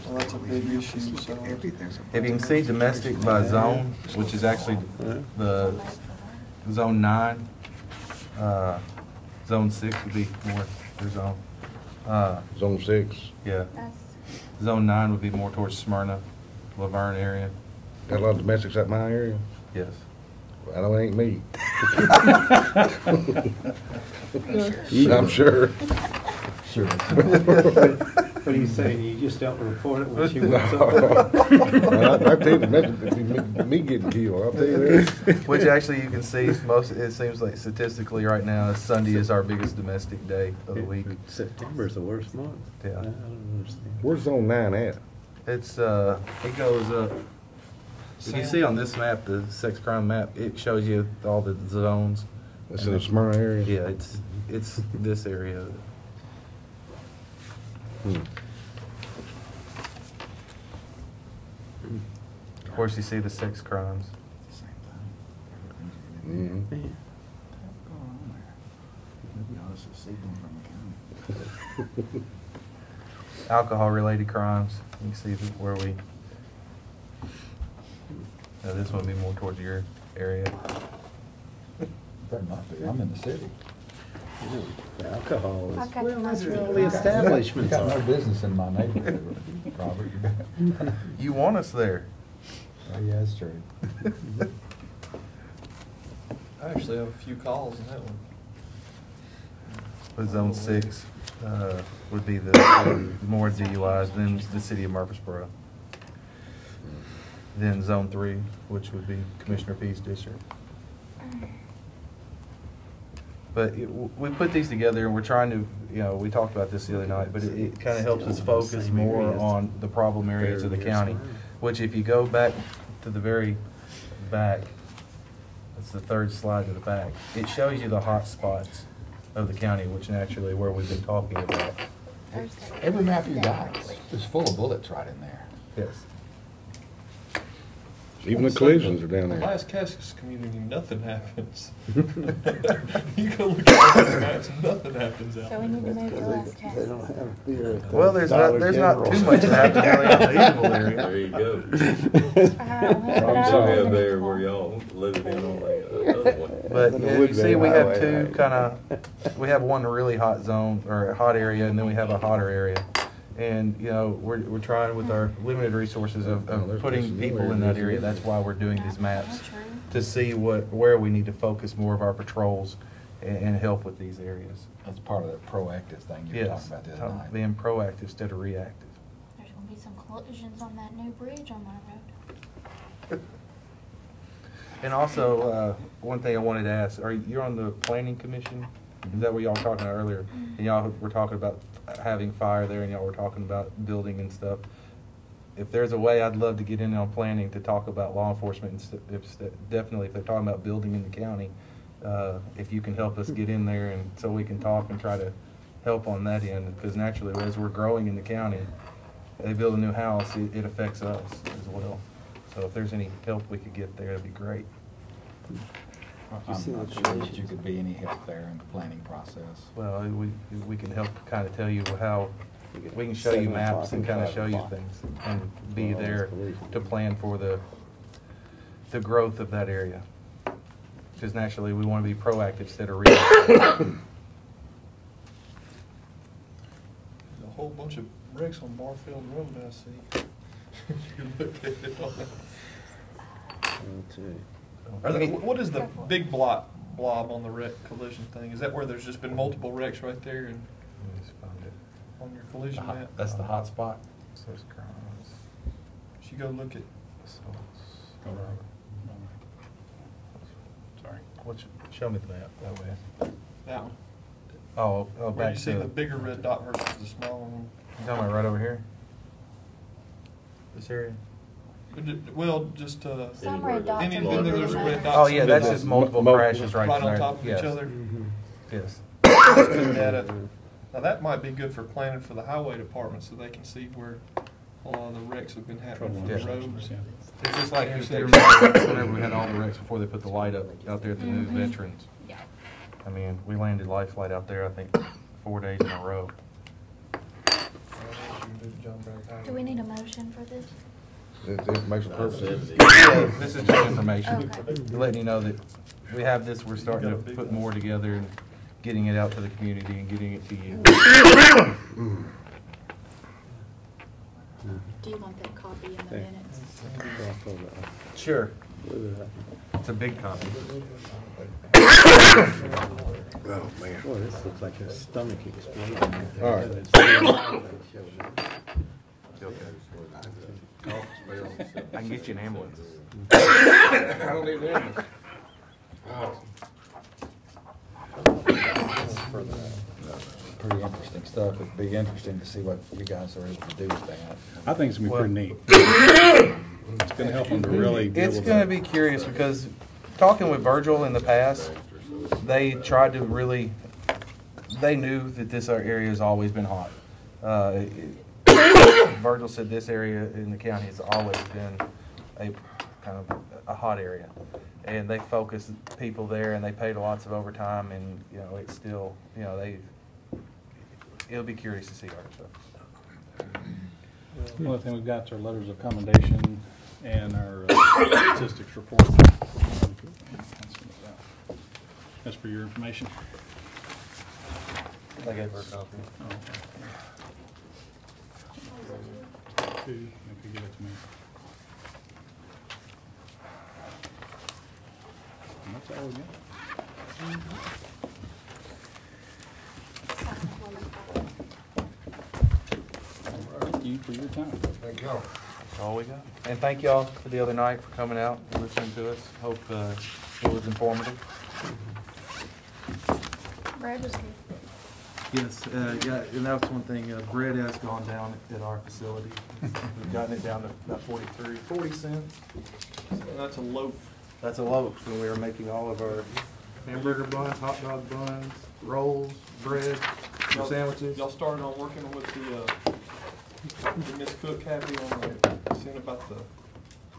Well, that's a big issue, so. If you can see domestic by zone, which is actually the zone 9, zone 6 would be more their zone. Zone 6. Yeah. Zone 9 would be more towards Smyrna, Laverne area. Got a lot of domestics at my area? Yes. I know it ain't me. You- I'm sure. Sure. What are you saying, you just don't report it once you No. want something? Well, I tell you, domestic, me getting killed, I'll tell you that. Which actually you can see it seems like statistically right now, Sunday is our biggest domestic day of the week. September's the worst month. Yeah. I don't understand. Where's zone 9 at? It's, it goes up, if you see on this map, the sex crime map, it shows you all the zones. It's in the Smyrna area? Yeah, it's this area. Of course, you see the sex crimes. Alcohol-related crimes, you can see where we, this one would be more towards your area. Better not be, I'm in the city. Alcohol is, Okay. well, that's where all the establishments Got no are. business in my neighborhood, Robert. You want us there. Oh, yeah, that's true. I actually have a few calls in that one. But zone 6 would be the more DUIs than the city of Murfreesboro. Then zone 3, which would be Commissioner Pease district. But we put these together and we're trying to, we talked about this the other night, but it kind of helps us focus more on the problem areas of the county. Which if you go back to the very back, that's the third slide to the back, it shows you the hot spots of the county, which naturally where we've been talking about. Every map you got is full of bullets right in there. Yes. Even the collisions are down The there. Las Casas community, nothing happens. You go look at the maps, nothing happens out So we need to move to Las They Casas. don't have beer at the Well, there's not Dollar too General. much happening really in the eatable area. There you go. I'm So we have there where y'all live in on the other one. But The yeah, you Woodbury see, we have Highway, two right. kind of, we have one really hot zone or a hot area, and then we have a hotter area. And, we're trying with our limited resources of putting people in that area. That's why we're doing these maps, to see where we need to focus more of our patrols and help with these areas. That's part of that proactive thing you were talking about the other night. Being proactive instead of reactive. There's gonna be some collisions on that new bridge on my road. And also, one thing I wanted to ask, you're on the planning commission? Is that what y'all were talking about earlier? And y'all were talking about having fire there, and y'all were talking about building and stuff. If there's a way, I'd love to get in on planning to talk about law enforcement, definitely if they're talking about building in the county, if you can help us get in there and so we can talk and try to help on that end, because naturally, as we're growing in the county, they build a new house, it affects us as well. So if there's any help we could get there, that'd be great. I'm not sure that you could be any help there in the planning process. Well, we can help kind of tell you how, we can show you maps and kind of show you things and be there to plan for the growth of that area. Because naturally, we want to be proactive instead of reactive. There's a whole bunch of wrecks on Barfield Road, I see. You look at it on what is the big blob on the wreck collision thing? Is that where there's just been multiple wrecks right there and on your collision map? That's the hot spot. You go look at. Sorry. Show me the map that way. That one. Oh, Where back you see to, the bigger red dot versus the smaller one. you talking about right over here? This area? Well, just, Some red dots anything are that bigger there's than red others. dots. Oh, yeah, that's just multiple crashes right Right on there. top of each Yes. other. Yes. Just putting that at- Now, that might be good for planning for the highway department, so they can see where a lot of the wrecks have been happening for the Yeah. roads. It's just like you see, whenever we had all the wrecks before they put the light up out there at the new veterans. Yeah. I mean, we landed life flight out there, I think, 4 days in a row. Do we need a motion for this? It's information purposes. Yeah, this is just information. Okay. Letting you know that we have this, we're starting to put more together and getting it out to the community and getting it to you. Do you want that copy in the minutes? Sure. It's a big copy. Oh, man. Boy, this looks like a stomach explosion. All right. I can get you an ambulance. I don't need an ambulance. Pretty interesting stuff. It'd be interesting to see what you guys are able to do with that. I think it's gonna be pretty neat. It's gonna help them to really deal It's with going to that. be curious because talking with Virgil in the past, they tried to really, they knew that this area has always been hot. Virgil said this area in the county has always been a kind of a hot area. And they focused people there and they paid lots of overtime and, you know, it's still, you know, it'll be curious to see our stuff. The only thing we've got is our letters of commendation and our statistics report. That's for your information. I gave her a copy. Two, if you give it to me. And that's all we got. Thank you for your time. Thank you. That's all we got. And thank y'all for the other night for coming out and listening to us. Hope it was informative. Bread was good. Yes, yeah, and that's one thing, bread has gone down at our facility. We've gotten it down to about 40 cents. That's a loaf. That's a loaf when we were making all of our hamburger buns, hot dog buns, rolls, bread, sandwiches. Y'all started on working with the Miss Cook happy on the, seeing about the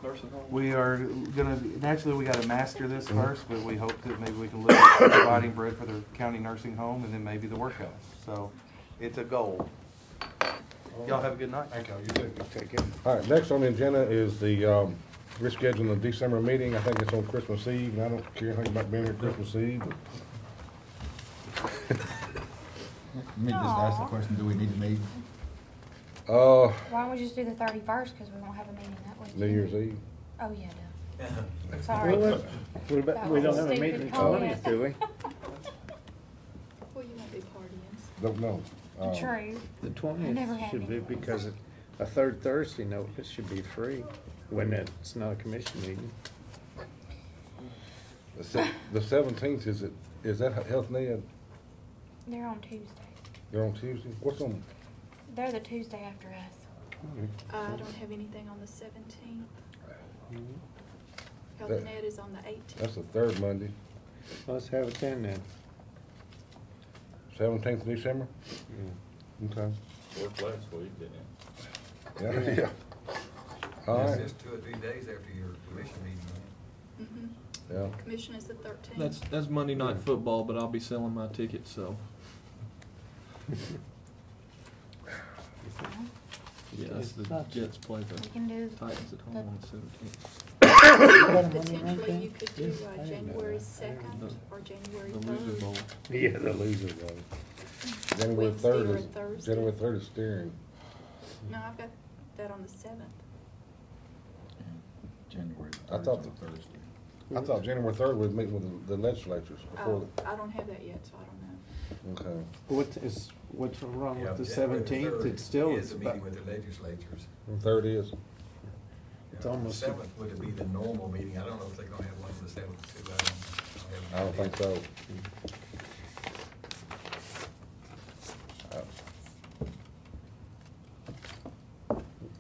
nursing home? We are gonna, naturally, we gotta master this first, but we hope that maybe we can look at providing bread for the county nursing home and then maybe the workhouse. So it's a goal. Y'all have a good night. Thank you. You too. Take care. All right, next on the agenda is the rescheduling the December meeting. I think it's on Christmas Eve, and I don't care anything about being here Christmas Eve. Let me just ask the question, do we need to meet? But, Why don't we just do the 31st, because we won't have a meeting that week? New Year's Eve. Oh, yeah, duh. Sorry. What about, we don't have a meeting the 20th, do we? Well, you won't be partying. Don't know. True. The I never 20th had should be, meetings. because a third Thursday notice should be free when it's not a commission meeting. The 17th, is that Health and Ed? They're on Tuesday. They're on Tuesday? What's on? They're the Tuesday after us. I don't have anything on the 17th. Health That- and Ed is on the 18th. That's the third Monday. Let's have it then. 17th of December? Okay. Worked last week, didn't it? Yeah. All It's right. just 2 or 3 days after your commission meeting. Yeah. Commission is the 13th. That's Monday Night Football, but I'll be selling my tickets, so. Yeah, that's the Jets play the We can do Titans at home on the 17th. Potentially, you could do January 2nd or January The Loser 3rd. Bowl. Yeah, the loser bowl. January Wednesday 3rd or is, Thursday. January 3rd is steering. No, I've got that on the 7th. January I thought, I thought January 3rd was meeting with the legislatures before Oh, I don't have that yet, so I don't know. Okay. What's wrong Yeah, with the January 17th? 3rd It's still, is a meeting with the legislatures. The 3rd is. It's almost- The 7th would be the normal meeting. I don't know if they're gonna have one on the 7th too. I don't think so.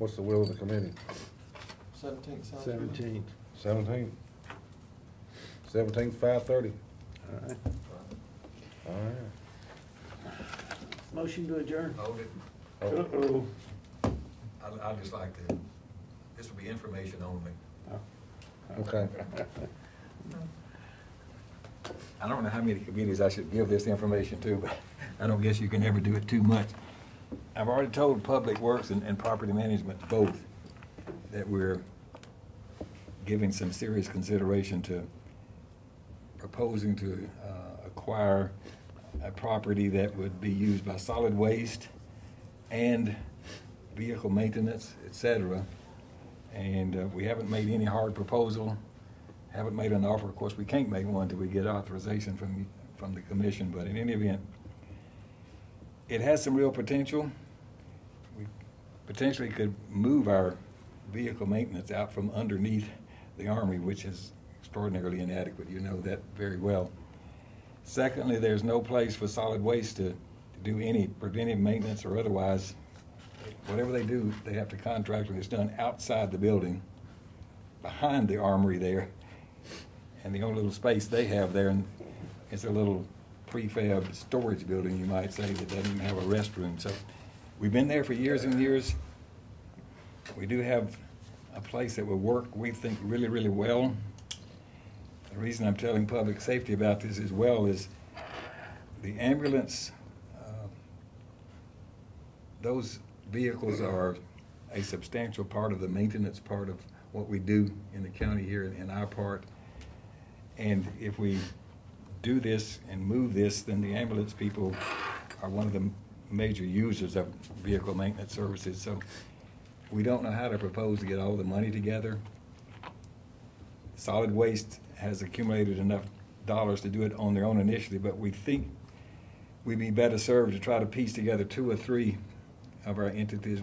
What's the will of the committee? 17th sounds good. 17th. 17th? 17th, 5:30. All right. All right. Motion to adjourn. Hold it. Uh-oh. I'd just like to, this will be information only. Okay. I don't know how many committees I should give this information to, but I don't guess you can ever do it too much. I've already told Public Works and Property Management both that we're giving some serious consideration to proposing to acquire a property that would be used by solid waste and vehicle maintenance, etc. And we haven't made any hard proposal, haven't made an offer. Of course, we can't make one until we get authorization from the commission, but in any event, it has some real potential. We potentially could move our vehicle maintenance out from underneath the Armory, which is extraordinarily inadequate. You know that very well. Secondly, there's no place for solid waste to do any preventive maintenance or otherwise. Whatever they do, they have to contract when it's done outside the building, behind the Armory there. And the only little space they have there is a little prefab storage building, you might say, that doesn't even have a restroom. So we've been there for years and years. We do have a place that will work, we think, really, really well. The reason I'm telling public safety about this as well is the ambulance, those vehicles are a substantial part of the maintenance part of what we do in the county here in our part. And if we do this and move this, then the ambulance people are one of the major users of vehicle maintenance services. So we don't know how to propose to get all the money together. Solid waste has accumulated enough dollars to do it on their own initiative, but we think we'd be better served to try to piece together 2 or 3 of our entities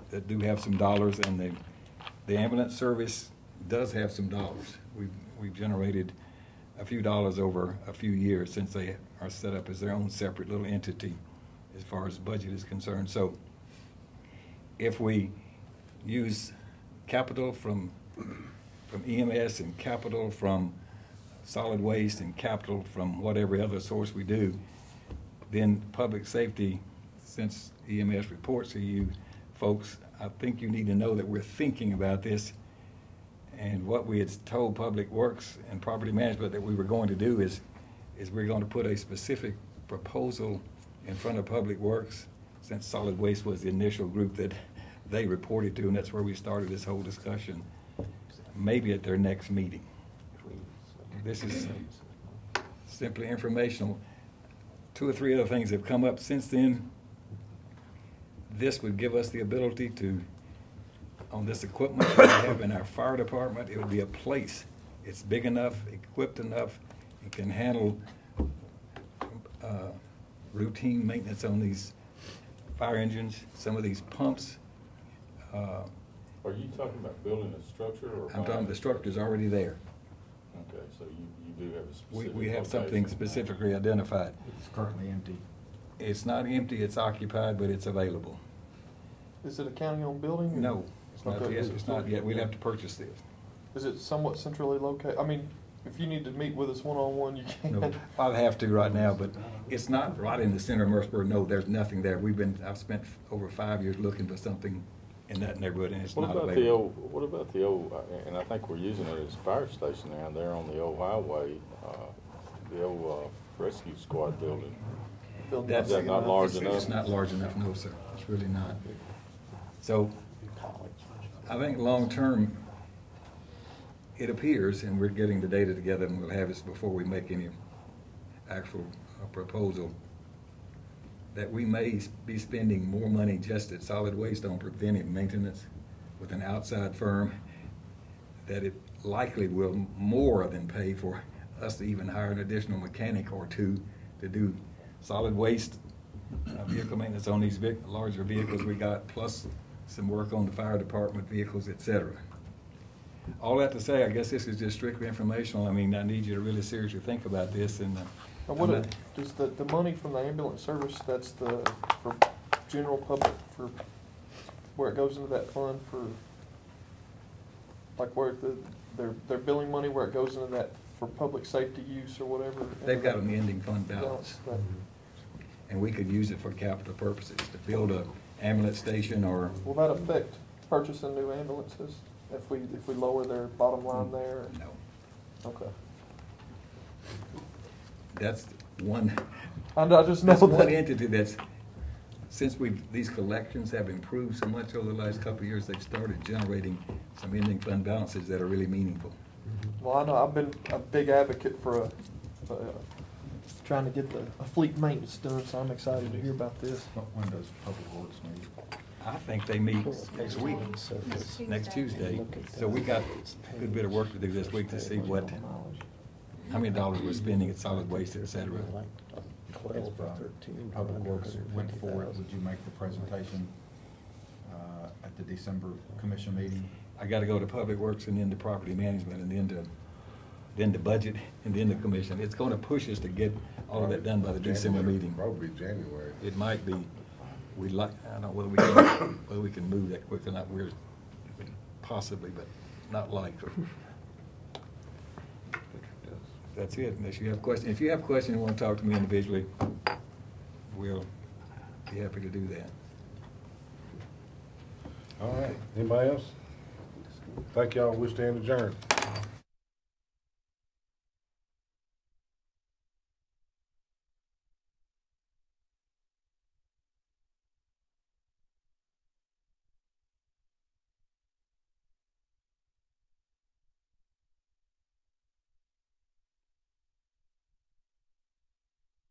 that do have some dollars, and the ambulance service does have some dollars. We've generated a few dollars over a few years since they are set up as their own separate little entity as far as budget is concerned. So if we use capital from EMS and capital from solid waste and capital from whatever other source we do, then public safety, since EMS reports to you folks, I think you need to know that we're thinking about this. And what we had told Public Works and Property Management that we were going to do is we're going to put a specific proposal in front of Public Works, since solid waste was the initial group that they reported to, and that's where we started this whole discussion, maybe at their next meeting. This is simply informational. 2 or 3 other things have come up since then. This would give us the ability to, on this equipment that we have in our fire department, it would be a place. It's big enough, equipped enough, it can handle routine maintenance on these fire engines, some of these pumps. Are you talking about building a structure or? I'm talking the structure's already there. Okay, so you do have a specific We have something location. specifically identified. It's currently empty. It's not empty, it's occupied, but it's available. Is it a county-owned building? or- No, it's not Okay. yet, it's not yet. We'd have to purchase this. Is it somewhat centrally located? I mean, if you need to meet with us one-on-one, you can. No, I'd have to right now, but it's not right in the center of Murfreesboro. No, there's nothing there. I've spent over 5 years looking for something in that neighborhood, and it's not available. What about the old, and I think we're using it as a fire station now, there on the old highway, the old rescue squad building. That's Is that not large enough? It's not large enough, no, sir. It's really not. So I think long-term, it appears, and we're getting the data together, and we'll have this before we make any actual proposal, that we may be spending more money just at solid waste on preventive maintenance with an outside firm, that it likely will more than pay for us to even hire an additional mechanic or 2 to do solid waste vehicle maintenance on these larger vehicles we got, plus some work on the fire department vehicles, etc. All that to say, I guess this is just strictly informational. I mean, I need you to really seriously think about this. And Does the money from the ambulance service, that's for general public, for where it goes into that fund for, like where their billing money, where it goes into that for public safety use or whatever? They've got an ending fund balance. Right. And we could use it for capital purposes, to build a ambulance station or, Will that affect purchasing new ambulances if we lower their bottom line there? no. Okay. That's one, I just know that's one that. entity that's, since these collections have improved so much over the last couple of years, they've started generating some ending fund balances that are really meaningful. Well, I know I've been a big advocate for trying to get a fleet maintenance done, so I'm excited to hear about this. When does Public Works meet? I think they meet next week, next Tuesday. So we got a good bit of work to do this week to see how many dollars we're spending at solid waste, et cetera. If Public Works went for it, would you make the presentation at the December commission meeting? I gotta go to Public Works and then to Property Management and then to Budget and then to Commission. It's gonna push us to get all of that done by the December meeting. Probably January. It might be, I don't know whether we can move that quick or not, possibly, but not likely. That's it, unless you have questions. If you have questions and want to talk to me individually, we'll be happy to do that. All right, anybody else? Thank y'all, we stand adjourned.